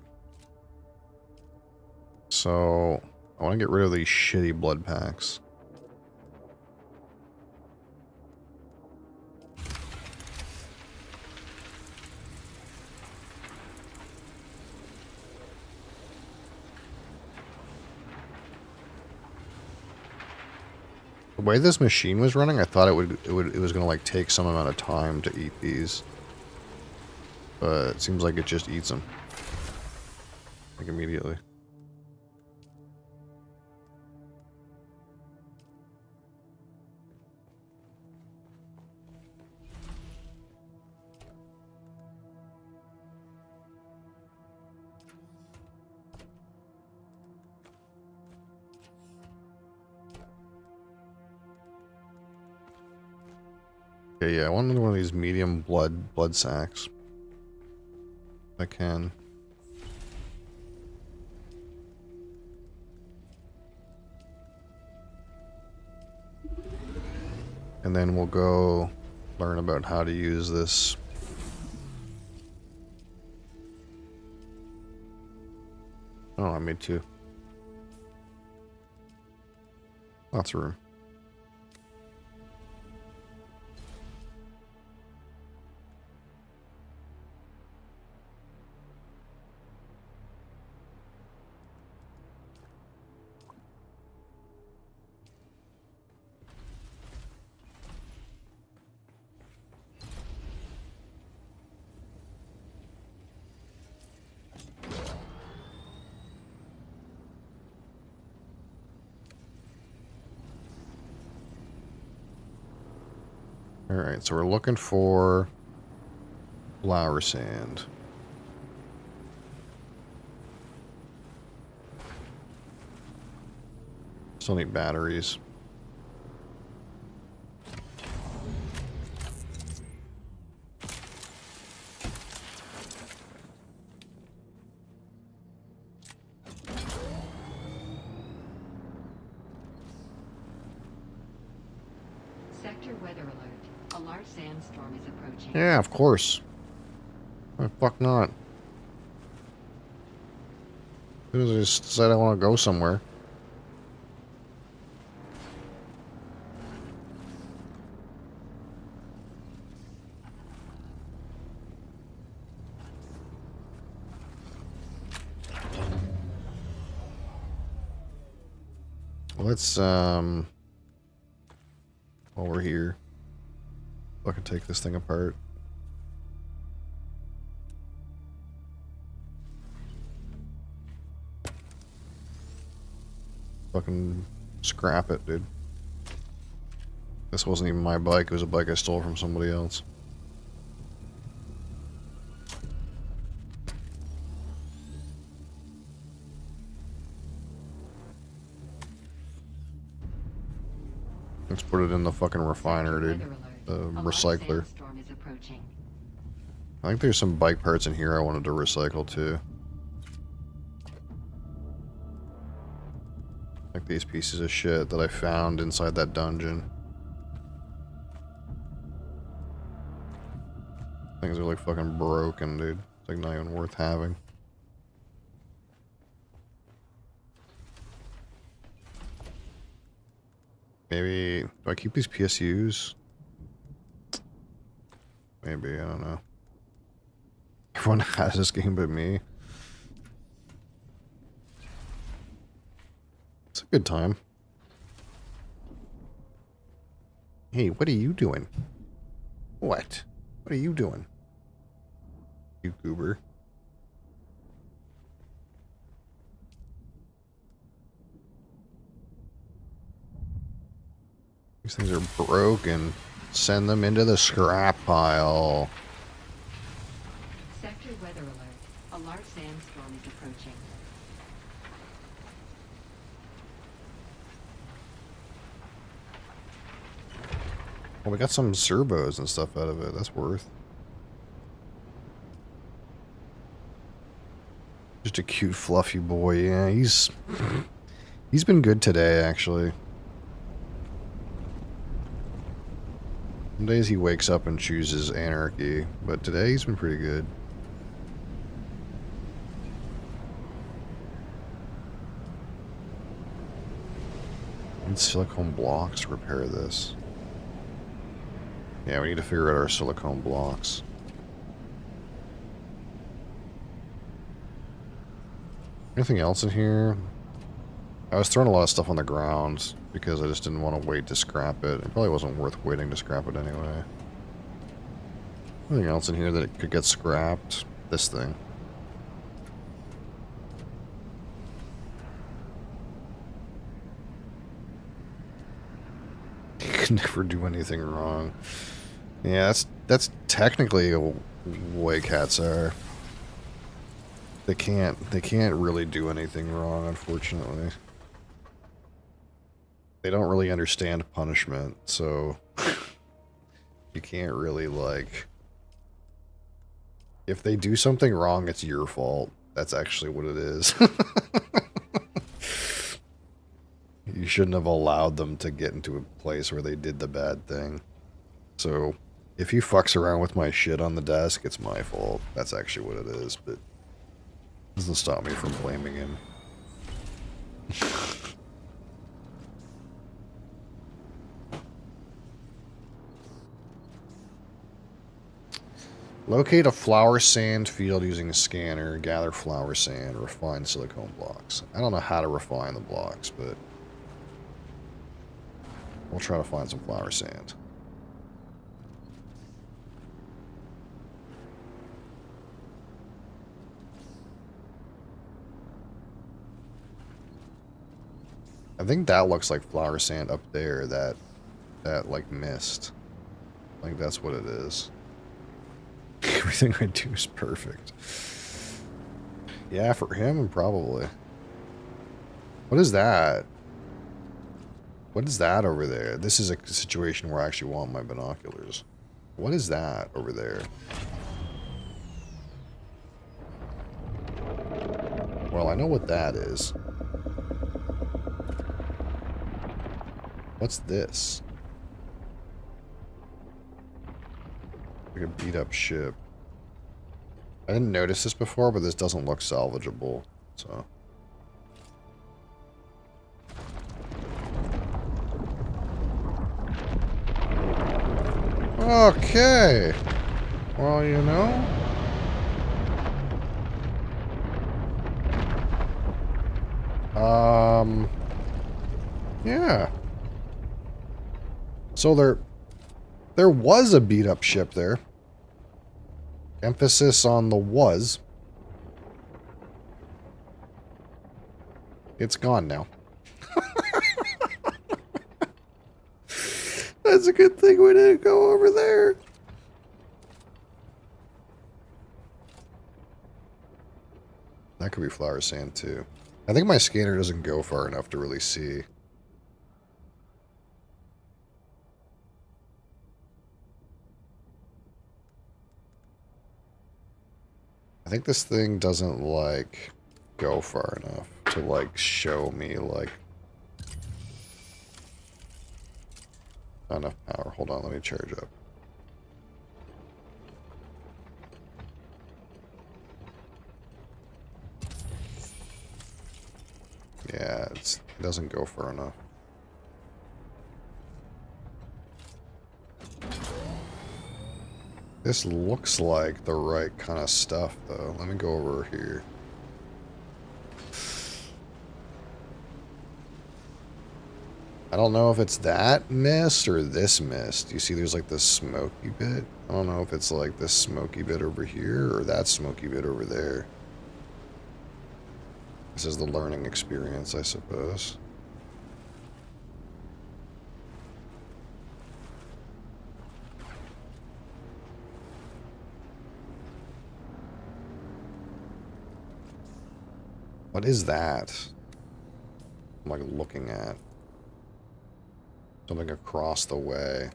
[SPEAKER 1] So, I want to get rid of these shitty blood packs. The way this machine was running, I thought it was gonna like take some amount of time to eat these. But it seems like it just eats them. Like immediately. Okay, yeah, I want another one of these medium blood sacks. If I can. And then we'll go learn about how to use this. Oh, I made 2. Lots of room. Alright, so we're looking for flower sand. Still need batteries.
[SPEAKER 3] Sector weather alert. A large sandstorm is approaching.
[SPEAKER 1] Yeah, of course. Why the fuck not? As soon as I just decide I want to go somewhere. Let's, while we're here, fucking take this thing apart. Fucking scrap it, dude. This wasn't even my bike, it was a bike I stole from somebody else. Let's put it in the fucking refiner, dude. The recycler.
[SPEAKER 3] Sandstorm is approaching.
[SPEAKER 1] I think there's some bike parts in here I wanted to recycle too. Like these pieces of shit that I found inside that dungeon. Things are like fucking broken, dude. It's like not even worth having. Maybe, do I keep these PSUs? Maybe, I don't know. Everyone has this game but me. It's a good time. Hey, what are you doing? What? What are you doing? You goober. These things are broken. Send them into the scrap pile.
[SPEAKER 3] Sector weather alert. A large sandstorm is approaching.
[SPEAKER 1] Well, we got some servos and stuff out of it. That's worth. Just a cute, fluffy boy. Yeah, he's been good today, actually. Some days he wakes up and chooses anarchy, but today he's been pretty good. Need silicone blocks to repair this. Yeah, we need to figure out our silicone blocks. Anything else in here? I was throwing a lot of stuff on the ground because I just didn't want to wait to scrap it. It probably wasn't worth waiting to scrap it anyway. Anything else in here that it could get scrapped? This thing. You can never do anything wrong. Yeah, that's technically the way cats are. They can't really do anything wrong, unfortunately. They don't really understand punishment, so you can't really, like, if they do something wrong, it's your fault. That's actually what it is. You shouldn't have allowed them to get into a place where they did the bad thing. So, if he fucks around with my shit on the desk, it's my fault. That's actually what it is, but it doesn't stop me from blaming him. Locate a flour sand field using a scanner. Gather flour sand. Refine silicone blocks. I don't know how to refine the blocks, but we'll try to find some flour sand. I think that looks like flour sand up there, that like mist. I think that's what it is. Everything I do is perfect. Yeah, for him, probably. What is that? What is that over there? This is a situation where I actually want my binoculars. What is that over there? Well, I know what that is. What's this? Like a beat up ship. I didn't notice this before, but this doesn't look salvageable, so. Okay. Well, you know. Yeah. So there was a beat up ship there. Emphasis on the was. It's gone now. That's a good thing we didn't go over there. That could be flour sand too. I think my scanner doesn't go far enough to really see. I think this thing doesn't, like, go far enough to, like, show me, like, not enough power. Hold on, let me charge up. Yeah, it doesn't go far enough. This looks like the right kind of stuff, though. Let me go over here. I don't know if it's that mist or this mist. You see there's like this smoky bit? I don't know if it's like this smoky bit over here or that smoky bit over there. This is the learning experience, I suppose. What is that? I'm like looking at something across the way.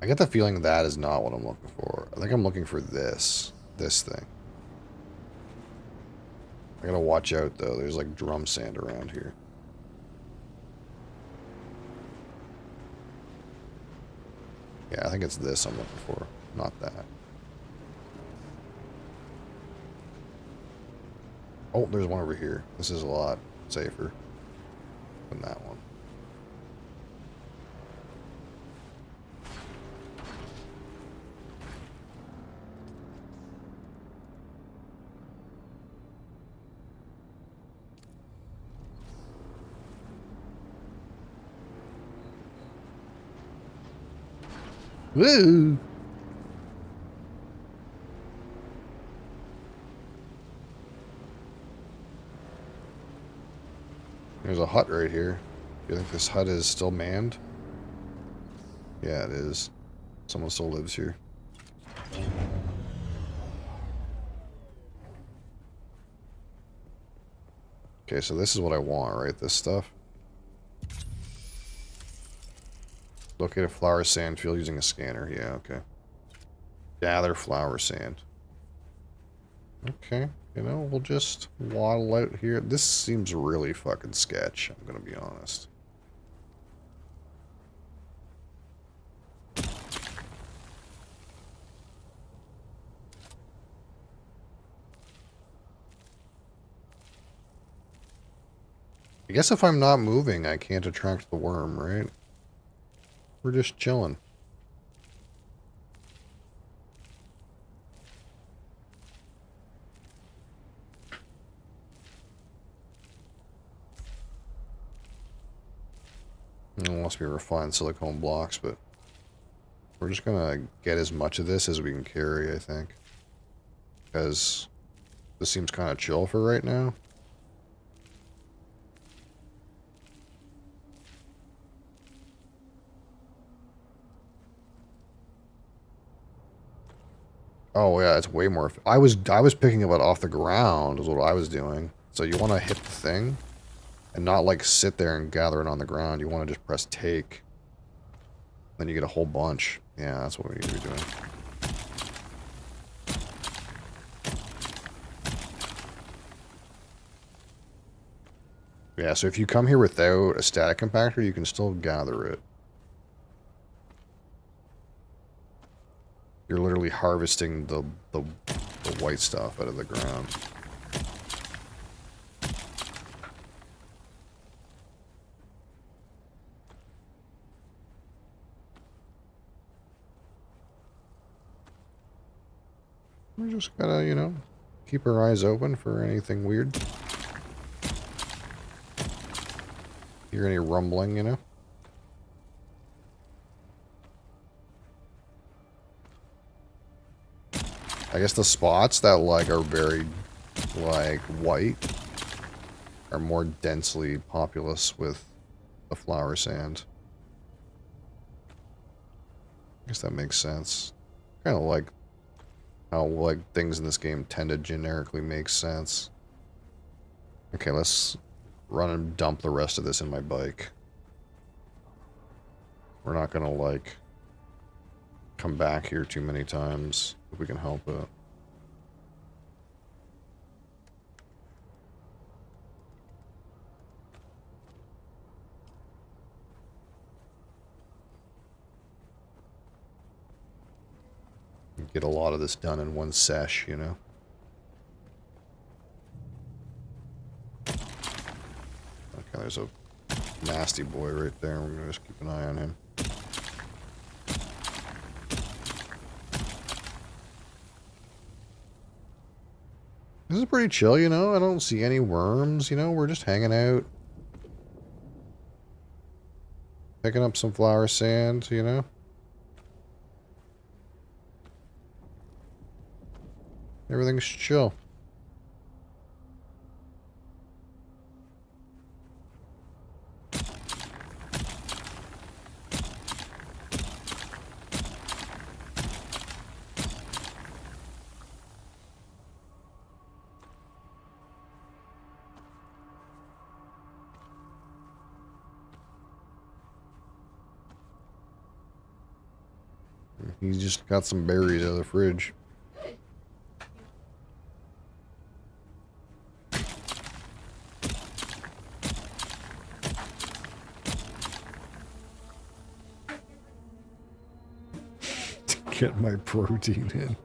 [SPEAKER 1] I get the feeling that is not what I'm looking for. I think I'm looking for this thing. I gotta watch out though. There's like drum sand around here. Yeah, I think it's this I'm looking for, not that. Oh, there's one over here. This is a lot safer than that one. Woo! There's a hut right here. Do you think this hut is still manned? Yeah, it is. Someone still lives here. Okay, so this is what I want, right? This stuff. Locate a flour sand field using a scanner. Yeah, okay. Gather flour sand. Okay, You know, we'll just waddle out here. This seems really fucking sketch, I'm gonna be honest. I guess if I'm not moving, I can't attract the worm, right? We're just chilling. It must be refined silicone blocks, but we're just gonna get as much of this as we can carry, I think. Because this seems kind of chill for right now. Oh yeah, it's way more. I was picking it off the ground is what I was doing. So you want to hit the thing, and not like sit there and gather it on the ground. You want to just press take. Then you get a whole bunch. Yeah, that's what we need to be doing. Yeah, so if you come here without a static compactor, you can still gather it. You're literally harvesting the white stuff out of the ground. We just gotta, you know, keep our eyes open for anything weird. Hear any rumbling, you know? I guess the spots that like are very like white are more densely populous with the flower sand. I guess that makes sense. Kind of like how like things in this game tend to generically make sense. Okay, let's run and dump the rest of this in my bike. We're not gonna like come back here too many times if we can help it. Get a lot of this done in one sesh, you know? Okay, there's a nasty boy right there. We're gonna just keep an eye on him. This is pretty chill, you know? I don't see any worms, you know? We're just hanging out. Picking up some flower sand, you know? Everything's chill. He's just got some berries out of the fridge. Get my protein in.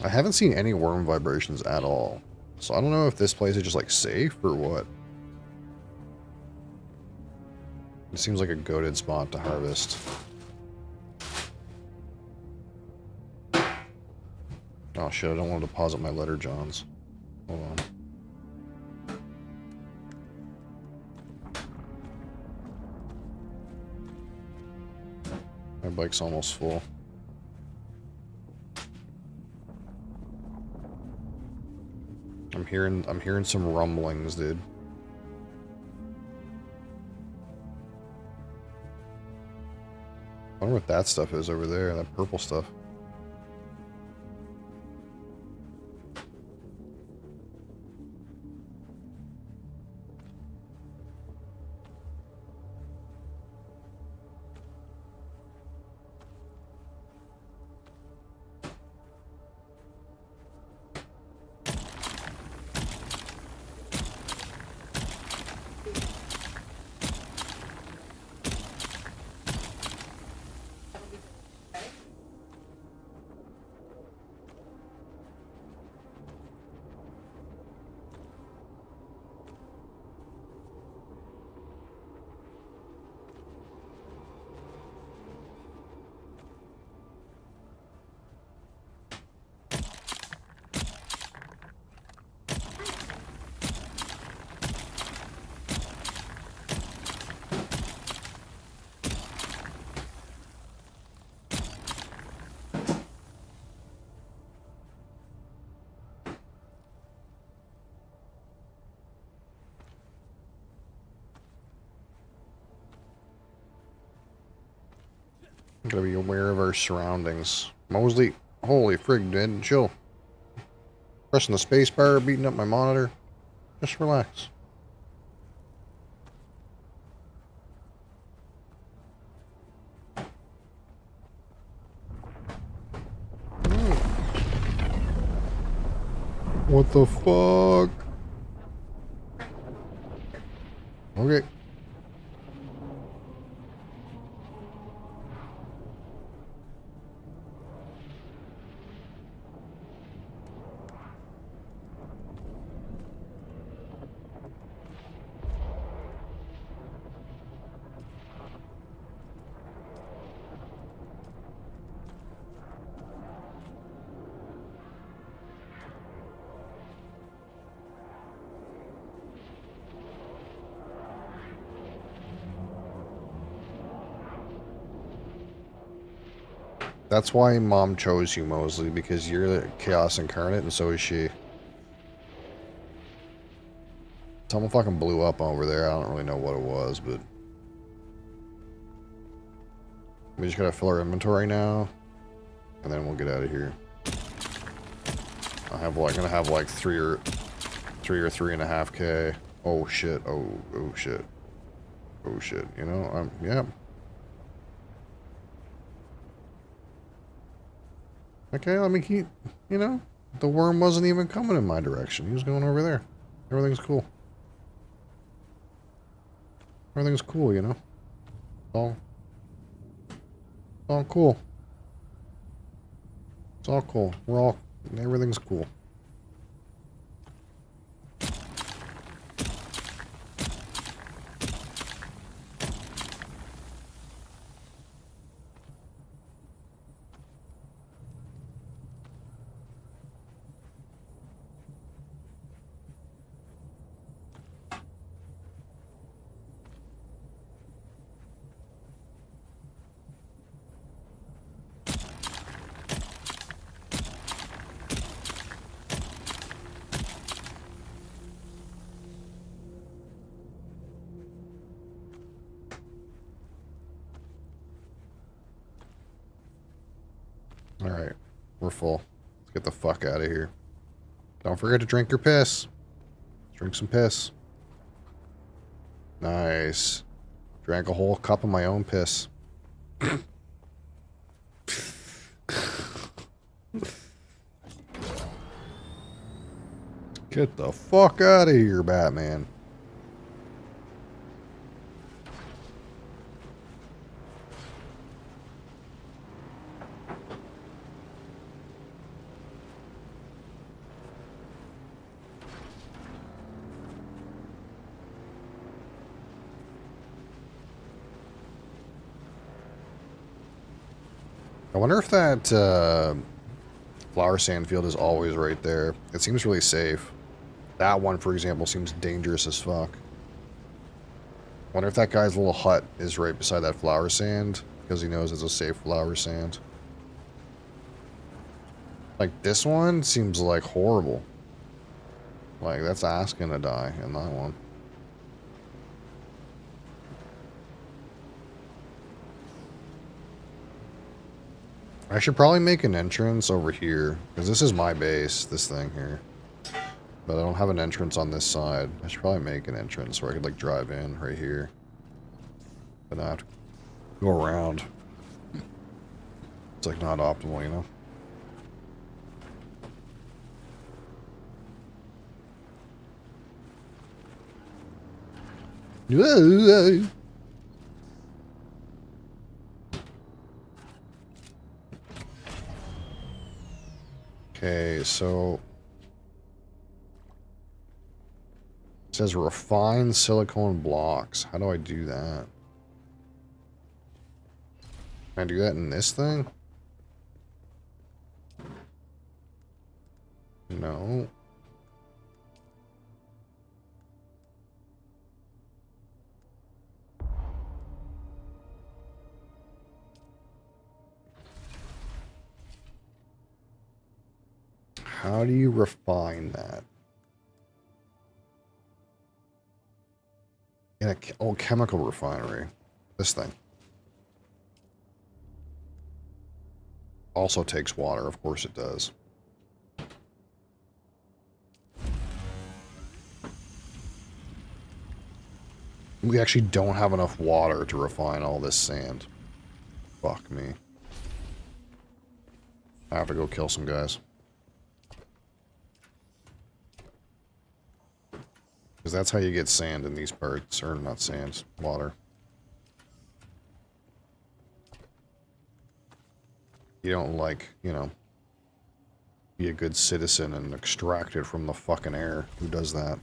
[SPEAKER 1] I haven't seen any worm vibrations at all. So I don't know if this place is just like safe or what. It seems like a goated spot to harvest. Oh shit, I don't want to deposit my letter johns. Hold on. My bike's almost full. I'm hearing some rumblings, dude. wonder what that stuff is over there, that purple stuff. Gotta be aware of our surroundings. Mosley, holy frig, dude, chill. Pressing the space bar, beating up my monitor. Just relax. What the fuck? Okay. That's why Mom chose you, Mosley, because you're the Chaos Incarnate, and so is she. Someone fucking blew up over there. I don't really know what it was, but... We just gotta fill our inventory now, and then we'll get out of here. I'm gonna have like 3 or 3.5K. Oh shit, oh shit. Oh shit, you know, yeah. Okay, let me keep, you know, the worm wasn't even coming in my direction. He was going over there. Everything's cool. Everything's cool, you know. It's all cool. It's all cool. Everything's cool. Alright, we're full. Let's get the fuck out of here. Don't forget to drink your piss. Drink some piss. Nice. Drank a whole cup of my own piss. Get the fuck out of here, Batman. I wonder if that flower sand field is always right there. It seems really safe. That one, for example, seems dangerous as fuck. I wonder if that guy's little hut is right beside that flower sand, because he knows it's a safe flower sand. Like, this one seems like horrible. Like, that's asking to die in that one. I should probably make an entrance over here, because this is my base, this thing here. But I don't have an entrance on this side. I should probably make an entrance where I could, like, drive in right here. But I have to go around. It's, like, not optimal, you know? Okay, so it says refine silicone blocks. How do I do that? Can I do that in this thing? No. How do you refine that? In a chemical refinery. This thing. Also takes water, of course it does. We actually don't have enough water to refine all this sand. Fuck me. I have to go kill some guys. Because that's how you get sand in these parts. Or not sand, water. You don't, like, you know, be a good citizen and extract it from the fucking air. Who does that?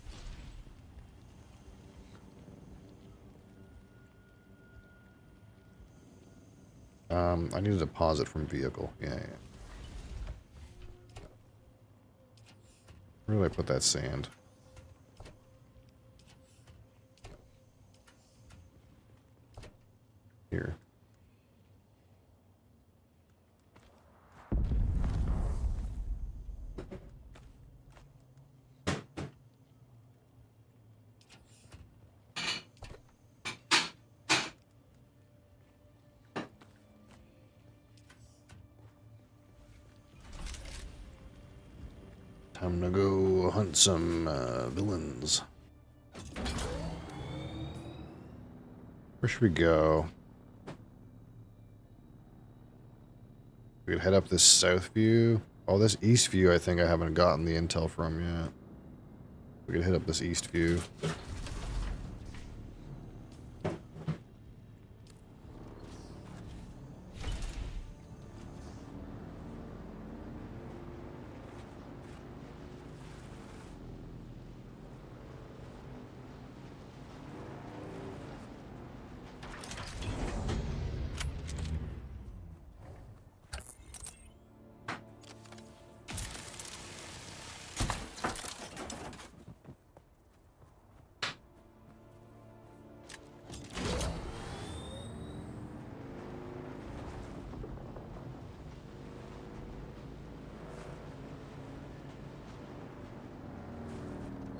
[SPEAKER 1] I need a deposit from vehicle. Yeah. Where did I put that sand? Here. Time to go hunt some villains. Where should we go? We could head up this south view. Oh, this east view I think I haven't gotten the intel from yet. We could hit up this east view.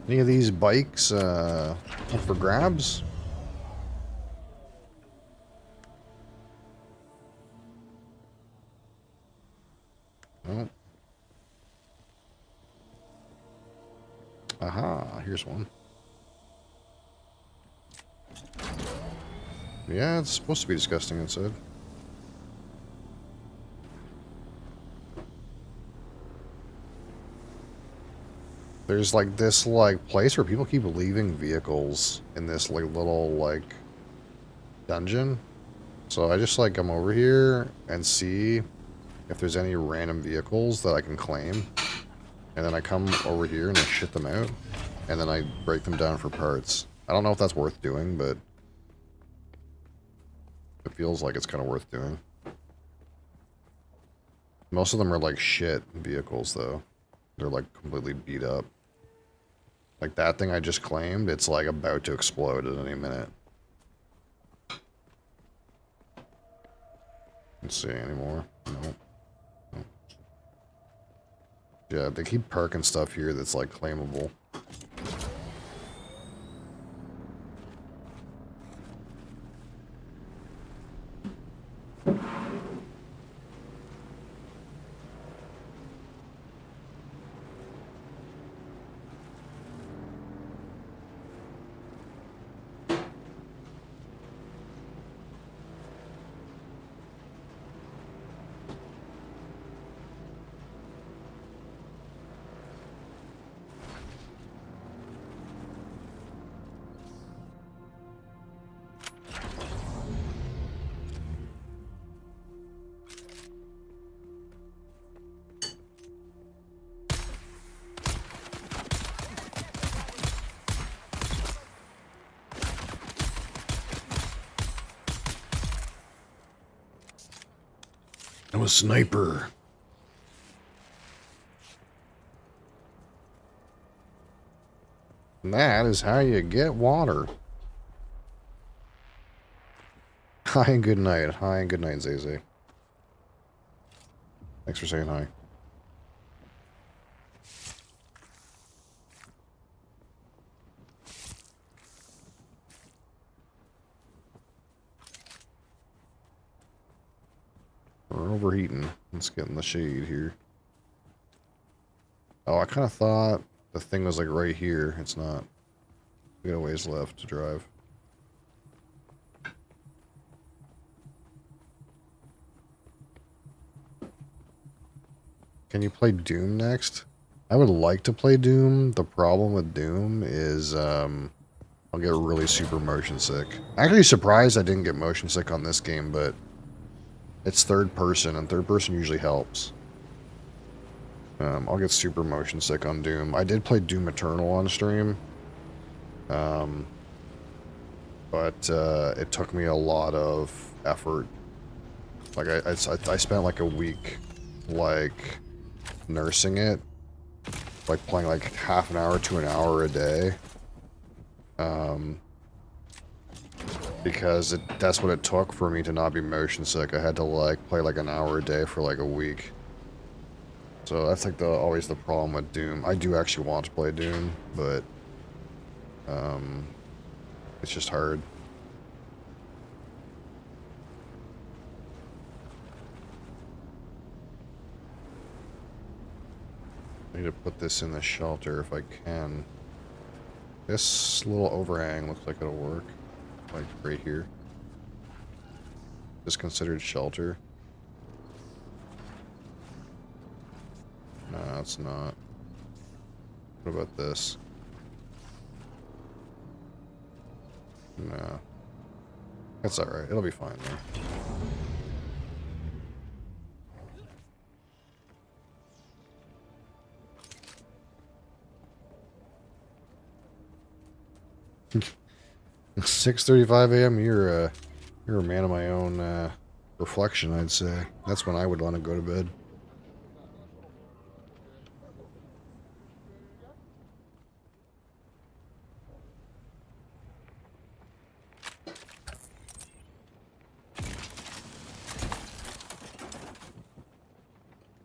[SPEAKER 1] Any of these bikes up for grabs? No. Aha, here's one. Yeah, it's supposed to be disgusting inside. There's like this like place where people keep leaving vehicles in this like little like dungeon. So I just like come over here and see if there's any random vehicles that I can claim. And then I come over here and I shit them out. And then I break them down for parts. I don't know if that's worth doing, but it feels like it's kind of worth doing. Most of them are like shit vehicles though. They're like completely beat up. Like that thing I just claimed, it's like about to explode at any minute. Let's see anymore. Nope. Nope. Yeah, they keep parking stuff here that's like claimable. I'm a sniper. And that is how you get water. Hi and good night. Hi and good night, Zaze. Thanks for saying hi. We're overheating. Let's get in the shade here. Oh, I kind of thought the thing was like right here. It's not. We got a ways left to drive. Can you play Doom next? I would like to play Doom. The problem with Doom is I'll get really super motion sick. Actually surprised I didn't get motion sick on this game, but it's third person, and third person usually helps. I'll get super motion sick on Doom. I did play Doom Eternal on stream. But it took me a lot of effort. Like I spent like a week like nursing it, like playing like half an hour to an hour a day, because that's what it took for me to not be motion sick. I had to like play like an hour a day for like a week. So that's like always the problem with Doom. I do actually want to play Doom, but it's just hard. I need to put this in the shelter if I can. This little overhang looks like it'll work. Like right here. Is considered shelter? No, it's not. What about this? No. That's alright. It'll be fine though. It's 6:35 a.m. You're a man of my own reflection, I'd say. That's when I would want to go to bed.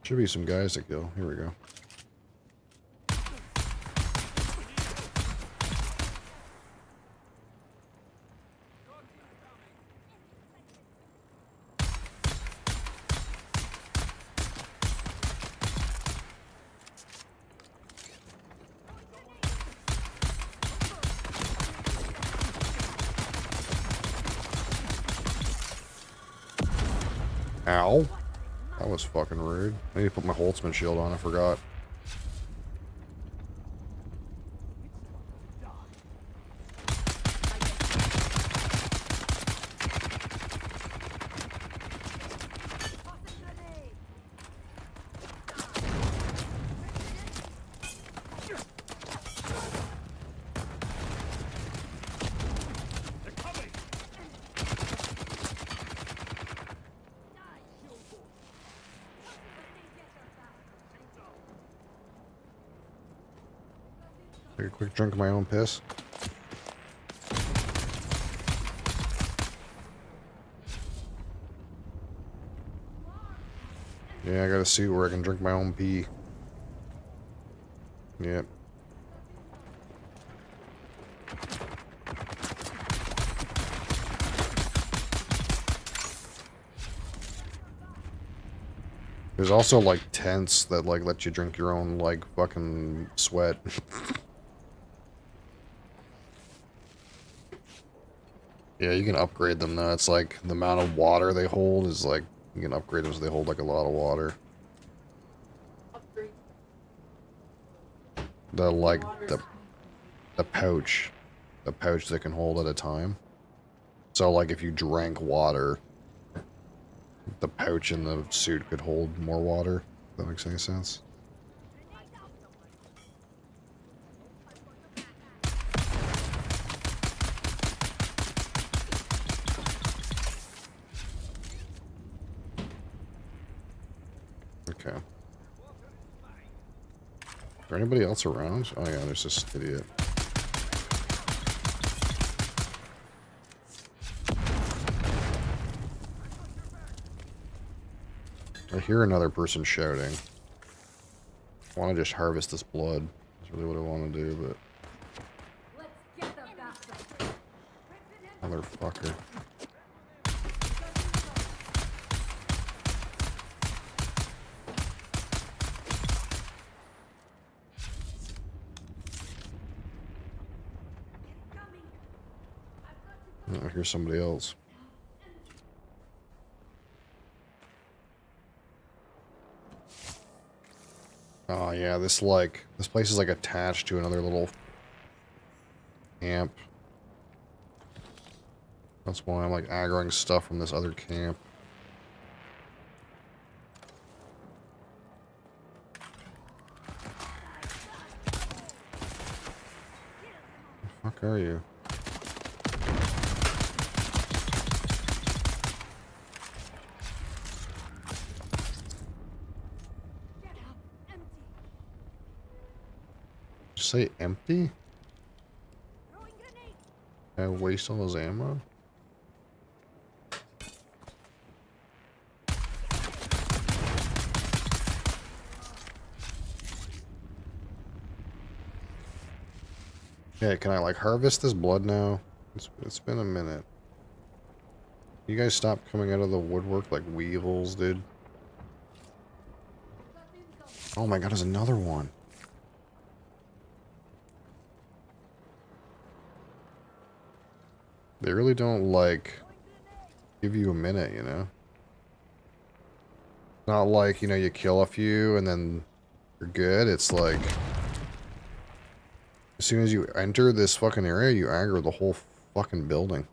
[SPEAKER 1] Should be some guys to kill. Here we go. Ow. That was fucking rude. I need to put my Holtzman shield on, I forgot. Take a quick drink of my own piss. Yeah, I gotta see where I can drink my own pee. Yep. There's also like tents that like let you drink your own like fucking sweat. Yeah, you can upgrade them though. It's like the amount of water they hold is like, you can upgrade them so they hold like a lot of water.
[SPEAKER 8] Upgrade.
[SPEAKER 1] The like the pouch they can hold at a time. So like if you drank water, the pouch in the suit could hold more water. If that makes any sense. Okay. Is there anybody else around? Oh yeah, there's this idiot. I hear another person shouting. I want to just harvest this blood. That's really what I want to do, but... Motherfucker. Oh, I hear somebody else. Oh yeah, this place is like attached to another little camp. That's why I'm like aggroing stuff from this other camp. Where the fuck are you? Did you say empty? Did I waste all his ammo? Okay, can I like harvest this blood now? It's been a minute. You guys stop coming out of the woodwork like weevils, dude. Oh my god, there's another one. They really don't like give you a minute, you know? Not like, you know, you kill a few and then you're good. It's like as soon as you enter this fucking area, you aggro the whole fucking building.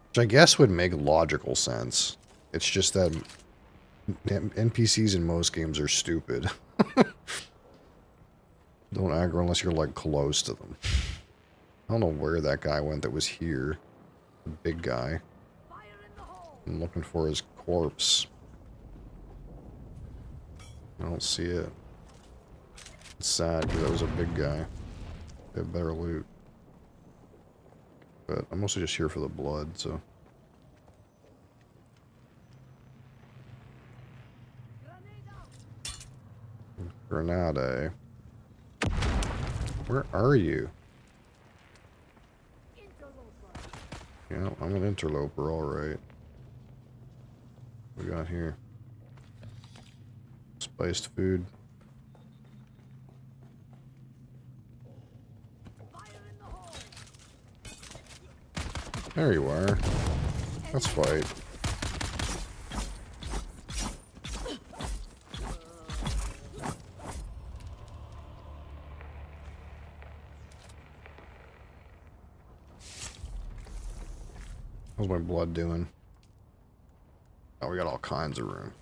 [SPEAKER 1] Which I guess would make logical sense. It's just that NPCs in most games are stupid. Don't aggro unless you're like close to them. I don't know where that guy went that was here. The big guy. I'm looking for his corpse. I don't see it. It's sad because that was a big guy. They have better loot. But I'm mostly just here for the blood, so. Grenade. Where are you? Yeah, I'm an interloper, alright. What we got here? Spiced food. There you are. Let's fight. How's my blood doing? Oh, we got all kinds of room.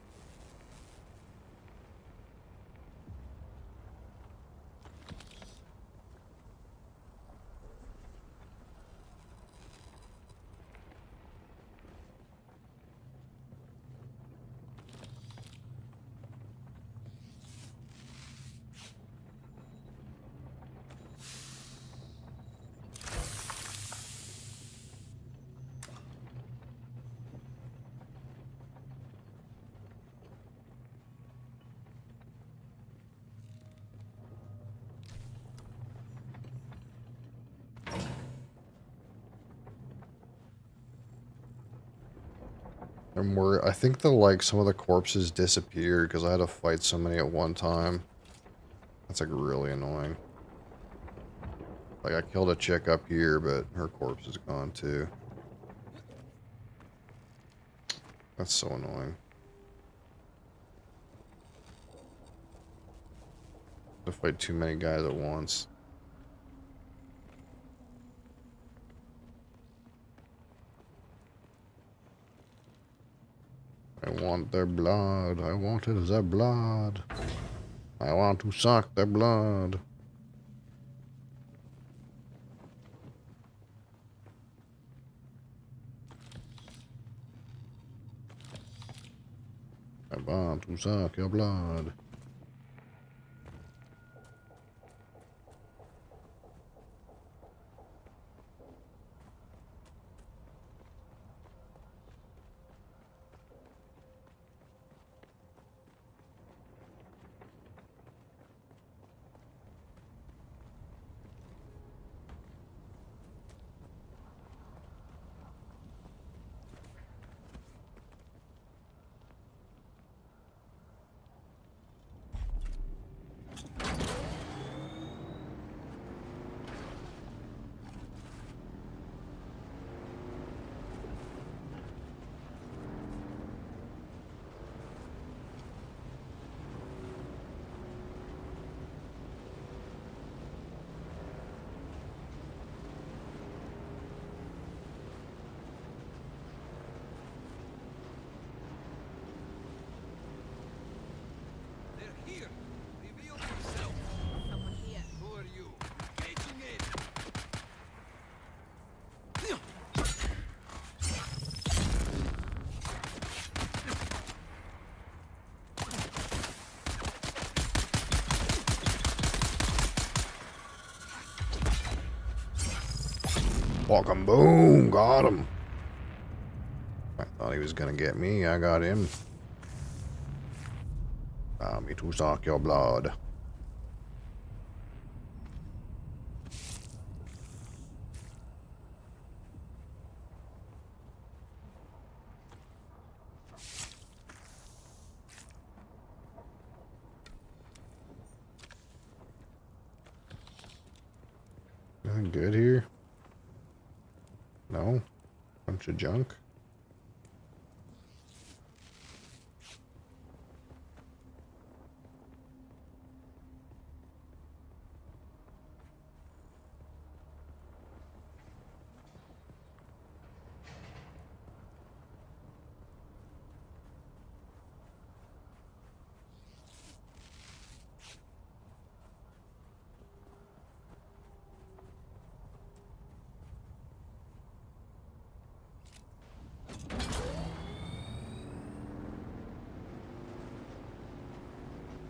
[SPEAKER 1] I think some of the corpses disappeared because I had to fight so many at one time. That's like really annoying. Like I killed a chick up here, but her corpse is gone too. That's so annoying. To fight too many guys at once. I want their blood. I wanted their blood. I want to suck their blood. I want to suck your blood.
[SPEAKER 2] They're here. Reveal yourself.
[SPEAKER 6] Someone here.
[SPEAKER 2] Who are you? Taking it.
[SPEAKER 1] Welcome, boom, got him. I thought he was gonna get me. I got him. Allow me to suck your blood. Nothing good here? No? Bunch of junk?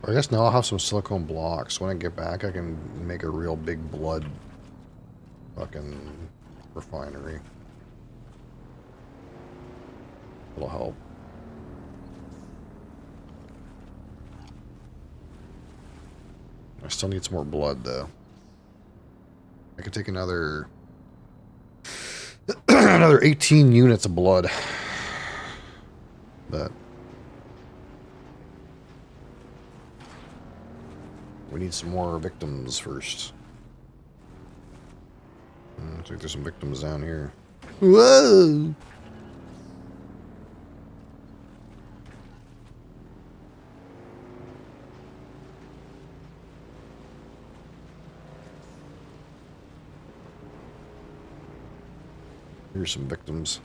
[SPEAKER 1] I guess now I'll have some silicone blocks. When I get back, I can make a real big blood fucking refinery. It'll help. I still need some more blood, though. I could take another another 18 units of blood. But we need some more victims first. I think there's some victims down here. Whoa! Here's some victims.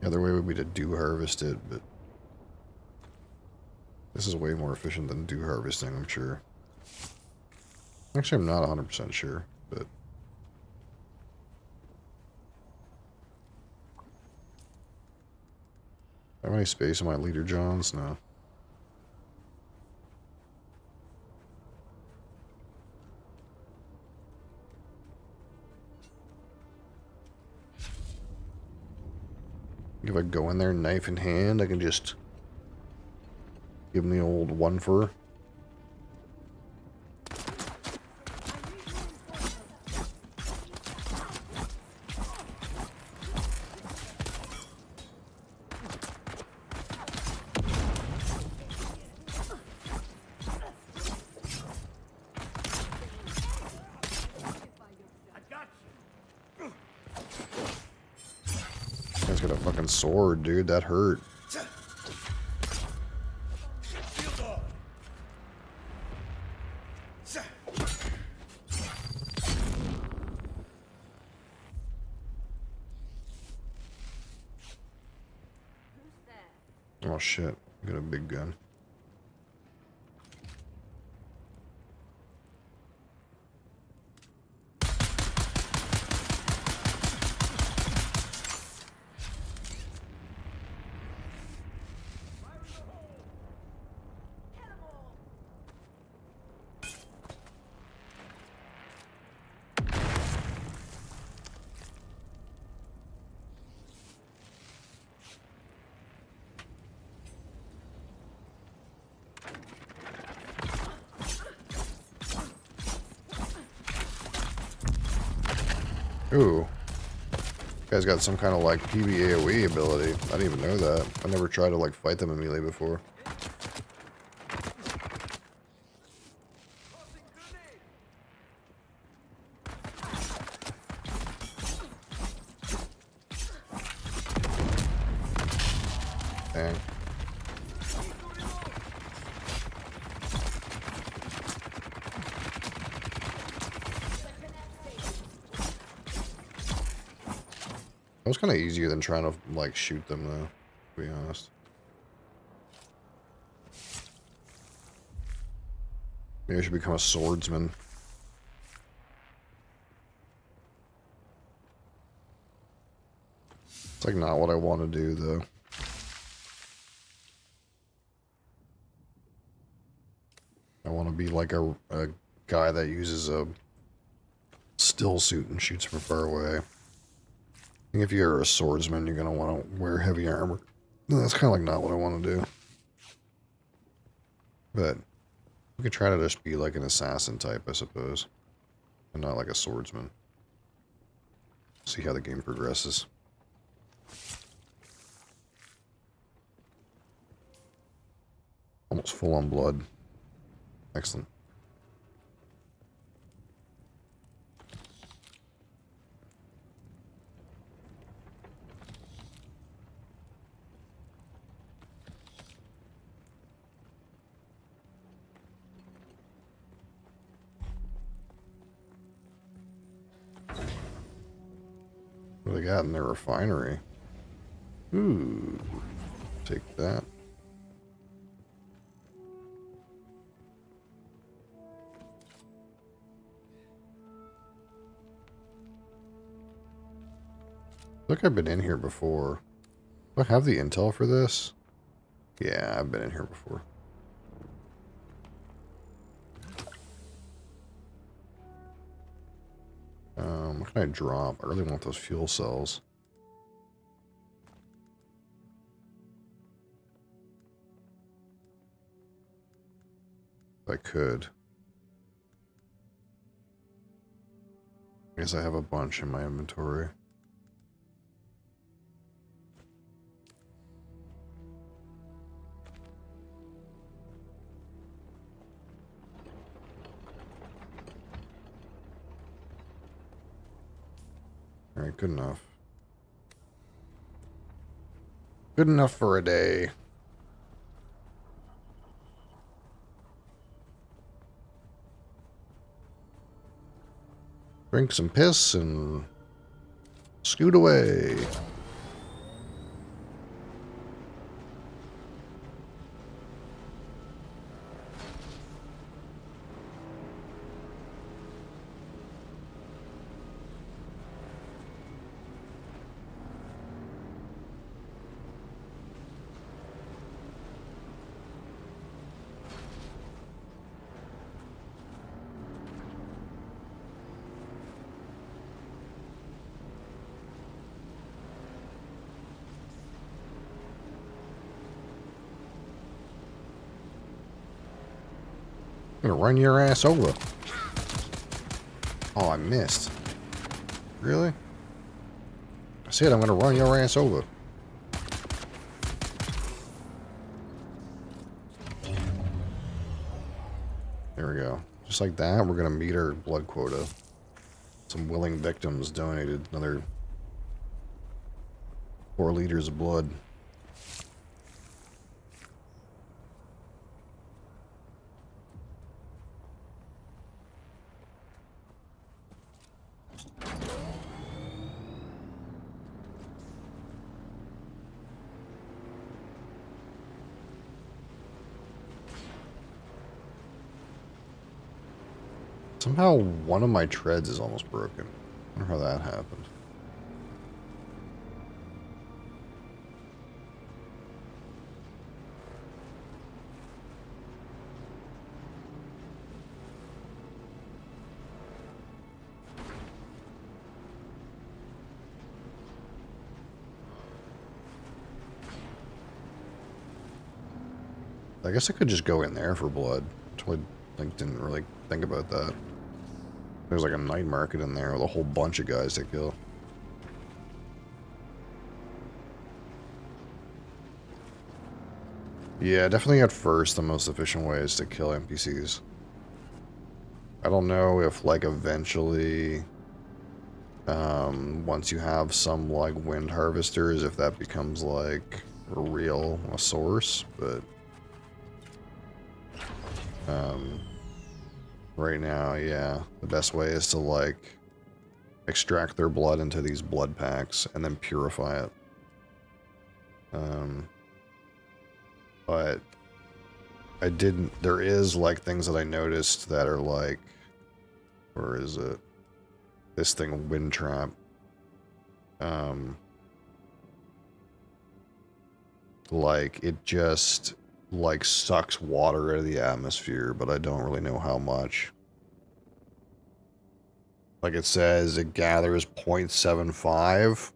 [SPEAKER 1] The other way would be to do harvest it, but this is way more efficient than do harvesting, I'm sure. Actually, I'm not 100% sure, but have any space in my leader Johns? No. If I go in there knife in hand, I can just give him the old one for. Guy's got a fucking sword, dude. That hurt. Oh shit, got a big gun. Ooh. Guy's got some kind of like PvAOE ability. I didn't even know that. I never tried to like fight them immediately before. Dang. It was kind of easier than trying to like shoot them though, to be honest. Maybe I should become a swordsman. It's like not what I want to do though. I want to be like a guy that uses a still suit and shoots from far away. I think if you're a swordsman, you're going to want to wear heavy armor. That's kind of like not what I want to do. But we could try to just be like an assassin type, I suppose. And not like a swordsman. See how the game progresses. Almost full on blood. Excellent. What do they got in their refinery? Ooh, take that. Look, I've been in here before. Do I have the intel for this? Yeah, I've been in here before. What can I drop? I really want those fuel cells. If I could. I guess I have a bunch in my inventory. Alright, good enough. Good enough for a day. Drink some piss and scoot away. I'm gonna run your ass over. Oh, I missed. Really? I said I'm gonna run your ass over. There we go. Just like that, we're gonna meet our blood quota. Some willing victims donated another 4 liters of blood. Somehow one of my treads is almost broken. I wonder how that happened. I guess I could just go in there for blood. Totally didn't really think about that. There's like a night market in there with a whole bunch of guys to kill. Yeah, definitely at first the most efficient way is to kill NPCs. I don't know if like eventually, once you have some like wind harvesters, if that becomes like a source, but right now, yeah, the best way is to like extract their blood into these blood packs and then purify it. But there is like things that I noticed that are like, where is it? This thing, wind trap. Like it just like sucks water out of the atmosphere, but I don't really know how much. Like it says it gathers 0.75,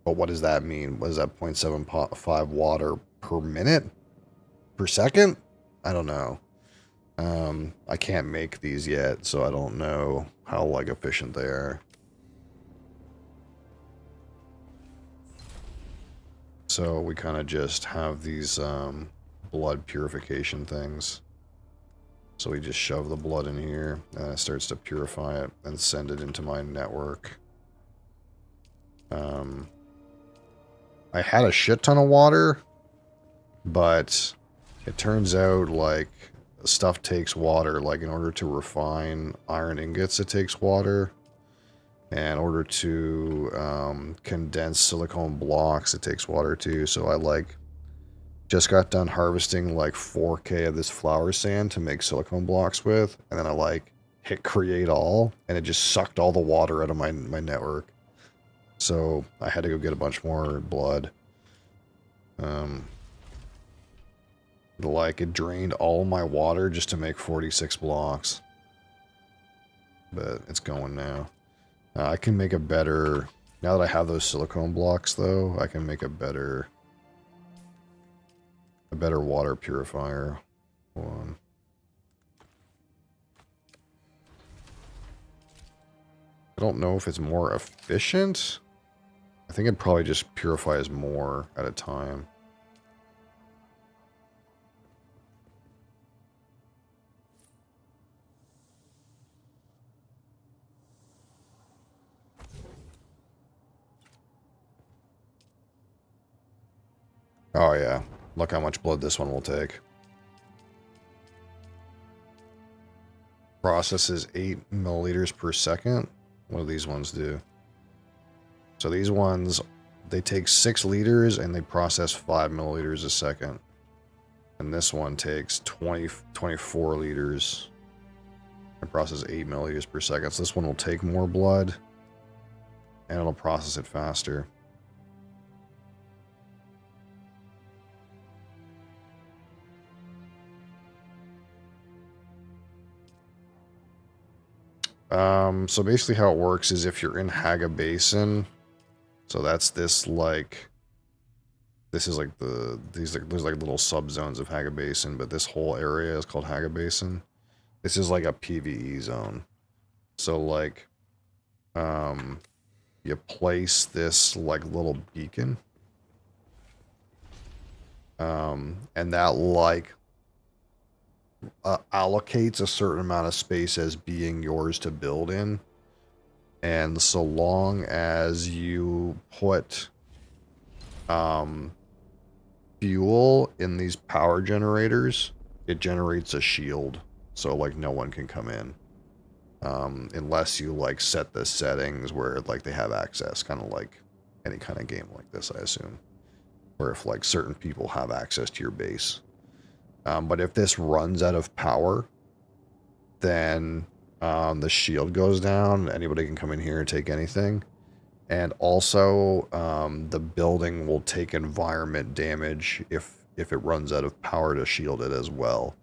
[SPEAKER 1] but what does that mean? What is that 0.75 water per minute? Per second? I don't know. I can't make these yet, so I don't know how like efficient they are. So we kind of just have these blood purification things. So we just shove the blood in here, and it starts to purify it and send it into my network. I had a shit ton of water, but it turns out like stuff takes water. Like in order to refine iron ingots, it takes water. And in order to condense silicone blocks, it takes water too. So I like just got done harvesting like 4K of this flour sand to make silicone blocks with, and then I like hit create all, and it just sucked all the water out of my network. So I had to go get a bunch more blood. Like it drained all my water just to make 46 blocks. But it's going now. I can make a better, now that I have those silicone blocks though, I can make a better water purifier. Hold on. I don't know if it's more efficient. I think it probably just purifies more at a time. Oh yeah, look how much blood this one will take. Processes 8 milliliters per second. What do these ones do? So these ones, they take 6 liters and they process 5 milliliters a second. And this one takes 24 liters and processes 8 milliliters per second. So this one will take more blood and it'll process it faster. So basically how it works is if you're in Haga Basin, so that's this like, this is like there's like little subzones of Haga Basin, but this whole area is called Haga Basin. This is like a PvE zone. So like, you place this like little beacon, and that like allocates a certain amount of space as being yours to build in. And so long as you put fuel in these power generators, it generates a shield. So like no one can come in. Unless you like set the settings where like they have access, kind of like any kind of game like this, I assume. Or if like certain people have access to your base. But if this runs out of power, then the shield goes down. Anybody can come in here and take anything. And also, the building will take environment damage if it runs out of power to shield it as well.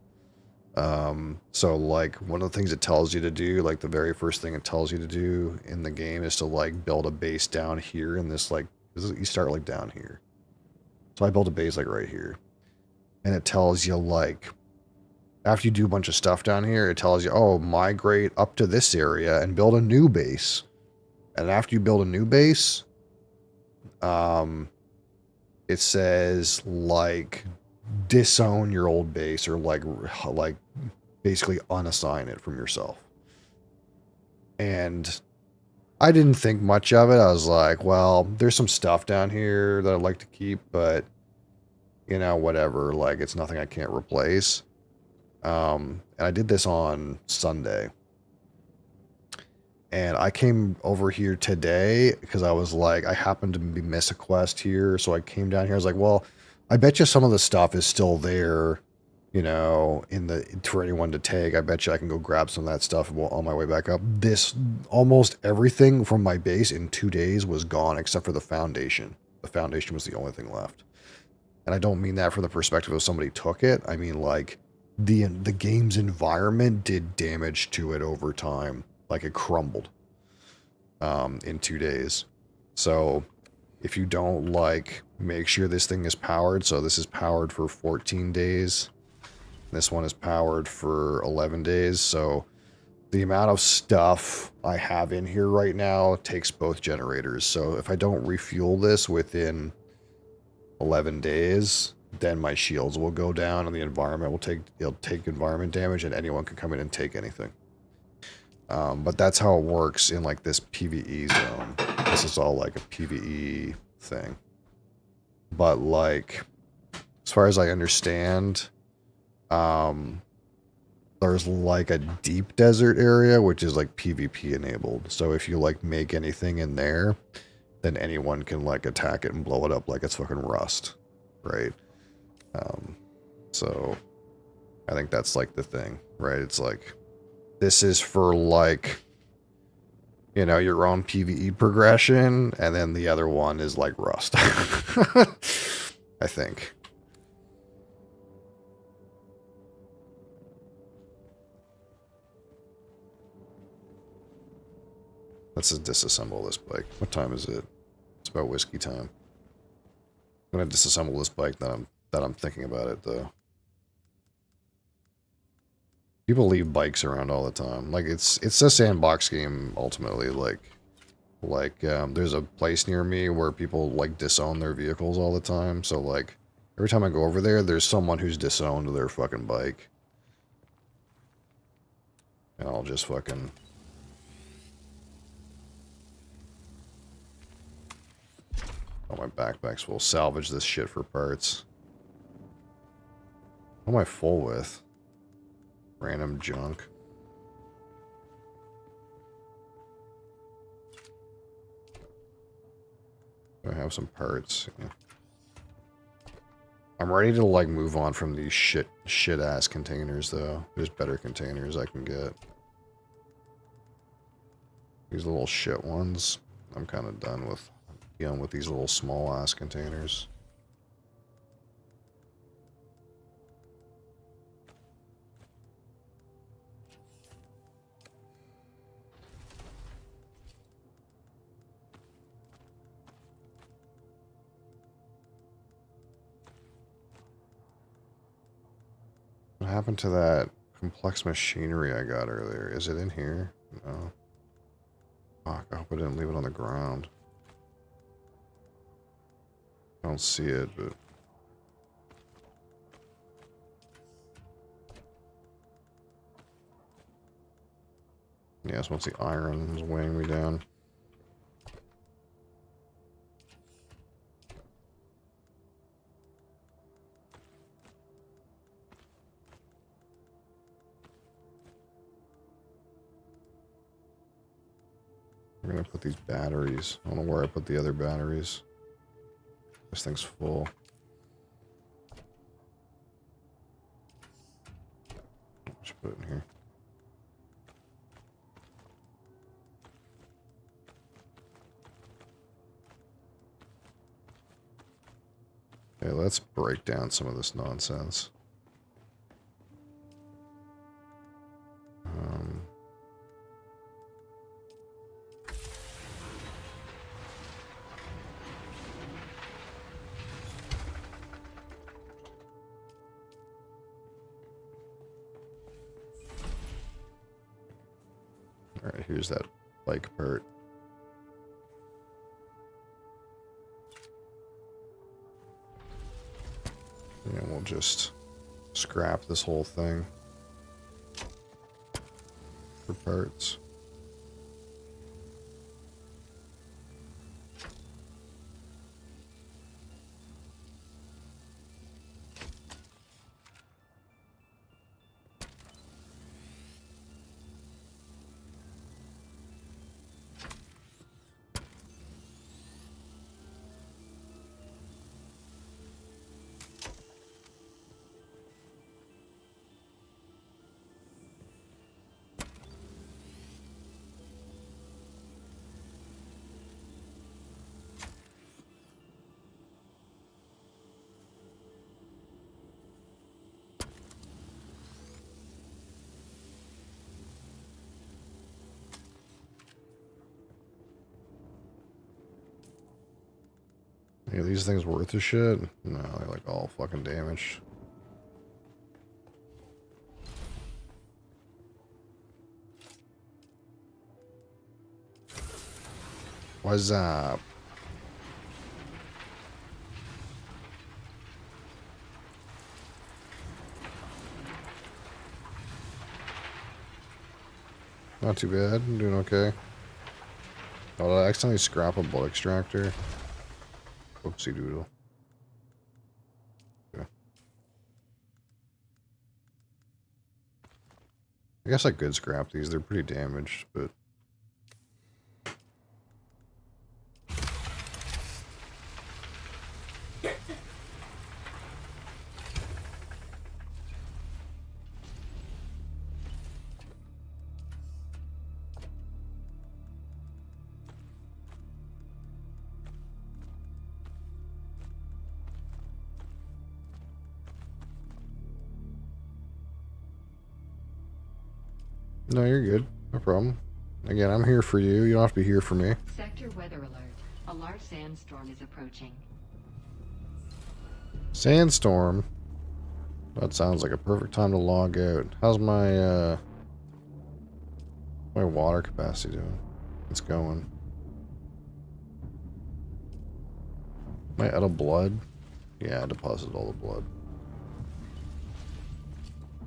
[SPEAKER 1] So like one of the things it tells you to do, like the very first thing it tells you to do in the game is to like build a base down here in this like, you start like down here. So I built a base like right here. And it tells you like, after you do a bunch of stuff down here, it tells you, oh, migrate up to this area and build a new base. And after you build a new base, it says like disown your old base or like basically unassign it from yourself. And I didn't think much of it. I was like, well, there's some stuff down here that I'd like to keep, but you know, whatever. Like, it's nothing I can't replace. And I did this on Sunday. And I came over here today because I was like, I happened to miss a quest here. So I came down here. I was like, well, I bet you some of the stuff is still there, you know, for anyone to take. I bet you I can go grab some of that stuff on my way back up. Almost everything from my base in 2 days was gone except for the foundation. The foundation was the only thing left. And I don't mean that from the perspective of somebody took it. I mean, like, the game's environment did damage to it over time. Like, it crumbled in 2 days. So if you don't, like, make sure this thing is powered. So this is powered for 14 days. This one is powered for 11 days. So the amount of stuff I have in here right now takes both generators. So if I don't refuel this within 11 days, then my shields will go down and the environment it'll take environment damage and anyone can come in and take anything. But that's how it works in like this PvE zone. This is all like a PvE thing. But like, as far as I understand, there's like a deep desert area, which is like PvP enabled. So if you like make anything in there, then anyone can like attack it and blow it up like it's fucking rust, right? So I think that's like the thing, right? It's like, this is for like, you know, your own PvE progression, and then the other one is like rust. I think. Let's just disassemble this bike. What time is it? It's about whiskey time. I'm gonna disassemble this bike that I'm thinking about it though. People leave bikes around all the time. Like it's a sandbox game ultimately. Like there's a place near me where people like disown their vehicles all the time. So like every time I go over there, there's someone who's disowned their fucking bike, and I'll just fucking. Oh, my backpack's full. Salvage this shit for parts. What am I full with? Random junk. Do I have some parts? Yeah. I'm ready to like move on from these shit ass containers though. There's better containers I can get. These little shit ones, I'm kind of done with dealing with these little small ass containers. What happened to that complex machinery I got earlier? Is it in here? No. Fuck, I hope I didn't leave it on the ground. I don't see it, but... Yes, once the iron is weighing me down. I'm gonna put these batteries. I don't know where I put the other batteries. This thing's full. Just put it in here. Okay, let's break down some of this nonsense. Alright, here's that bike part. And we'll just scrap this whole thing for parts. Yeah, these things worth a shit? No, they're like all fucking damaged. What's up? Not too bad. I'm doing okay. Oh, did I accidentally scrap a blood extractor? Whoopsie doodle. Yeah. I guess I could scrap these. They're pretty damaged, but... No, you're good. No problem. Again, I'm here for you. You don't have to be here for me.
[SPEAKER 3] Sector weather alert. A large sandstorm is approaching.
[SPEAKER 1] Sandstorm? That sounds like a perfect time to log out. How's my, my water capacity doing? It's going. Am I out of blood? Yeah, I deposited all the blood.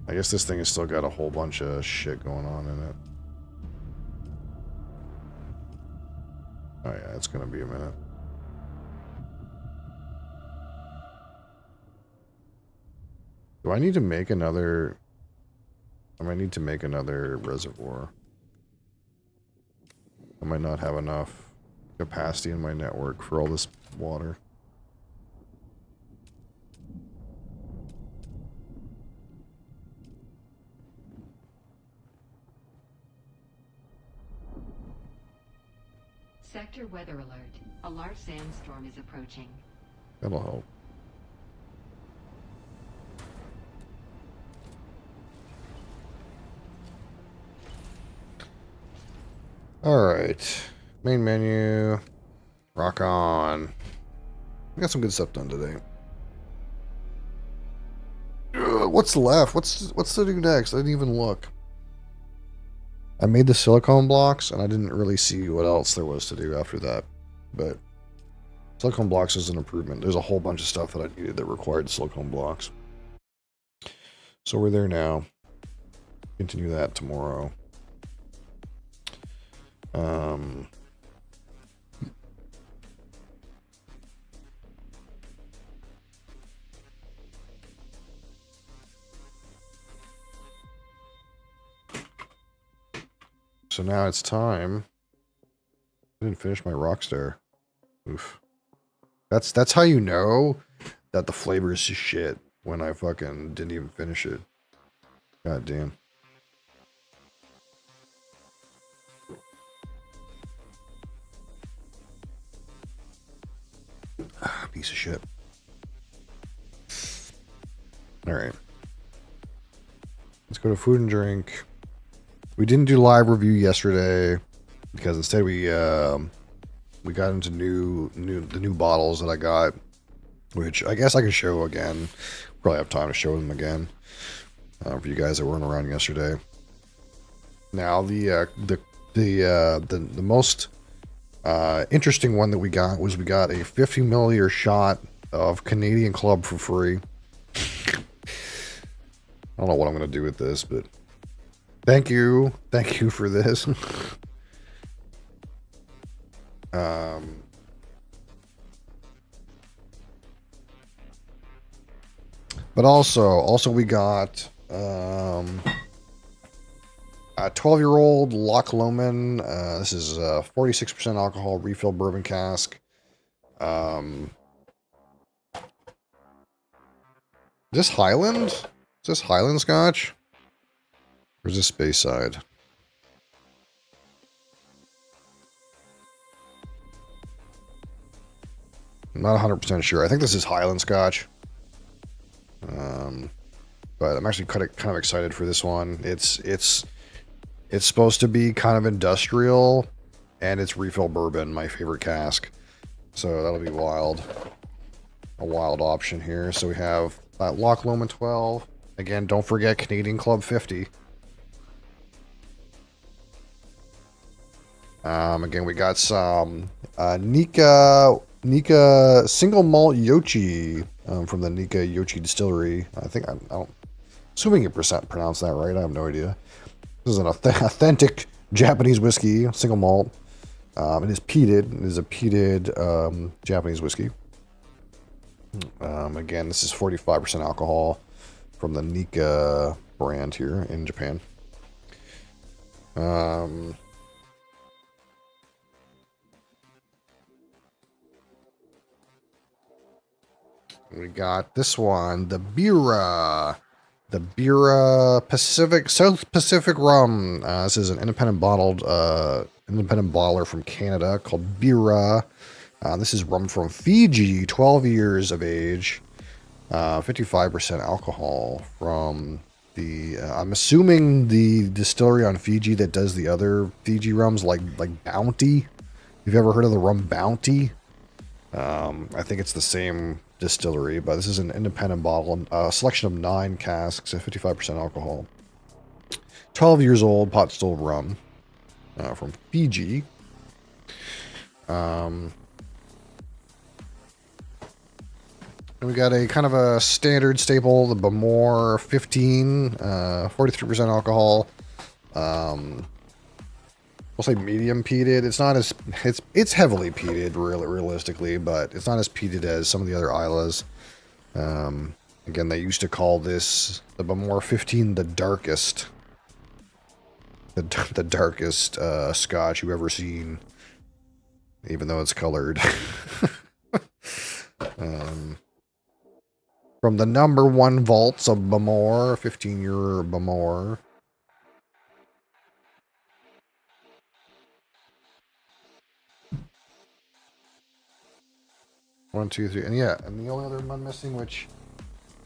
[SPEAKER 1] I guess this thing has still got a whole bunch of shit going on in it. Oh yeah, it's gonna be a minute. Do I need to make another... I might need to make another reservoir. I might not have enough capacity in my network for all this water.
[SPEAKER 3] Sector weather alert. A large sandstorm is approaching.
[SPEAKER 1] That'll help. Alright. Main menu. Rock on. We got some good stuff done today. What's left? What's to do next? I didn't even look. I made the silicone blocks, and I didn't really see what else there was to do after that. But silicone blocks is an improvement. There's a whole bunch of stuff that I needed that required silicone blocks. So we're there now. Continue that tomorrow. So now it's time. I didn't finish my Rockstar. Oof. That's how you know that the flavor is shit when I fucking didn't even finish it. God damn. Piece of shit. All right. Let's go to food and drink. We didn't do live review yesterday because instead we got into the new bottles that I got, which I guess I can show again. Probably have time to show them again for you guys that weren't around yesterday. Now the most interesting one that we got a 50 milliliter shot of Canadian Club for free. I don't know what I'm going to do with this, but thank you for this. But also we got a 12-year-old Loch Lomond. This is 46% alcohol refill bourbon cask. This Highland? Is this Highland Scotch? Or is this Speyside? I'm not 100% sure. I think this is Highland Scotch. But I'm actually kind of excited for this one. It's supposed to be kind of industrial, and it's refill bourbon, my favorite cask. So that'll be wild. A wild option here. So we have Loch Lomond 12. Again, don't forget Canadian Club 50. Again, we got some Nika single malt Yochi from the Nika Yochi distillery. I think I'm assuming you pronounce that right. I have no idea. This is an authentic Japanese whiskey, single malt. It is peated. It is a peated Japanese whiskey. Again, this is 45% alcohol from the Nika brand here in Japan. We got this one, the Bira South Pacific rum. This is an independent bottler from Canada called Bira. This is rum from Fiji, 12 years of age, 55% alcohol from the, I'm assuming the distillery on Fiji that does the other Fiji rums like Bounty. You've ever heard of the rum Bounty? I think it's the same distillery, but this is an independent bottle, a selection of 9 casks at 55% alcohol. 12 years old, pot still rum from Fiji. And we got a kind of a standard staple, the Bamor 15, 43% alcohol. We'll say medium peated. It's not as it's heavily peated, realistically, but it's not as peated as some of the other Islas. Again, they used to call this the Bamor 15 the darkest, the darkest Scotch you've ever seen, even though it's colored. From the number 1 vaults of Bamor, 15-year Bamor. One, two, three, and yeah, and the only other one missing, which,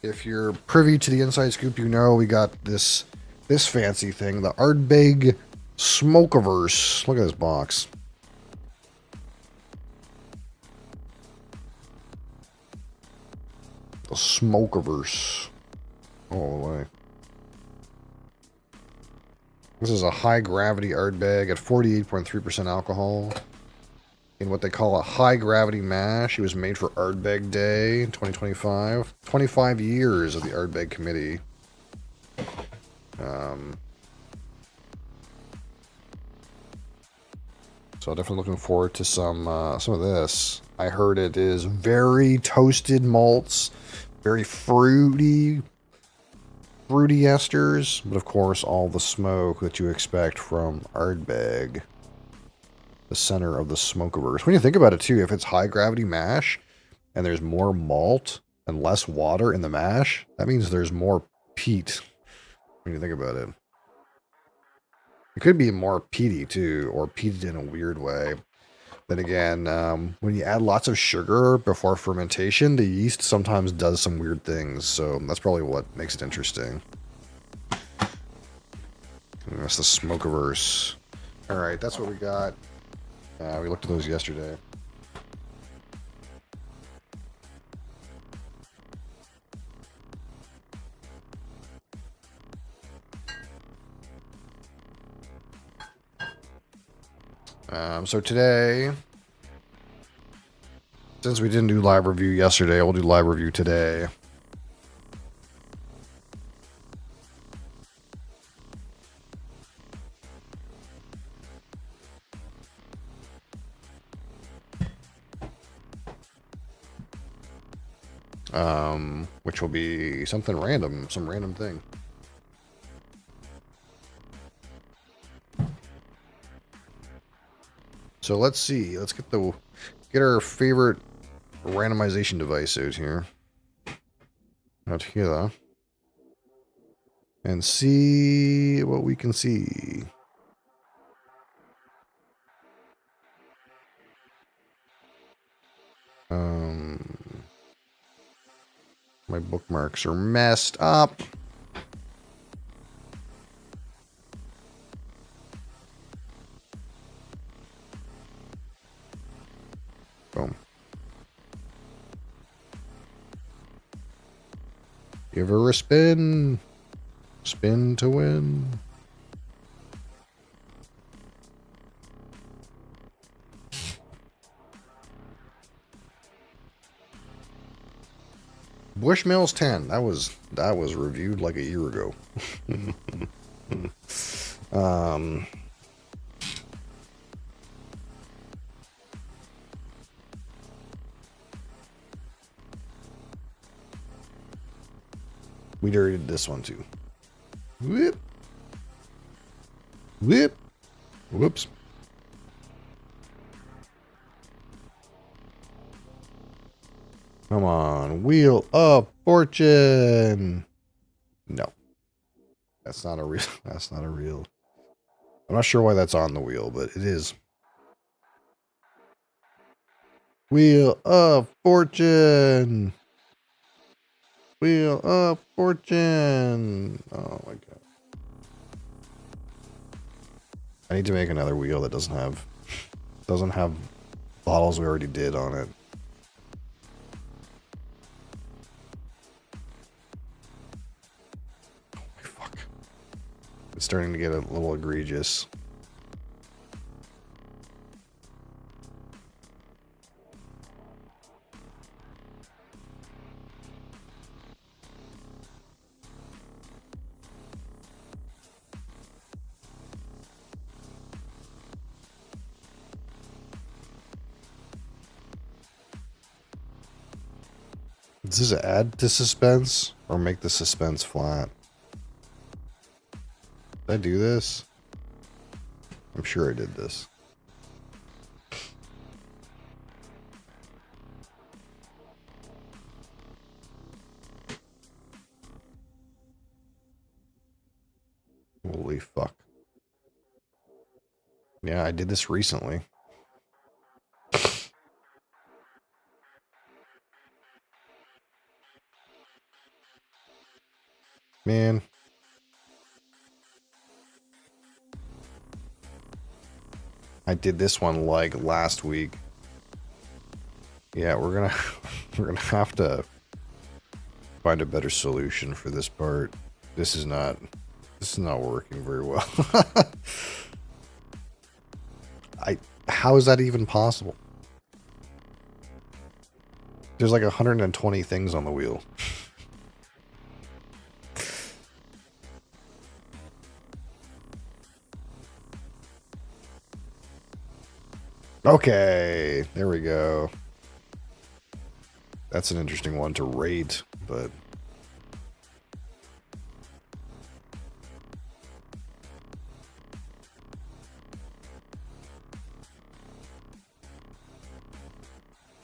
[SPEAKER 1] if you're privy to the inside scoop, you know we got this fancy thing, the Ardbeg Smokeaverse. Look at this box. The Smokeaverse. Oh way. This is a high gravity Ardbeg at 48.3% alcohol. In what they call a high gravity mash. It was made for Ardbeg Day in 2025. 25 years of the Ardbeg Committee. So definitely looking forward to some of this. I heard it is very toasted malts, very fruity esters, but of course all the smoke that you expect from Ardbeg. The center of the Smokeaverse. When you think about it too, if it's high gravity mash and there's more malt and less water in the mash, that means there's more peat. When you think about it, it could be more peaty too, or peated in a weird way. Then again, when you add lots of sugar before fermentation, the yeast sometimes does some weird things. So that's probably what makes it interesting. And that's the smoke-averse. All right, that's what we got. We looked at those yesterday. So today, since we didn't do live review yesterday, we'll do live review today. Which will be something random, some random thing. So let's see. Let's get our favorite randomization device out here. Out here. And see what we can see. My bookmarks are messed up. Boom. Give her a spin. Spin to win. Bushmills 10. That was reviewed like a year ago. We already did this one too. Whoop. Whoop. Whoops. Come on, Wheel of Fortune. No. That's not a real. That's not a real. I'm not sure why that's on the wheel, but it is. Wheel of Fortune. Wheel of Fortune. Oh my god. I need to make another wheel that doesn't have bottles we already did on it. Oh my fuck. It's starting to get a little egregious. Does this add to suspense or make the suspense flat? Did I do this? I'm sure I did this. Holy fuck. Yeah, I did this recently. Man. I did this one like last week. Yeah, we're gonna have to find a better solution for this part. This is not working very well. How is that even possible? There's like 120 things on the wheel. Okay, there we go. That's an interesting one to rate, but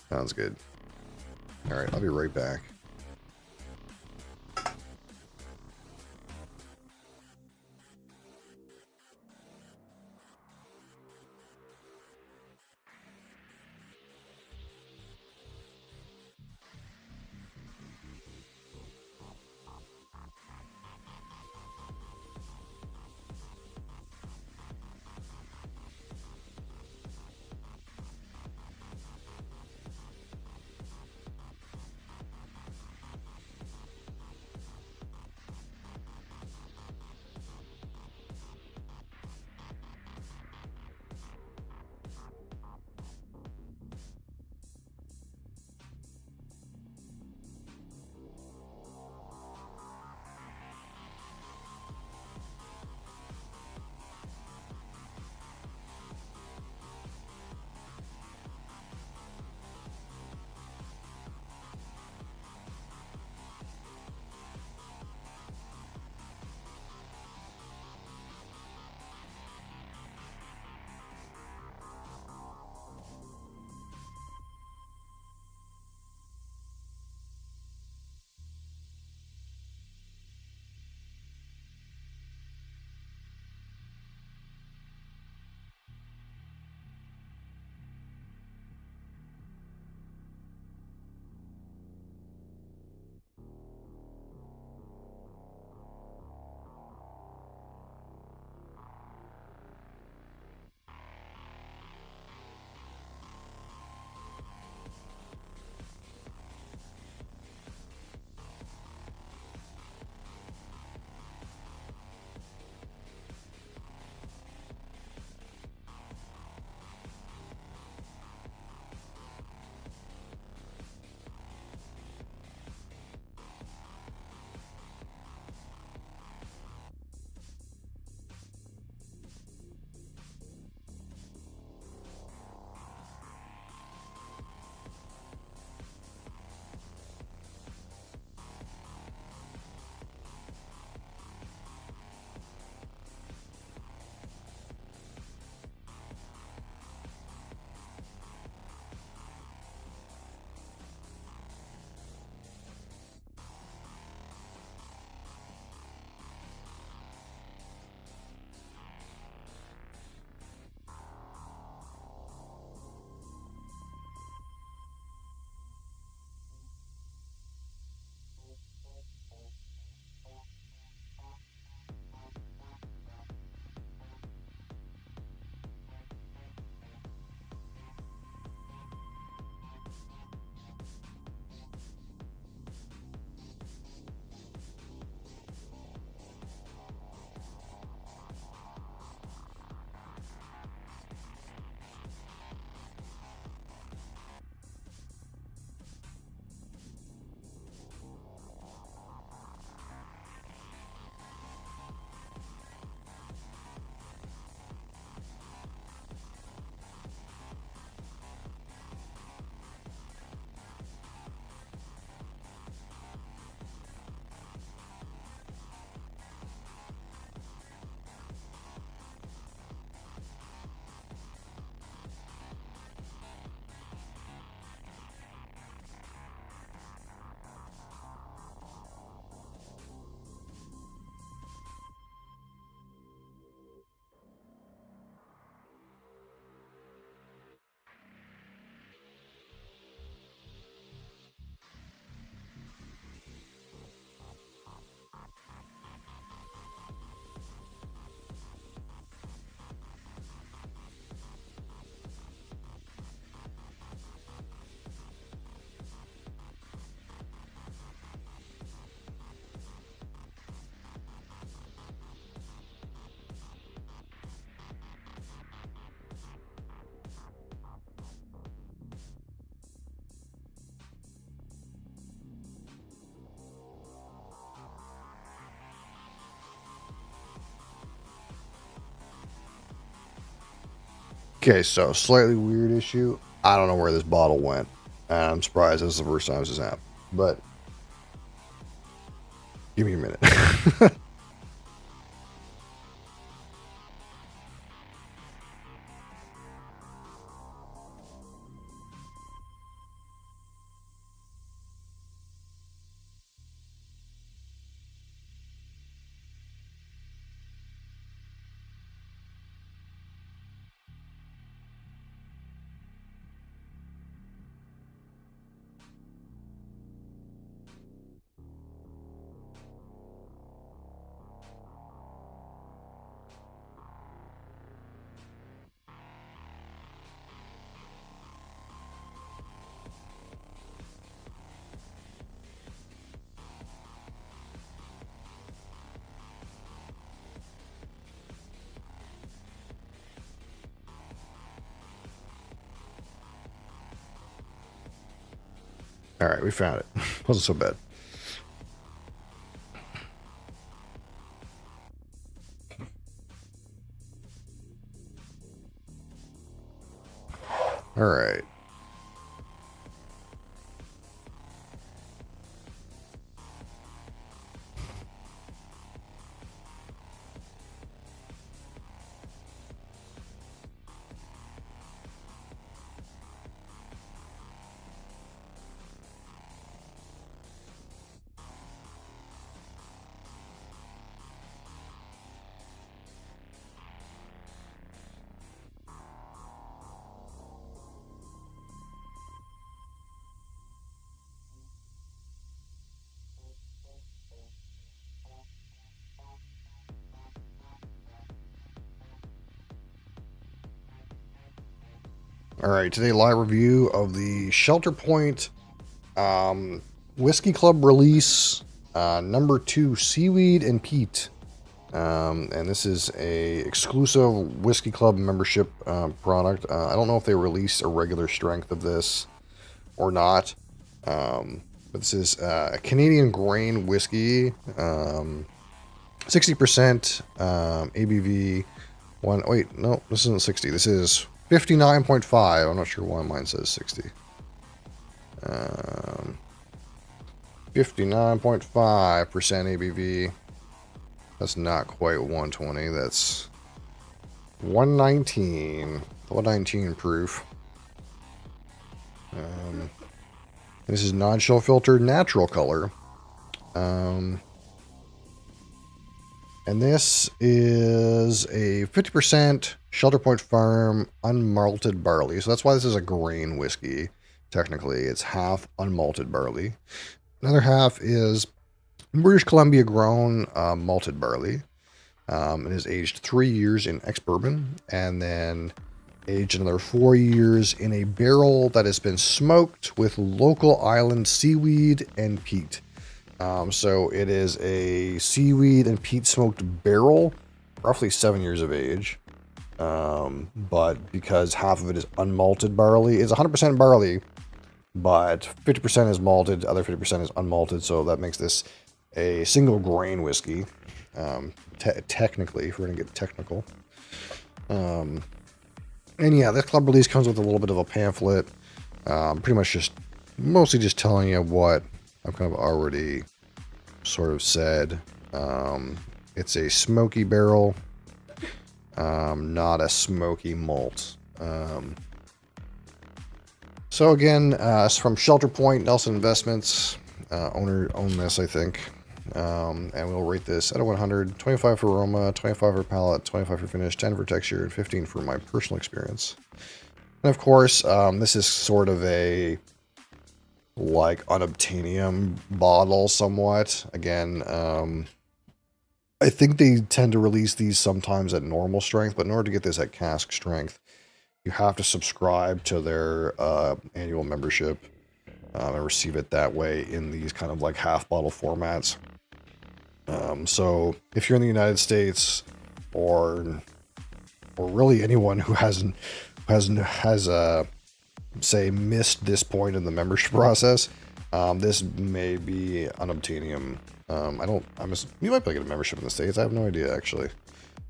[SPEAKER 1] sounds good. All right, I'll be right back. Okay, so slightly weird issue. I don't know where this bottle went. And I'm surprised this is the first time this has happened. But give me a minute. All right, we found it. Wasn't so bad. All right. All right, today live review of the Shelter Point Whiskey Club release number 2 Seaweed and Peat. And this is a exclusive Whiskey Club membership product. I don't know if they released a regular strength of this or not. But this is a Canadian grain whiskey, 60% ABV. Wait, no, this isn't 60. This is 59.5. I'm not sure why mine says 60. 59.5% ABV. That's not quite 120. That's 119. 119 proof. This is non-chill filtered natural color. And this is a 50% Shelter Point Farm unmalted barley. So that's why this is a grain whiskey. Technically, it's half unmalted barley. Another half is British Columbia grown malted barley. It is aged 3 years in ex-bourbon, and then aged another 4 years in a barrel that has been smoked with local island seaweed and peat. So it is a seaweed and peat smoked barrel, roughly 7 years of age. But because half of it is unmalted barley, it's 100% barley, but 50% is malted, the other 50% is unmalted. So that makes this a single grain whiskey. Technically, if we're going to get technical. And yeah, this club release comes with a little bit of a pamphlet. Pretty much mostly just telling you what I've kind of already sort of said. It's a smoky barrel, not a smoky malt. So again, it's from Shelter Point, Nelson Investments. Own this, I think. And we'll rate this out of 100. 25 for aroma, 25 for palate, 25 for finish, 10 for texture, and 15 for my personal experience. And of course, this is sort of a like unobtainium bottle somewhat. Again, I think they tend to release these sometimes at normal strength, but in order to get this at cask strength, you have to subscribe to their annual membership and receive it that way in these kind of like half bottle formats. So if you're in the United States or really anyone who has say missed this point in the membership process, this may be unobtainium. You might be able to get a membership in the States. I have no idea actually.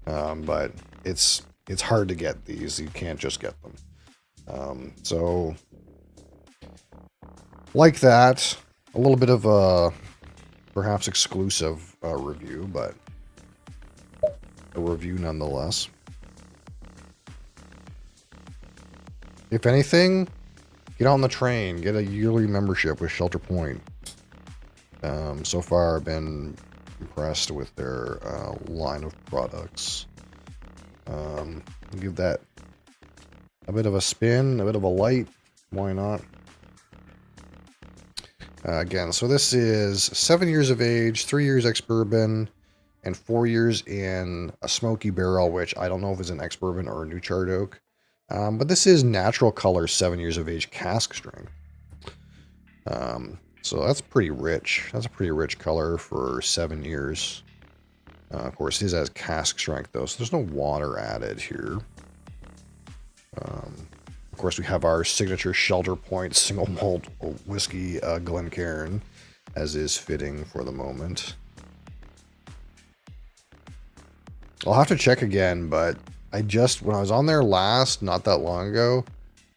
[SPEAKER 1] But it's it's hard to get these. You can't just get them. So, like that, a little bit of a perhaps exclusive review, but a review nonetheless. If anything, get on the train, get a yearly membership with Shelter Point. So far, I've been impressed with their line of products. Give that a bit of a spin, a bit of a light. Why not? Again, so this is 7 years of age, 3 years ex-bourbon, and 4 years in a smoky barrel, which I don't know if it's an ex-bourbon or a new charred oak. But this is natural color, 7 years of age cask strength. So that's pretty rich. That's a pretty rich color for 7 years. Of course, this has cask strength, though, so there's no water added here. Of course, we have our signature Shelter Point single malt whiskey, Glencairn, as is fitting for the moment. I'll have to check again, but when I was on there last, not that long ago,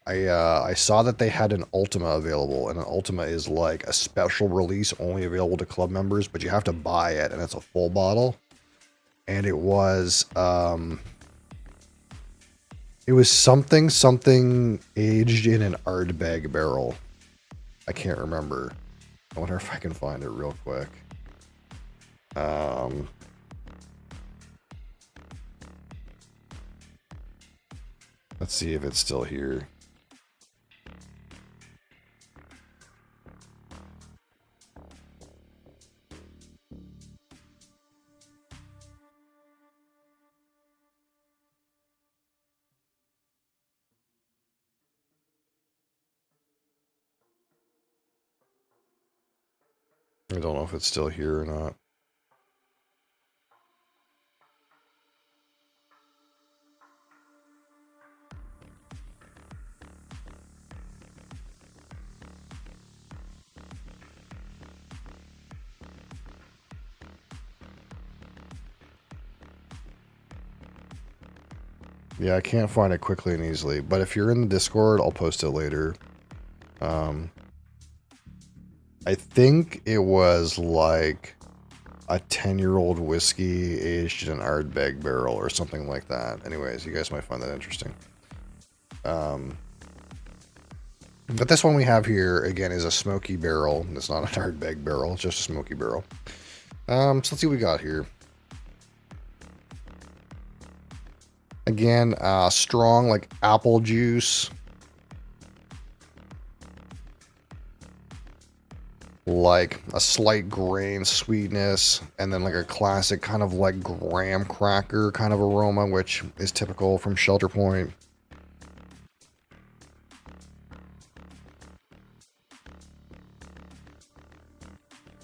[SPEAKER 1] I saw that they had an Ultima available, and an Ultima is like a special release only available to club members, but you have to buy it, and it's a full bottle. And it was something aged in an Ardbeg barrel. I can't remember. I wonder if I can find it real quick. Let's see if it's still here. I don't know if it's still here or not. Yeah, I can't find it quickly and easily, but if you're in the Discord, I'll post it later. I think it was like a 10-year-old whiskey aged in an Ardbeg barrel or something like that. Anyways, you guys might find that interesting. But this one we have here, again, is a smoky barrel. It's not an Ardbeg barrel, it's just a smoky barrel. So let's see what we got here. Again, strong, like apple juice. Like a slight grain sweetness, and then like a classic kind of like graham cracker kind of aroma, which is typical from Shelter Point.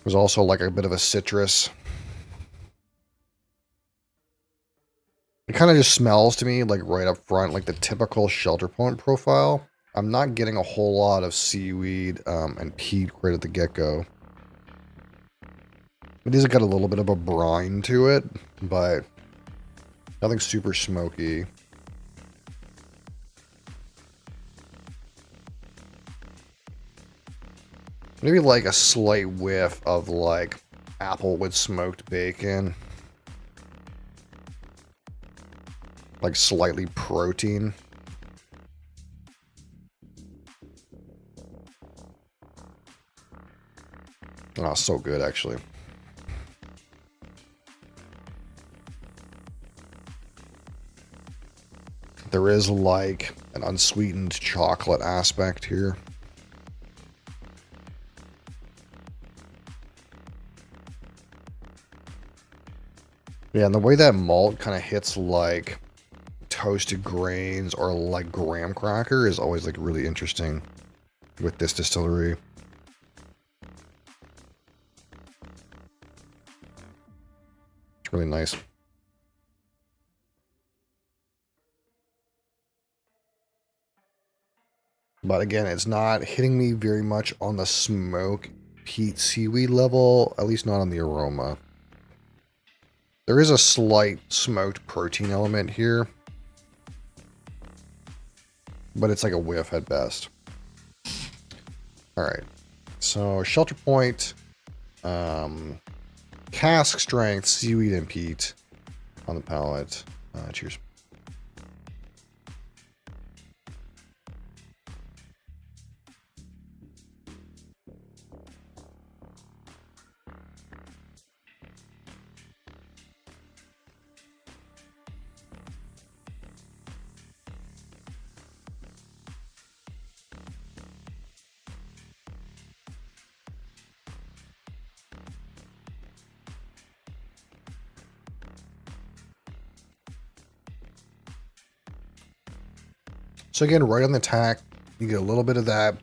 [SPEAKER 1] There's also like a bit of a citrus. It kind of just smells to me like right up front, like the typical Shelter Point profile. I'm not getting a whole lot of seaweed and peat right at the get-go. It has got a little bit of a brine to it, but nothing super smoky. Maybe like a slight whiff of like apple with smoked bacon. Like slightly protein. Oh, so good, actually. There is like an unsweetened chocolate aspect here. Yeah, and the way that malt kind of hits like toasted grains or like graham cracker is always like really interesting with this distillery. It's really nice. But again, it's not hitting me very much on the smoke peat seaweed level, at least not on the aroma. There is a slight smoked protein element here. but it's like a whiff at best. All right, so shelter point, cask strength, seaweed and peat on the palette. Cheers. So again, right on the tack, you get a little bit of that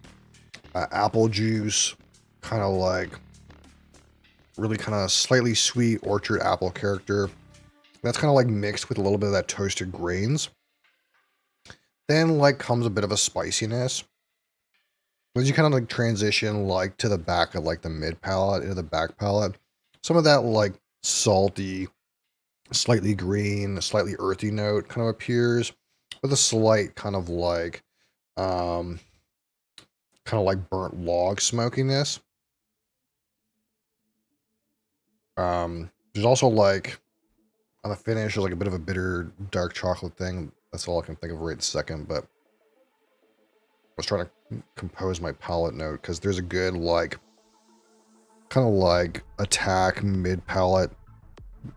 [SPEAKER 1] apple juice, kind of like really kind of slightly sweet orchard apple character. That's kind of like mixed with a little bit of that toasted grains. Then like comes a bit of a spiciness. As you kind of like transition like to the back of like the mid palate into the back palate, some of that like salty, slightly green, slightly earthy note kind of appears with a slight kind of like burnt log smokiness. There's also like on the finish, there's like a bit of a bitter dark chocolate thing. That's all I can think of right second, but I was trying to compose my palate note because there's a good like kind of like attack mid palate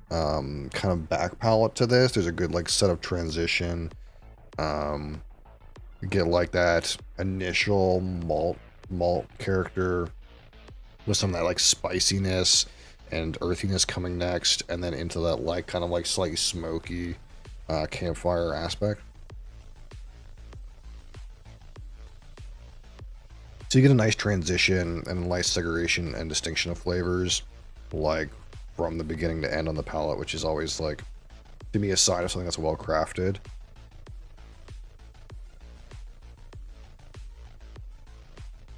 [SPEAKER 1] kind of back palate to this. There's a good like set of transition. You get like that initial malt character with some of that like spiciness and earthiness coming next, and then into that like kind of like slightly smoky campfire aspect. So you get a nice transition and a nice segregation and distinction of flavors, like from the beginning to end on the palate, which is always like, to me, a sign of something that's well crafted.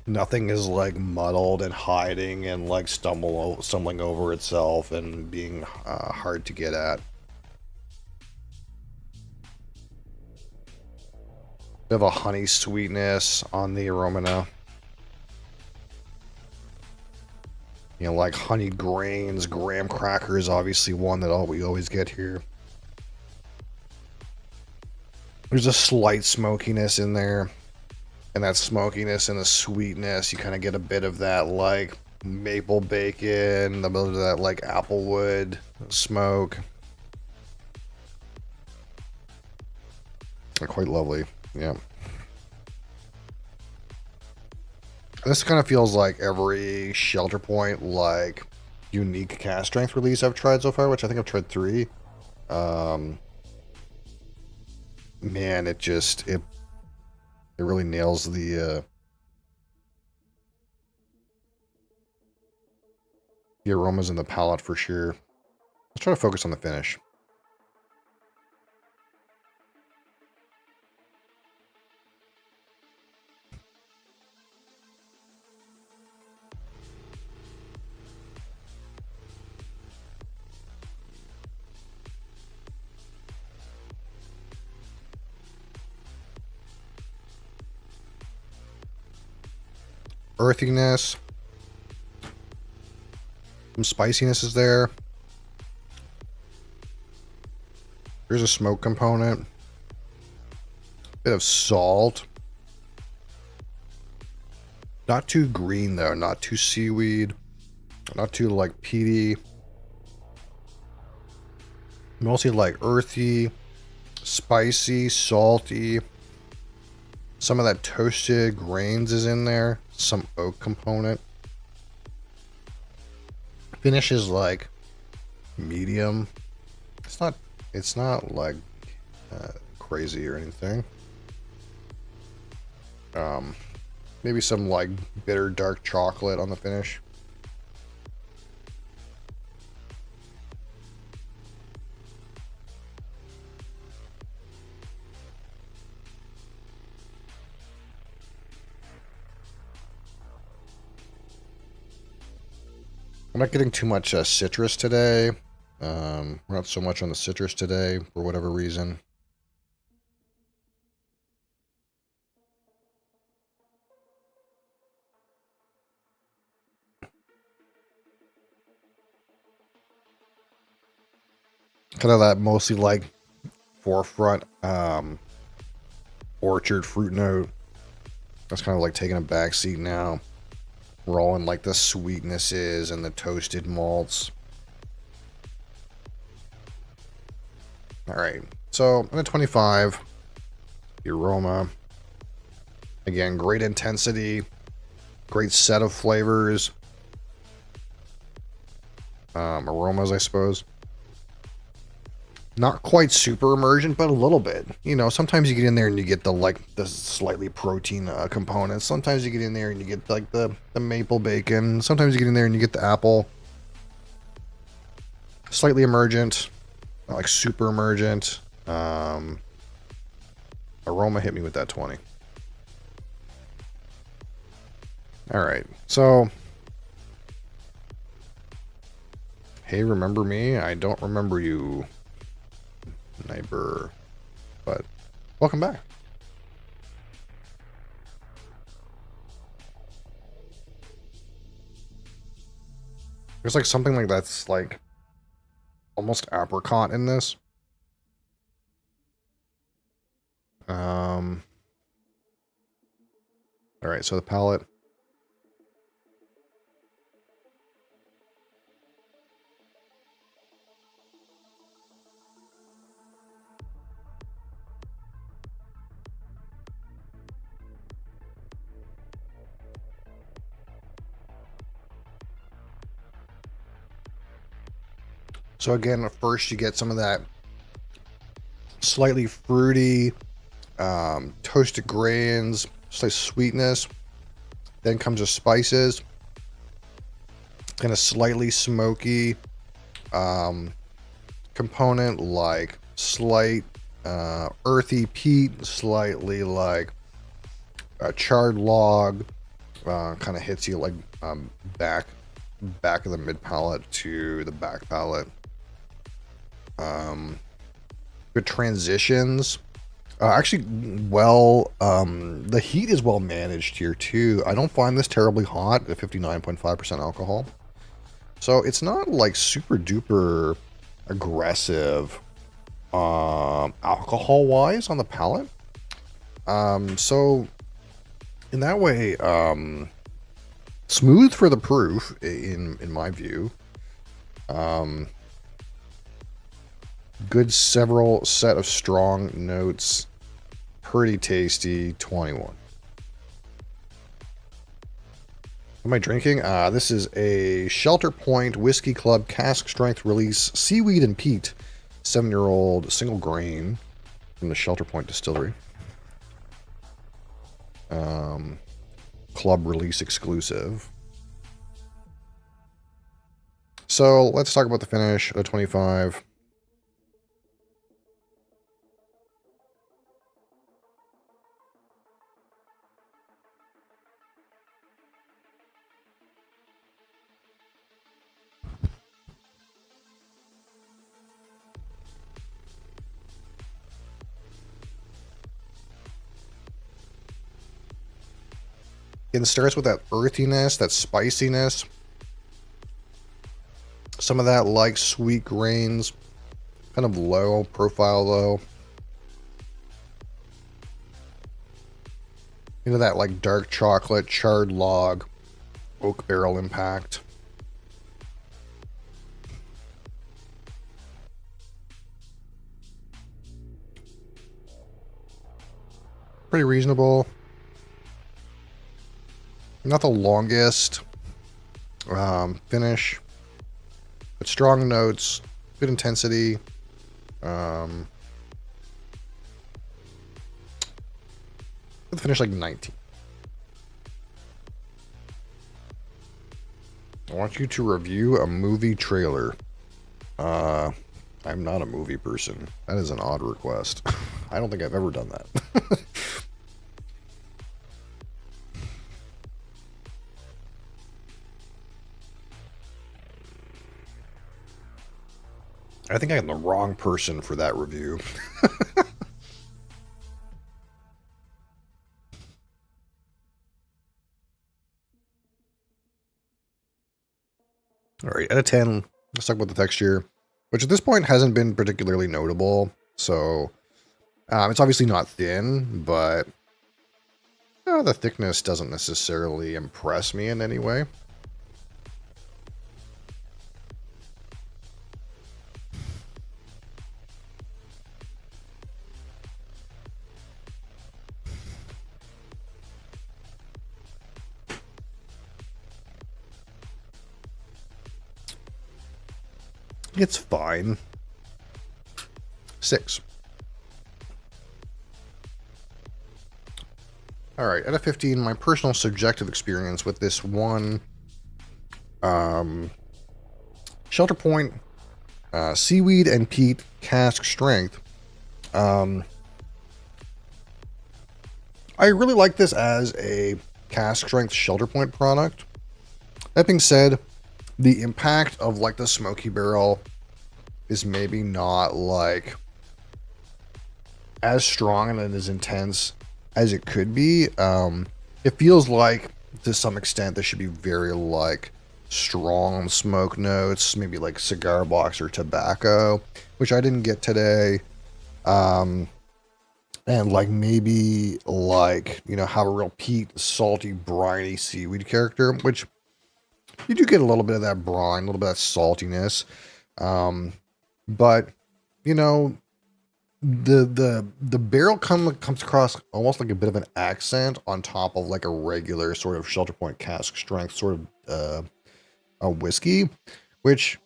[SPEAKER 1] Nothing is like muddled and hiding and like stumbling over itself and being hard to get at. Bit of a honey sweetness on the aroma now. You know, like honey grains, graham crackers, obviously one that we always get here. There's a slight smokiness in there. And that smokiness and the sweetness, you kind of get a bit of that like maple bacon, a bit of that like applewood smoke. Quite lovely, yeah. This kind of feels like every Shelter Point like unique cast strength release I've tried so far, which I think I've tried 3. Man, it really nails the aromas in the palate for sure. Let's try to focus on the finish. Earthiness. Some spiciness is there. There's a smoke component. Bit of salt. Not too green though, not too seaweed. Not too like peaty. Mostly like earthy, spicy, salty. Some of that toasted grains is in there. Some oak component. Finish is like medium. It's not like crazy or anything. Maybe some like bitter dark chocolate on the finish. I'm not getting too much citrus today. We're not so much on the citrus today for whatever reason. Kind of that mostly like forefront orchard fruit note. That's kind of like taking a back seat now. We're all in like the sweetnesses and the toasted malts. Alright, so I'm at 25. The aroma. Again, great intensity. Great set of flavors. Aromas, I suppose. Not quite super emergent, but a little bit. You know, sometimes you get in there and you get the slightly protein components. Sometimes you get in there and you get like the maple bacon. Sometimes you get in there and you get the apple. Slightly emergent, not like super emergent. Aroma hit me with that 20. All right, so hey, remember me? I don't remember you, neighbor, but welcome back. There's like something like that's like almost apricot in this. All right, so the palate. So again, first you get some of that slightly fruity, toasted grains, slight sweetness. Then comes the spices, kind of slightly smoky component, like slight earthy peat, slightly like a charred log. Kind of hits you like back of the mid palate to the back palate. Good transitions. Actually, well, the heat is well managed here too. I don't find this terribly hot at 59.5% alcohol. So it's not like super duper aggressive alcohol wise on the palate. So in that way, smooth for the proof in my view. Good several set of strong notes. Pretty tasty. 21. What am I drinking? This is a Shelter Point Whiskey Club cask strength release seaweed and peat 7-year-old single grain from the Shelter Point distillery. Club release exclusive. So let's talk about the finish of 25. It starts with that earthiness, that spiciness. Some of that like sweet grains. Kind of low profile though. Into that like dark chocolate, charred log, oak barrel impact. Pretty reasonable. Not the longest finish, but strong notes, good intensity. The finish like 19. I want you to review a movie trailer. I'm not a movie person. That is an odd request. I don't think I've ever done that. I think I'm the wrong person for that review. All right, out of 10, let's talk about the texture. which at this point hasn't been particularly notable. So it's obviously not thin, but the thickness doesn't necessarily impress me in any way. It's fine. 6. Alright, out of 15, my personal subjective experience with this one Shelter Point Seaweed and Peat Cask Strength. I really like this as a cask strength Shelter Point product. That being said, the impact of like the smoky barrel is maybe not like as strong and as intense as it could be. It feels like to some extent there should be very like strong smoke notes, maybe like cigar box or tobacco, which I didn't get today. And like maybe like, you know, have a real peat, salty, briny seaweed character, which you do get a little bit of that brine, a little bit of that saltiness. But you know, the barrel comes across almost like a bit of an accent on top of like a regular sort of Shelter Point cask strength sort of a whiskey, which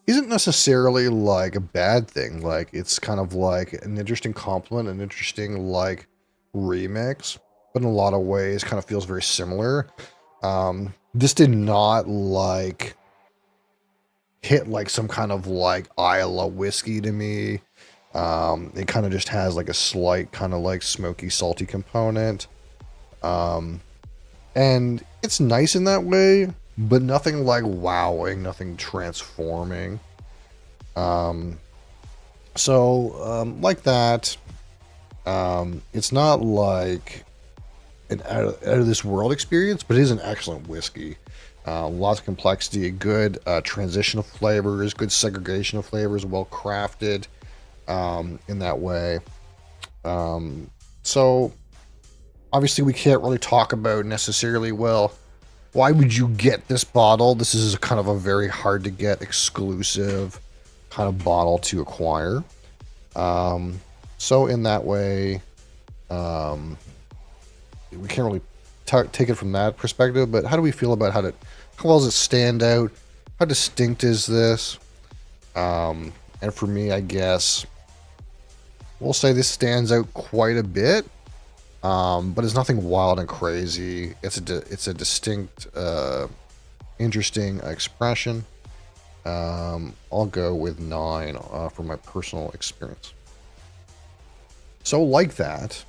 [SPEAKER 1] isn't necessarily like a bad thing. Like it's kind of like an interesting compliment, an interesting like remix, but in a lot of ways kind of feels very similar. This did not like hit like some kind of like Isla whiskey to me. It kind of just has like a slight kind of like smoky, salty component. And it's nice in that way, but nothing like wowing, nothing transforming. Like that, it's not like an out of this world experience, but it is an excellent whiskey. Lots of complexity, good transition of flavors, good segregation of flavors, well crafted in that way. So obviously we can't really talk about necessarily, well, why would you get this bottle? This is kind of a very hard to get exclusive kind of bottle to acquire. So in that way, we can't really take it from that perspective, but how do we feel about how well does it stand out? How distinct is this? And for me, I guess we'll say this stands out quite a bit, but it's nothing wild and crazy. It's a distinct, interesting expression. I'll go with 9 for my personal experience. So like that,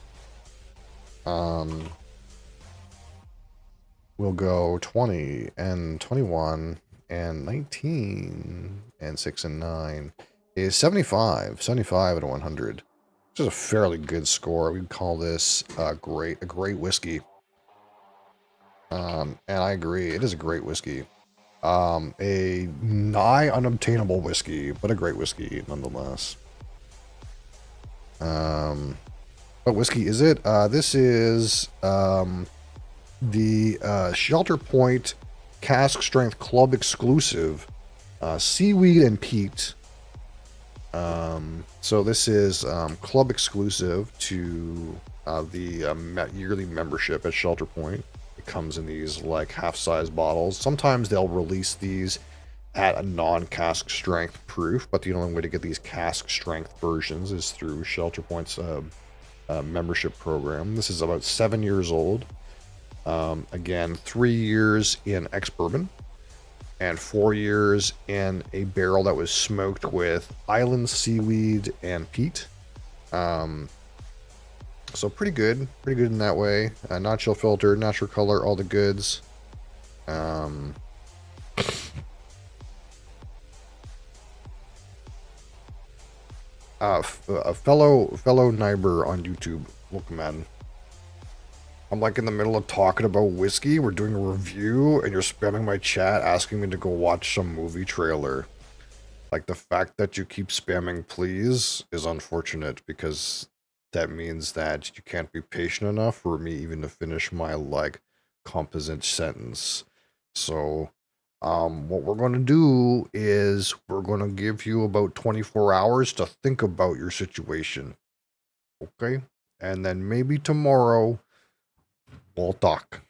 [SPEAKER 1] we'll go 20 and 21 and 19 and 6 and 9 is 75 out of 100, which is a fairly good score. We'd call this a great whiskey. And I agree, it is a great whiskey. A nigh unobtainable whiskey, but a great whiskey nonetheless. What whiskey is it? This is the Shelter Point Cask Strength Club exclusive Seaweed and Peat. So this is club exclusive to the yearly membership at Shelter Point. It comes in these like half-size bottles. Sometimes they'll release these at a non-cask strength proof, but the only way to get these cask strength versions is through Shelter Point's membership program. This is about 7 years old. Again, 3 years in ex-bourbon and 4 years in a barrel that was smoked with island seaweed and peat. So pretty good in that way. Not chill filter, natural color, all the goods. A fellow neighbor on YouTube, look man, I'm like in the middle of talking about whiskey, we're doing a review, and you're spamming my chat asking me to go watch some movie trailer. Like, the fact that you keep spamming please is unfortunate because that means that you can't be patient enough for me even to finish my, like, composite sentence. So, what we're going to do is we're going to give you about 24 hours to think about your situation. Okay? And then maybe tomorrow we'll talk.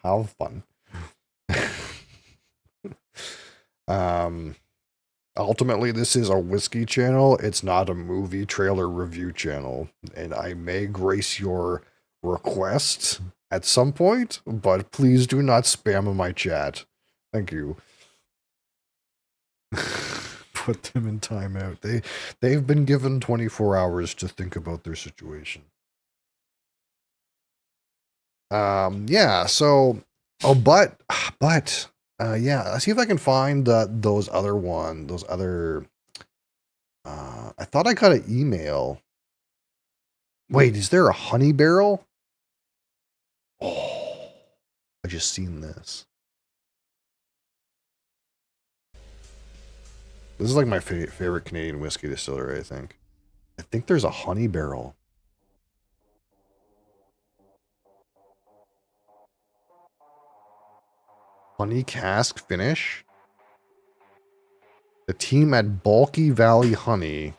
[SPEAKER 1] Have fun. Ultimately, this is a whiskey channel. It's not a movie trailer review channel. And I may grace your request at some point, but please do not spam in my chat. Thank you. Put them in timeout. They've been given 24 hours to think about their situation. Yeah, so but yeah, see if I can find those other I thought I got an email. Wait, is there a honey barrel? Oh, I just seen this. This is like my favorite Canadian whiskey distillery, I think. I think there's a honey barrel. Honey cask finish? The team at Bulky Valley Honey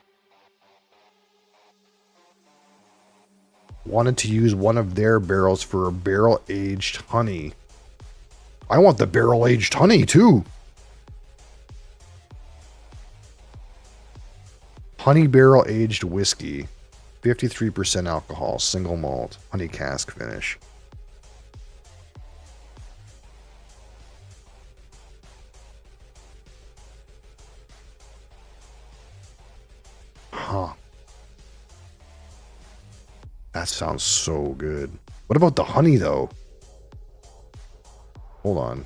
[SPEAKER 1] wanted to use one of their barrels for a barrel-aged honey. I want the barrel-aged honey, too. Honey barrel-aged whiskey. 53% alcohol, single malt, honey cask finish. Huh. That sounds so good. What about the honey, though? Hold on.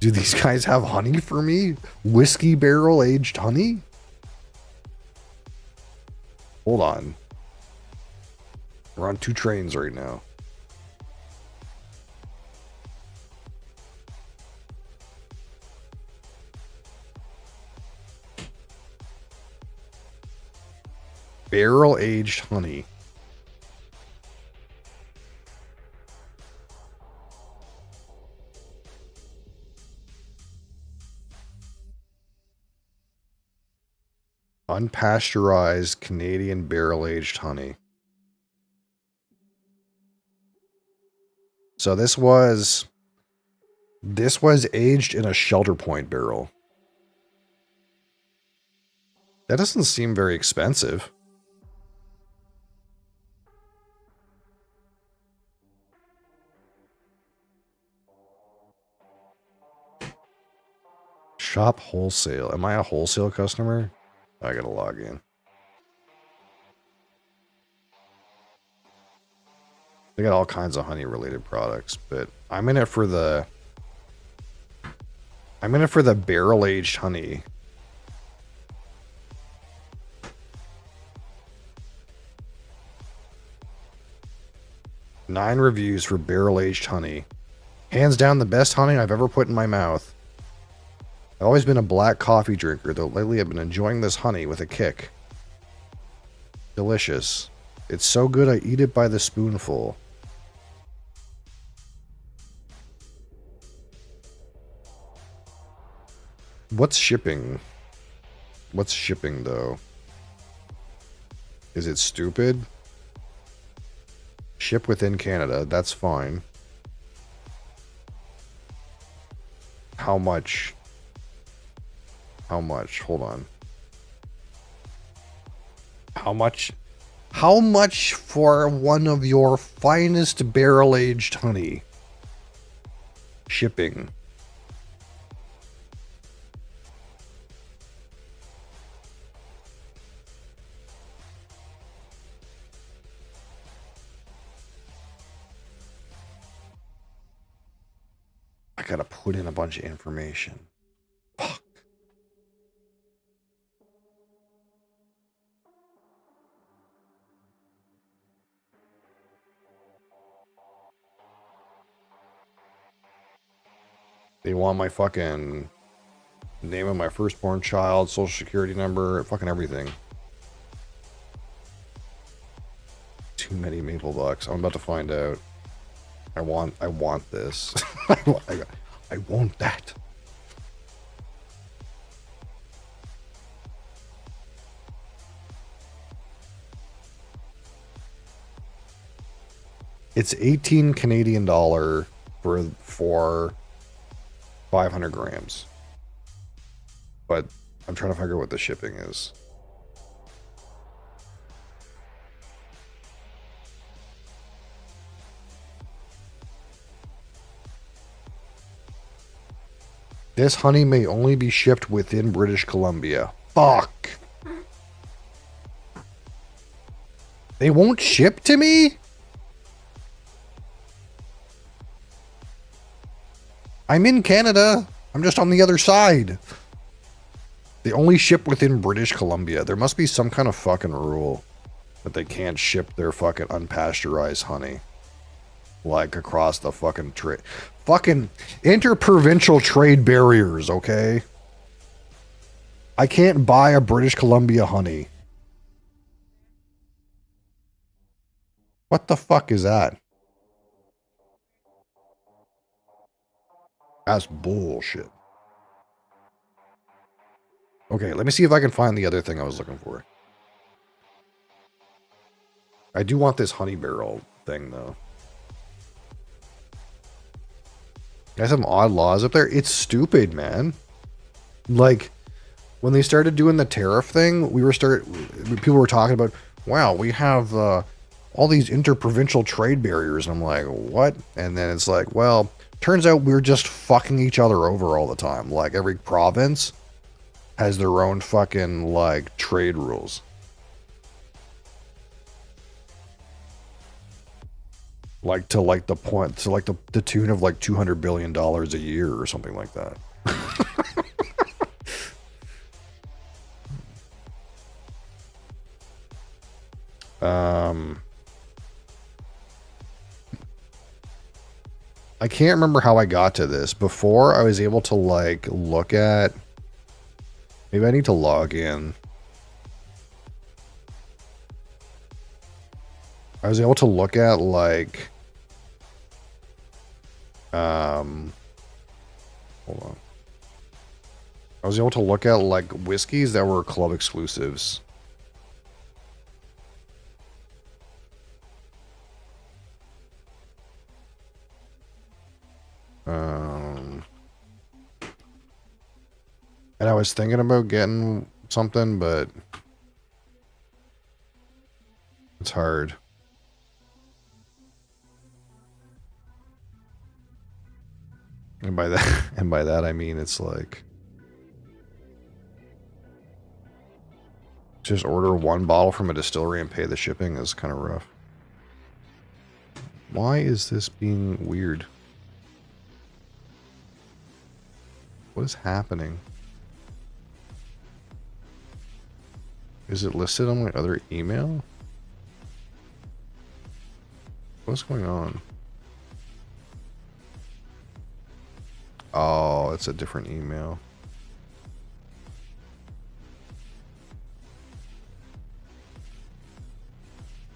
[SPEAKER 1] Do these guys have honey for me? Whiskey barrel aged honey? Hold on. We're on 2 trains right now. Barrel aged honey. Unpasteurized Canadian barrel-aged honey. So this was aged in a shelter point barrel. That doesn't seem very expensive. Shop wholesale. Am I a wholesale customer? I gotta log in. They got all kinds of honey related products, but I'm in it for the barrel aged honey. Nine reviews for barrel aged honey. Hands down the best honey I've ever put in my mouth. I've always been a black coffee drinker, though lately I've been enjoying this honey with a kick. Delicious. It's so good I eat it by the spoonful. What's shipping? What's shipping, though? Is it stupid? Ship within Canada, that's fine. How much? How much? Hold on. How much? How much for one of your finest barrel-aged honey? Shipping. I gotta put in a bunch of information. Fuck. They want my fucking Name of my firstborn child, social security number, fucking everything. Too many maple bucks. I'm about to find out. I want this. I want that. It's 18 Canadian dollar for 500 grams. But I'm trying to figure out what the shipping is. This honey may only be shipped within British Columbia. Fuck. They won't ship to me? I'm in Canada. I'm just on the other side. They only ship within British Columbia. There must be some kind of fucking rule that they can't ship their fucking unpasteurized honey. Like across the fucking trade. Fucking interprovincial trade barriers, okay? I can't buy a British Columbia honey. What the fuck is that? That's bullshit. Okay, let me see if I can find the other thing I was looking for. I do want this honey barrel thing, though. You guys have some odd laws up there. It's stupid, man. Like, when they started doing the tariff thing, people were talking about, wow, we have all these interprovincial trade barriers. And I'm like, what? And then it's like, well, turns out we're just fucking each other over all the time. Like, every province has their own fucking, like, trade rules. Like, to, like, the point, to, like, the tune of, like, $200 billion a year or something like that. I can't remember how I got to this. Before, I was able to, like, look at... Maybe I need to log in. I was able to look at, like... hold on. I was able to look at, like, whiskeys that were club exclusives. And I was thinking about getting something, but it's hard. And by that I mean it's like just order one bottle from a distillery and pay the shipping is kind of rough. Why is this being weird? What is happening? Is it listed on my other email? What's going on? Oh, it's a different email.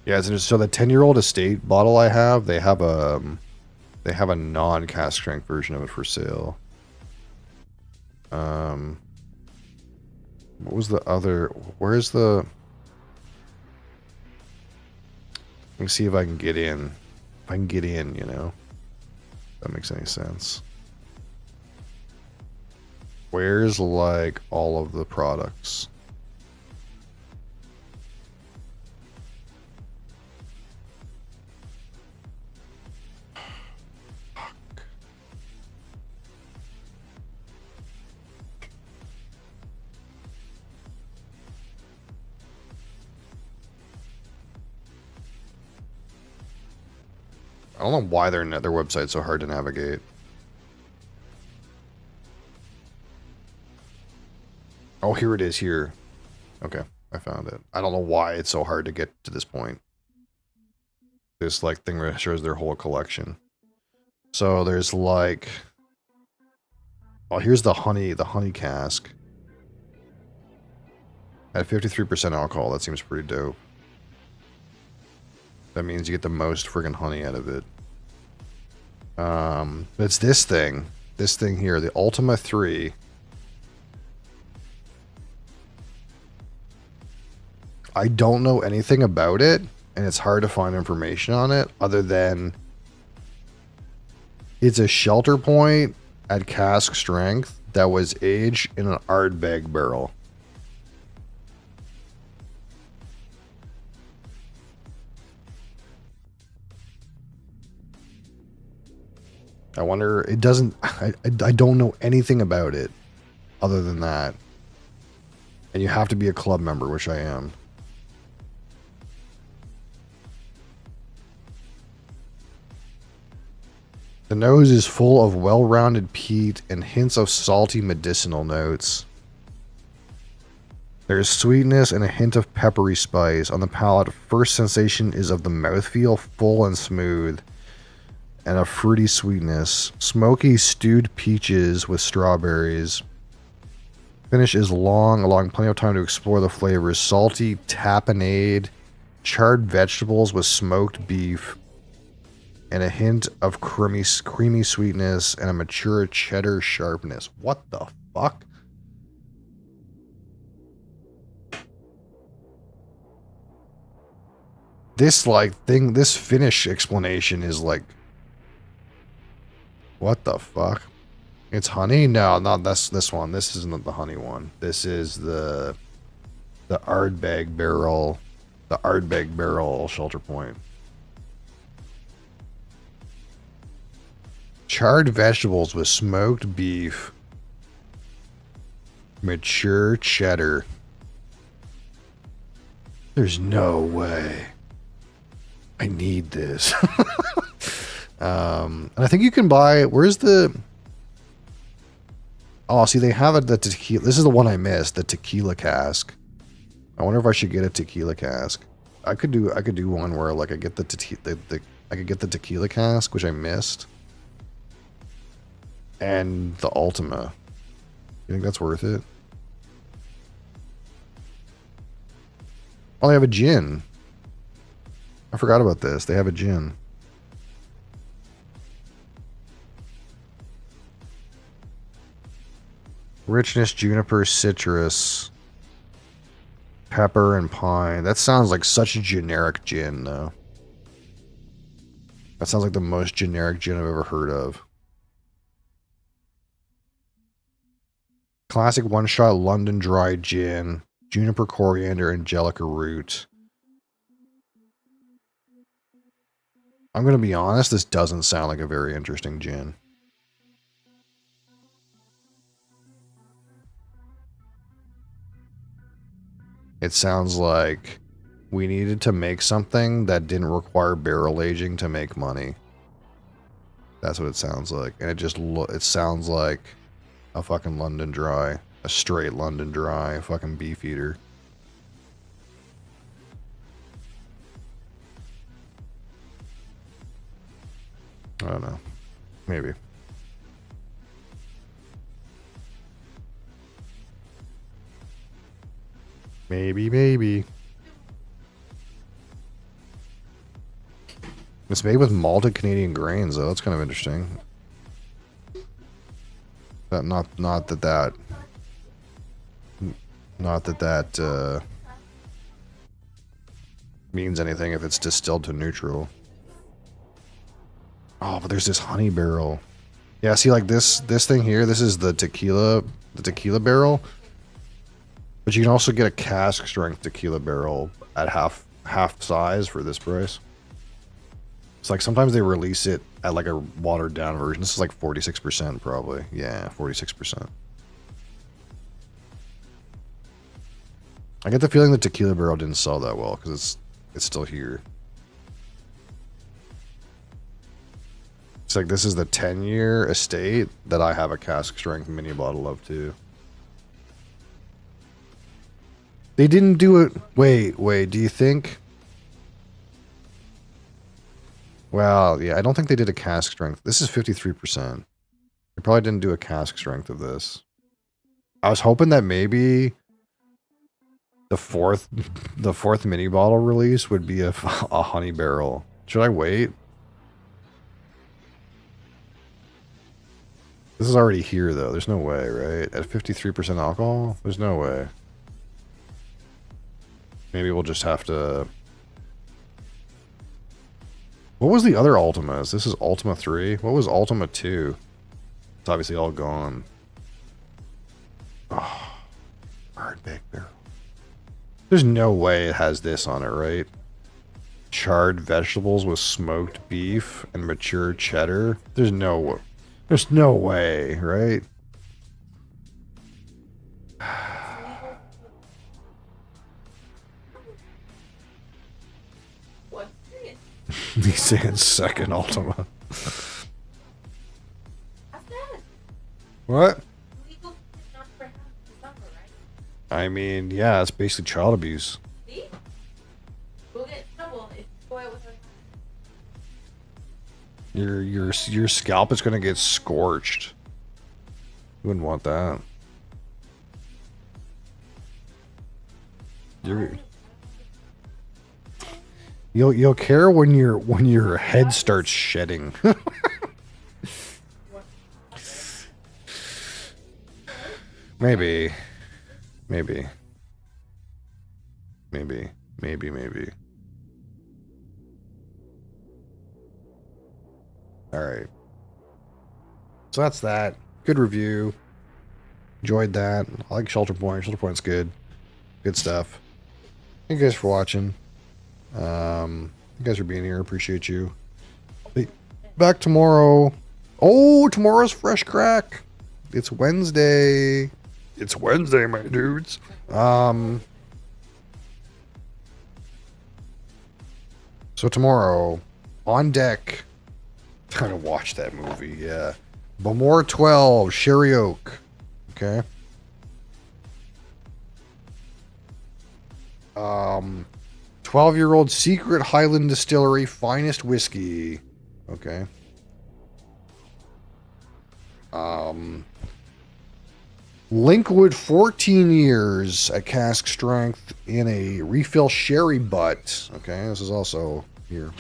[SPEAKER 1] Yeah, so the 10-year-old estate bottle I have, they have a non-cask strength version of it for sale. What was the other? Where's the? Let me see if I can get in. If I can get in, you know, if that makes any sense. Where's like all of the products? I don't know why their website's so hard to navigate. Oh, here it is here. Okay, I found it. I don't know why it's so hard to get to this point. This like thing where it shows their whole collection. So there's like Oh, here's the honey cask. At 53% alcohol, that seems pretty dope. That means you get the most friggin' honey out of it. It's this thing. This thing here, the Ultima 3. I don't know anything about it, and it's hard to find information on it, other than it's a shelter point at cask strength that was aged in an Ardbeg barrel. I wonder, it doesn't, I don't know anything about it other than that. And you have to be a club member, which I am. The nose is full of well-rounded peat and hints of salty medicinal notes. There is sweetness and a hint of peppery spice. On the palate, first sensation is of the mouthfeel, full and smooth, and a fruity sweetness. Smoky stewed peaches with strawberries. Finish is long, allowing plenty of time to explore the flavors. Salty tapenade, charred vegetables with smoked beef, and a hint of creamy sweetness and a mature cheddar sharpness. What the fuck? This this finish explanation is like, what the fuck? It's honey? No, not this one. This isn't the honey one. This is the Ardbeg barrel, the Ardbeg barrel shelter point. Charred vegetables with smoked beef. Mature cheddar. There's no way. I need this. And I think you can buy, where's the, oh, see, they have it, the tequila, this is the one I missed, the tequila cask. I wonder if I should get a tequila cask. I could do one where like I get I could get the tequila cask, which I missed, and the Ultima. You think that's worth it? Oh, they have a gin. I forgot about this. They have a gin. Richness, juniper, citrus, pepper, and pine. That sounds like such a generic gin, though. That sounds like the most generic gin I've ever heard of. Classic one-shot London dry gin. Juniper, coriander, angelica root. I'm going to be honest, this doesn't sound like a very interesting gin. It sounds like we needed to make something that didn't require barrel aging to make money. That's what it sounds like. And it sounds like a fucking London dry. A straight London dry fucking beef eater. I don't know. Maybe. Maybe. It's made with malted Canadian grains, though. That's kind of interesting. Not that means anything if it's distilled to neutral. Oh, but there's this honey barrel. Yeah, see, like this thing here, this is the tequila barrel. But you can also get a cask strength tequila barrel at half size for this price. It's like sometimes they release it at like a watered down version. This is like 46% probably. Yeah, 46%. I get the feeling the tequila barrel didn't sell that well because it's still here. It's like this is the 10-year estate that I have a cask strength mini bottle of too. They didn't do it. Wait, do you think? Well, yeah, I don't think they did a cask strength. This is 53%. They probably didn't do a cask strength of this. I was hoping that maybe the fourth mini bottle release would be a honey barrel. Should I wait? This is already here though. There's no way, right? At 53% alcohol? There's no way. Maybe we'll just have to... What was the other Ultimas? This is Ultima 3. What was Ultima 2? It's obviously all gone. Oh, hard big barrel. There's no way it has this on it, right? Charred vegetables with smoked beef and mature cheddar. There's no way, right?
[SPEAKER 8] What's it?
[SPEAKER 1] He's saying second Ultima.
[SPEAKER 8] How's that?
[SPEAKER 1] What?
[SPEAKER 8] Legal not for half the summer, right?
[SPEAKER 1] I mean, yeah, it's basically child abuse.
[SPEAKER 8] See? We'll get in trouble if you go out with our
[SPEAKER 1] Your scalp is gonna get scorched. You wouldn't want that. You'll care when your head starts shedding. Maybe. Alright. So that's that. Good review. Enjoyed that. I like Shelter Point. Shelter Point's good. Good stuff. Thank you guys for watching. You guys for being here. Appreciate you. Back tomorrow. Oh, tomorrow's Fresh Crack. It's Wednesday. It's Wednesday, my dudes. So tomorrow, on deck. Trying to watch that movie, yeah. Bamor 12, Sherry Oak. Okay. 12-year-old Secret Highland Distillery Finest Whiskey. Okay. Linkwood 14 years at cask strength in a refill sherry butt. Okay, this is also here.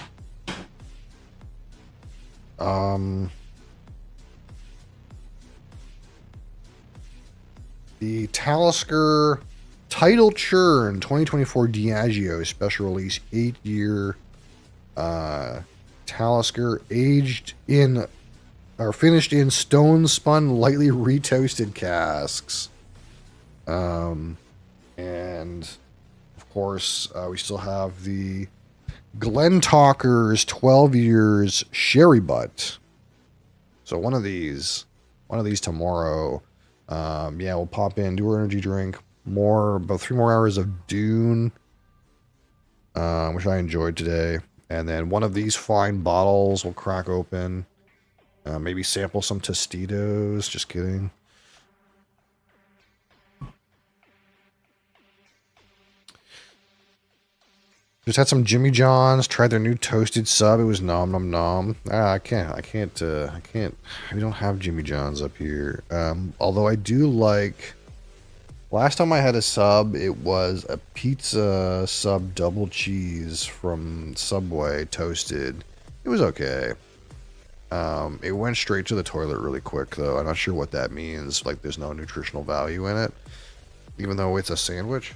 [SPEAKER 1] The Talisker Title Churn 2024 Diageo special release 8-year Talisker aged in or finished in stone spun lightly retoasted casks. And of course we still have the Glentalker's 12 years sherry butt. So one of these tomorrow. Yeah, we'll pop in, do our energy drink, about 3 more hours of Dune, which I enjoyed today, and then one of these fine bottles we'll crack open, maybe sample some Tostitos. Just kidding. Just had some Jimmy John's, tried their new toasted sub. It was nom nom nom. I can't. We don't have Jimmy John's up here. Although I do like, last time I had a sub, it was a pizza sub double cheese from Subway toasted. It was okay. It went straight to the toilet really quick though. I'm not sure what that means. Like there's no nutritional value in it, even though it's a sandwich.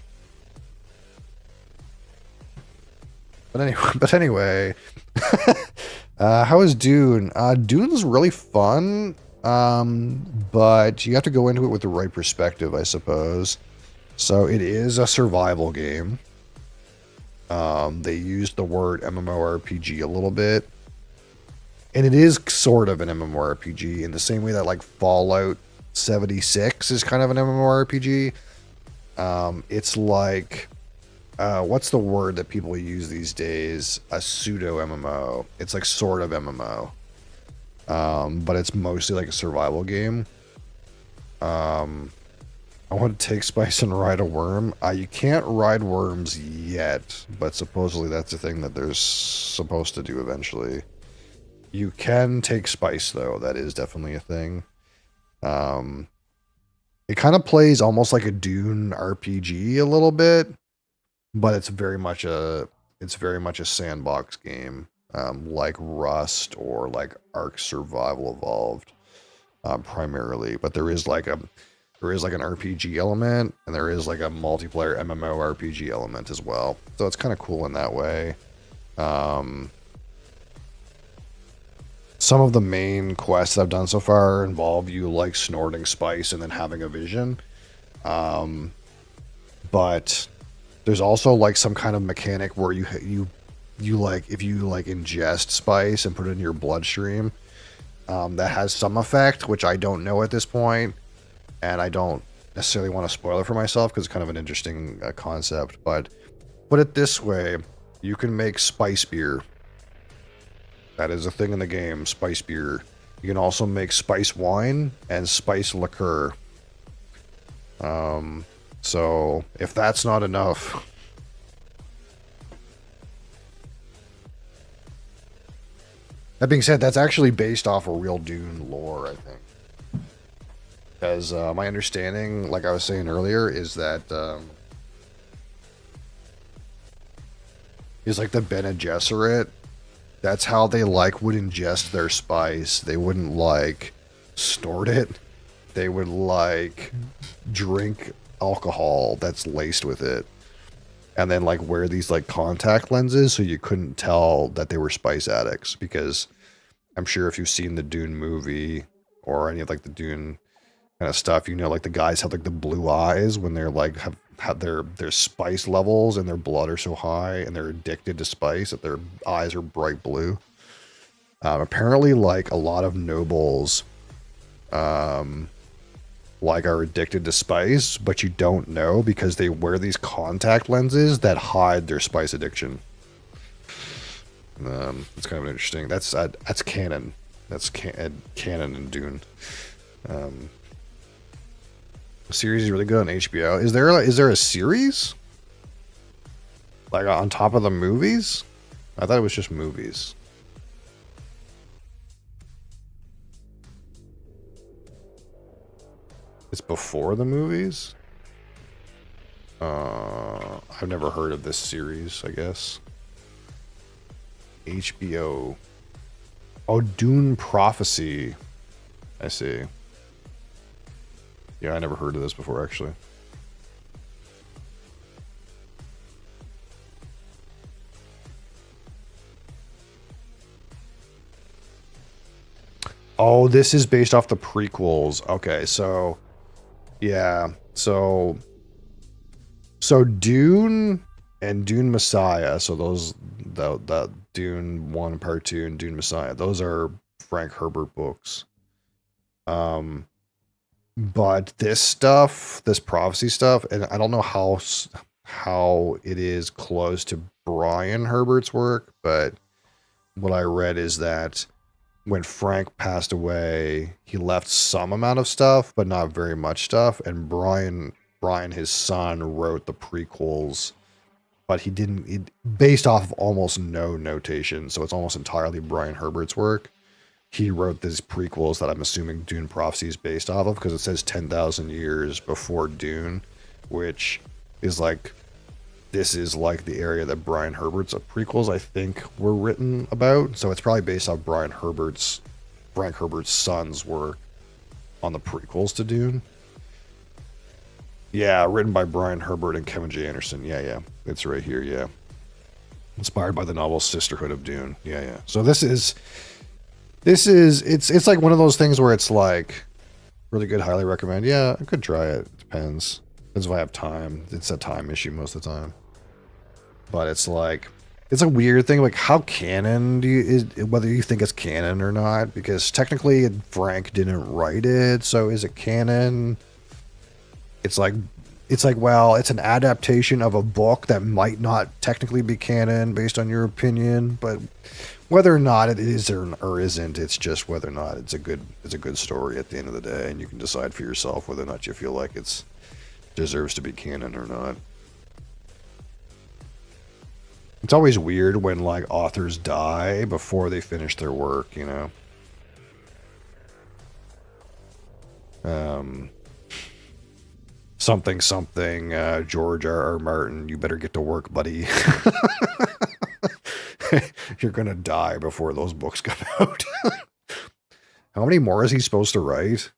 [SPEAKER 1] But anyway, how is Dune? Dune's really fun, but you have to go into it with the right perspective, I suppose. So it is a survival game. They used the word MMORPG a little bit, and it is sort of an MMORPG in the same way that like Fallout 76 is kind of an MMORPG. It's like... what's the word that people use these days? A pseudo MMO. It's like sort of MMO. But it's mostly like a survival game. I want to take spice and ride a worm. You can't ride worms yet, but supposedly that's a thing that they're supposed to do eventually. You can take spice though. That is definitely a thing. It kind of plays almost like a Dune RPG a little bit, but it's very much a sandbox game, like Rust or like Ark Survival Evolved, primarily. But there is like an RPG element, and there is like a multiplayer MMORPG element as well. So it's kind of cool in that way. Some of the main quests I've done so far involve you like snorting spice and then having a vision. But there's also like some kind of mechanic where you like, if you like ingest spice and put it in your bloodstream, that has some effect, which I don't know at this point, and I don't necessarily want to spoil it for myself because it's kind of an interesting concept. But put it this way, you can make spice beer. That is a thing in the game, spice beer. You can also make spice wine and spice liqueur. So if that's not enough, that being said, that's actually based off of real Dune lore, I think. Because my understanding, like I was saying earlier, is that is like the Bene Gesserit. That's how they like would ingest their spice. They wouldn't like snort it. They would like drink alcohol that's laced with it, and then like wear these like contact lenses so you couldn't tell that they were spice addicts. Because I'm sure if you've seen the Dune movie or any of like the Dune kind of stuff, you know, like the guys have like the blue eyes when they're like have their spice levels and their blood are so high and they're addicted to spice that their eyes are bright blue. Apparently like a lot of nobles like are addicted to spice, but you don't know because they wear these contact lenses that hide their spice addiction. It's kind of interesting. That's canon. That's canon in Dune. The series is really good on HBO. Is there a series? Like on top of the movies? I thought it was just movies. It's before the movies? I've never heard of this series, I guess. HBO. Oh, Dune Prophecy. I see. Yeah, I never heard of this before, actually. Oh, this is based off the prequels. Okay, so... yeah, so Dune and Dune Messiah, so those... the Dune 1 Part 2 and Dune Messiah, those are Frank Herbert books. But this stuff, this prophecy stuff, and I don't know how it is close to Brian Herbert's work, but what I read is that when Frank passed away, he left some amount of stuff, but not very much stuff, and Brian, his son, wrote the prequels, but he didn't, based off of almost no notation, so it's almost entirely Brian Herbert's work. He wrote these prequels that I'm assuming Dune Prophecy is based off of, because it says 10,000 years before Dune, which is like, this is like the area that Brian Herbert's prequels, I think, were written about. So it's probably based off Frank Herbert's son's work on the prequels to Dune. Yeah, written by Brian Herbert and Kevin J. Anderson. Yeah. It's right here, yeah. Inspired by the novel Sisterhood of Dune. Yeah. So it's like one of those things where it's like really good, highly recommend. Yeah, I could try it. Depends if I have time. It's a time issue most of the time. But it's like, it's a weird thing. Like, how canon whether you think it's canon or not? Because technically Frank didn't write it, so is it canon? It's like, well, it's an adaptation of a book that might not technically be canon based on your opinion, but whether or not it is or isn't, it's just whether or not it's a good story at the end of the day, and you can decide for yourself whether or not you feel like it's deserves to be canon or not. It's always weird when like authors die before they finish their work, you know. Something something, George R.R. Martin, you better get to work, buddy. You're gonna die before those books come out. How many more is he supposed to write?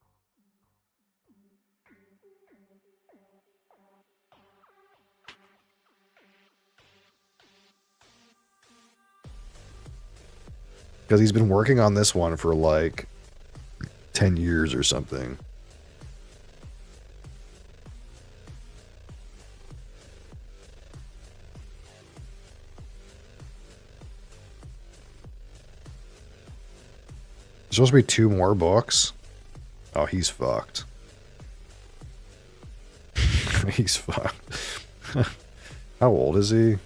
[SPEAKER 1] Because he's been working on this one for like 10 years or something. There's supposed to be 2 more books. Oh, he's fucked. He's fucked. How old is he?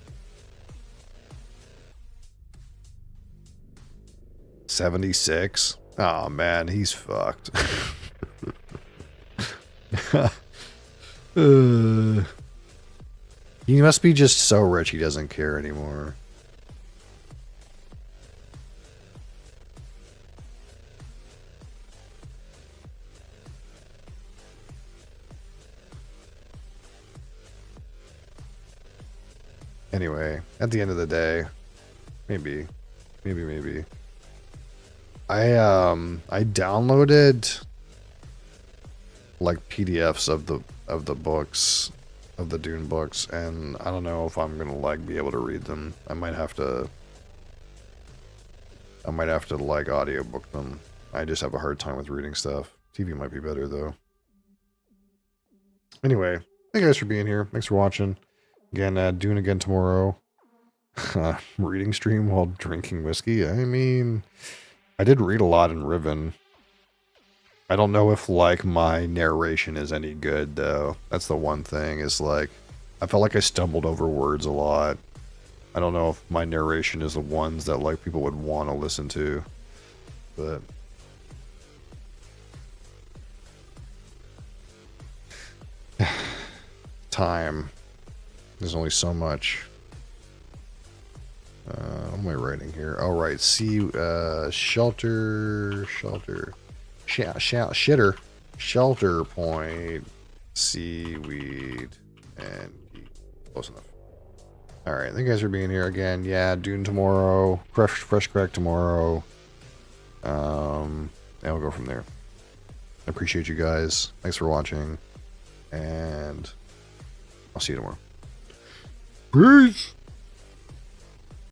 [SPEAKER 1] 76? Oh man, he's fucked. He must be just so rich he doesn't care anymore. Anyway, at the end of the day, maybe. I downloaded like PDFs of the books, of the Dune books, and I don't know if I'm gonna like be able to read them. I might have to like audiobook them. I just have a hard time with reading stuff. TV might be better though. Anyway, thank you guys for being here. Thanks for watching. Again, Dune again tomorrow. Reading stream while drinking whiskey. I mean, I did read a lot in Riven. I don't know if like my narration is any good though. That's the one thing, is like I felt like I stumbled over words a lot. I don't know if my narration is the ones that like people would want to listen to. But time. There's only so much. What am I writing here? All right, shelter point, seaweed, and geek. Close enough. All right, thank you guys for being here again. Yeah, Dune tomorrow, fresh crack tomorrow. And we'll go from there. I appreciate you guys. Thanks for watching, and I'll see you tomorrow. Peace.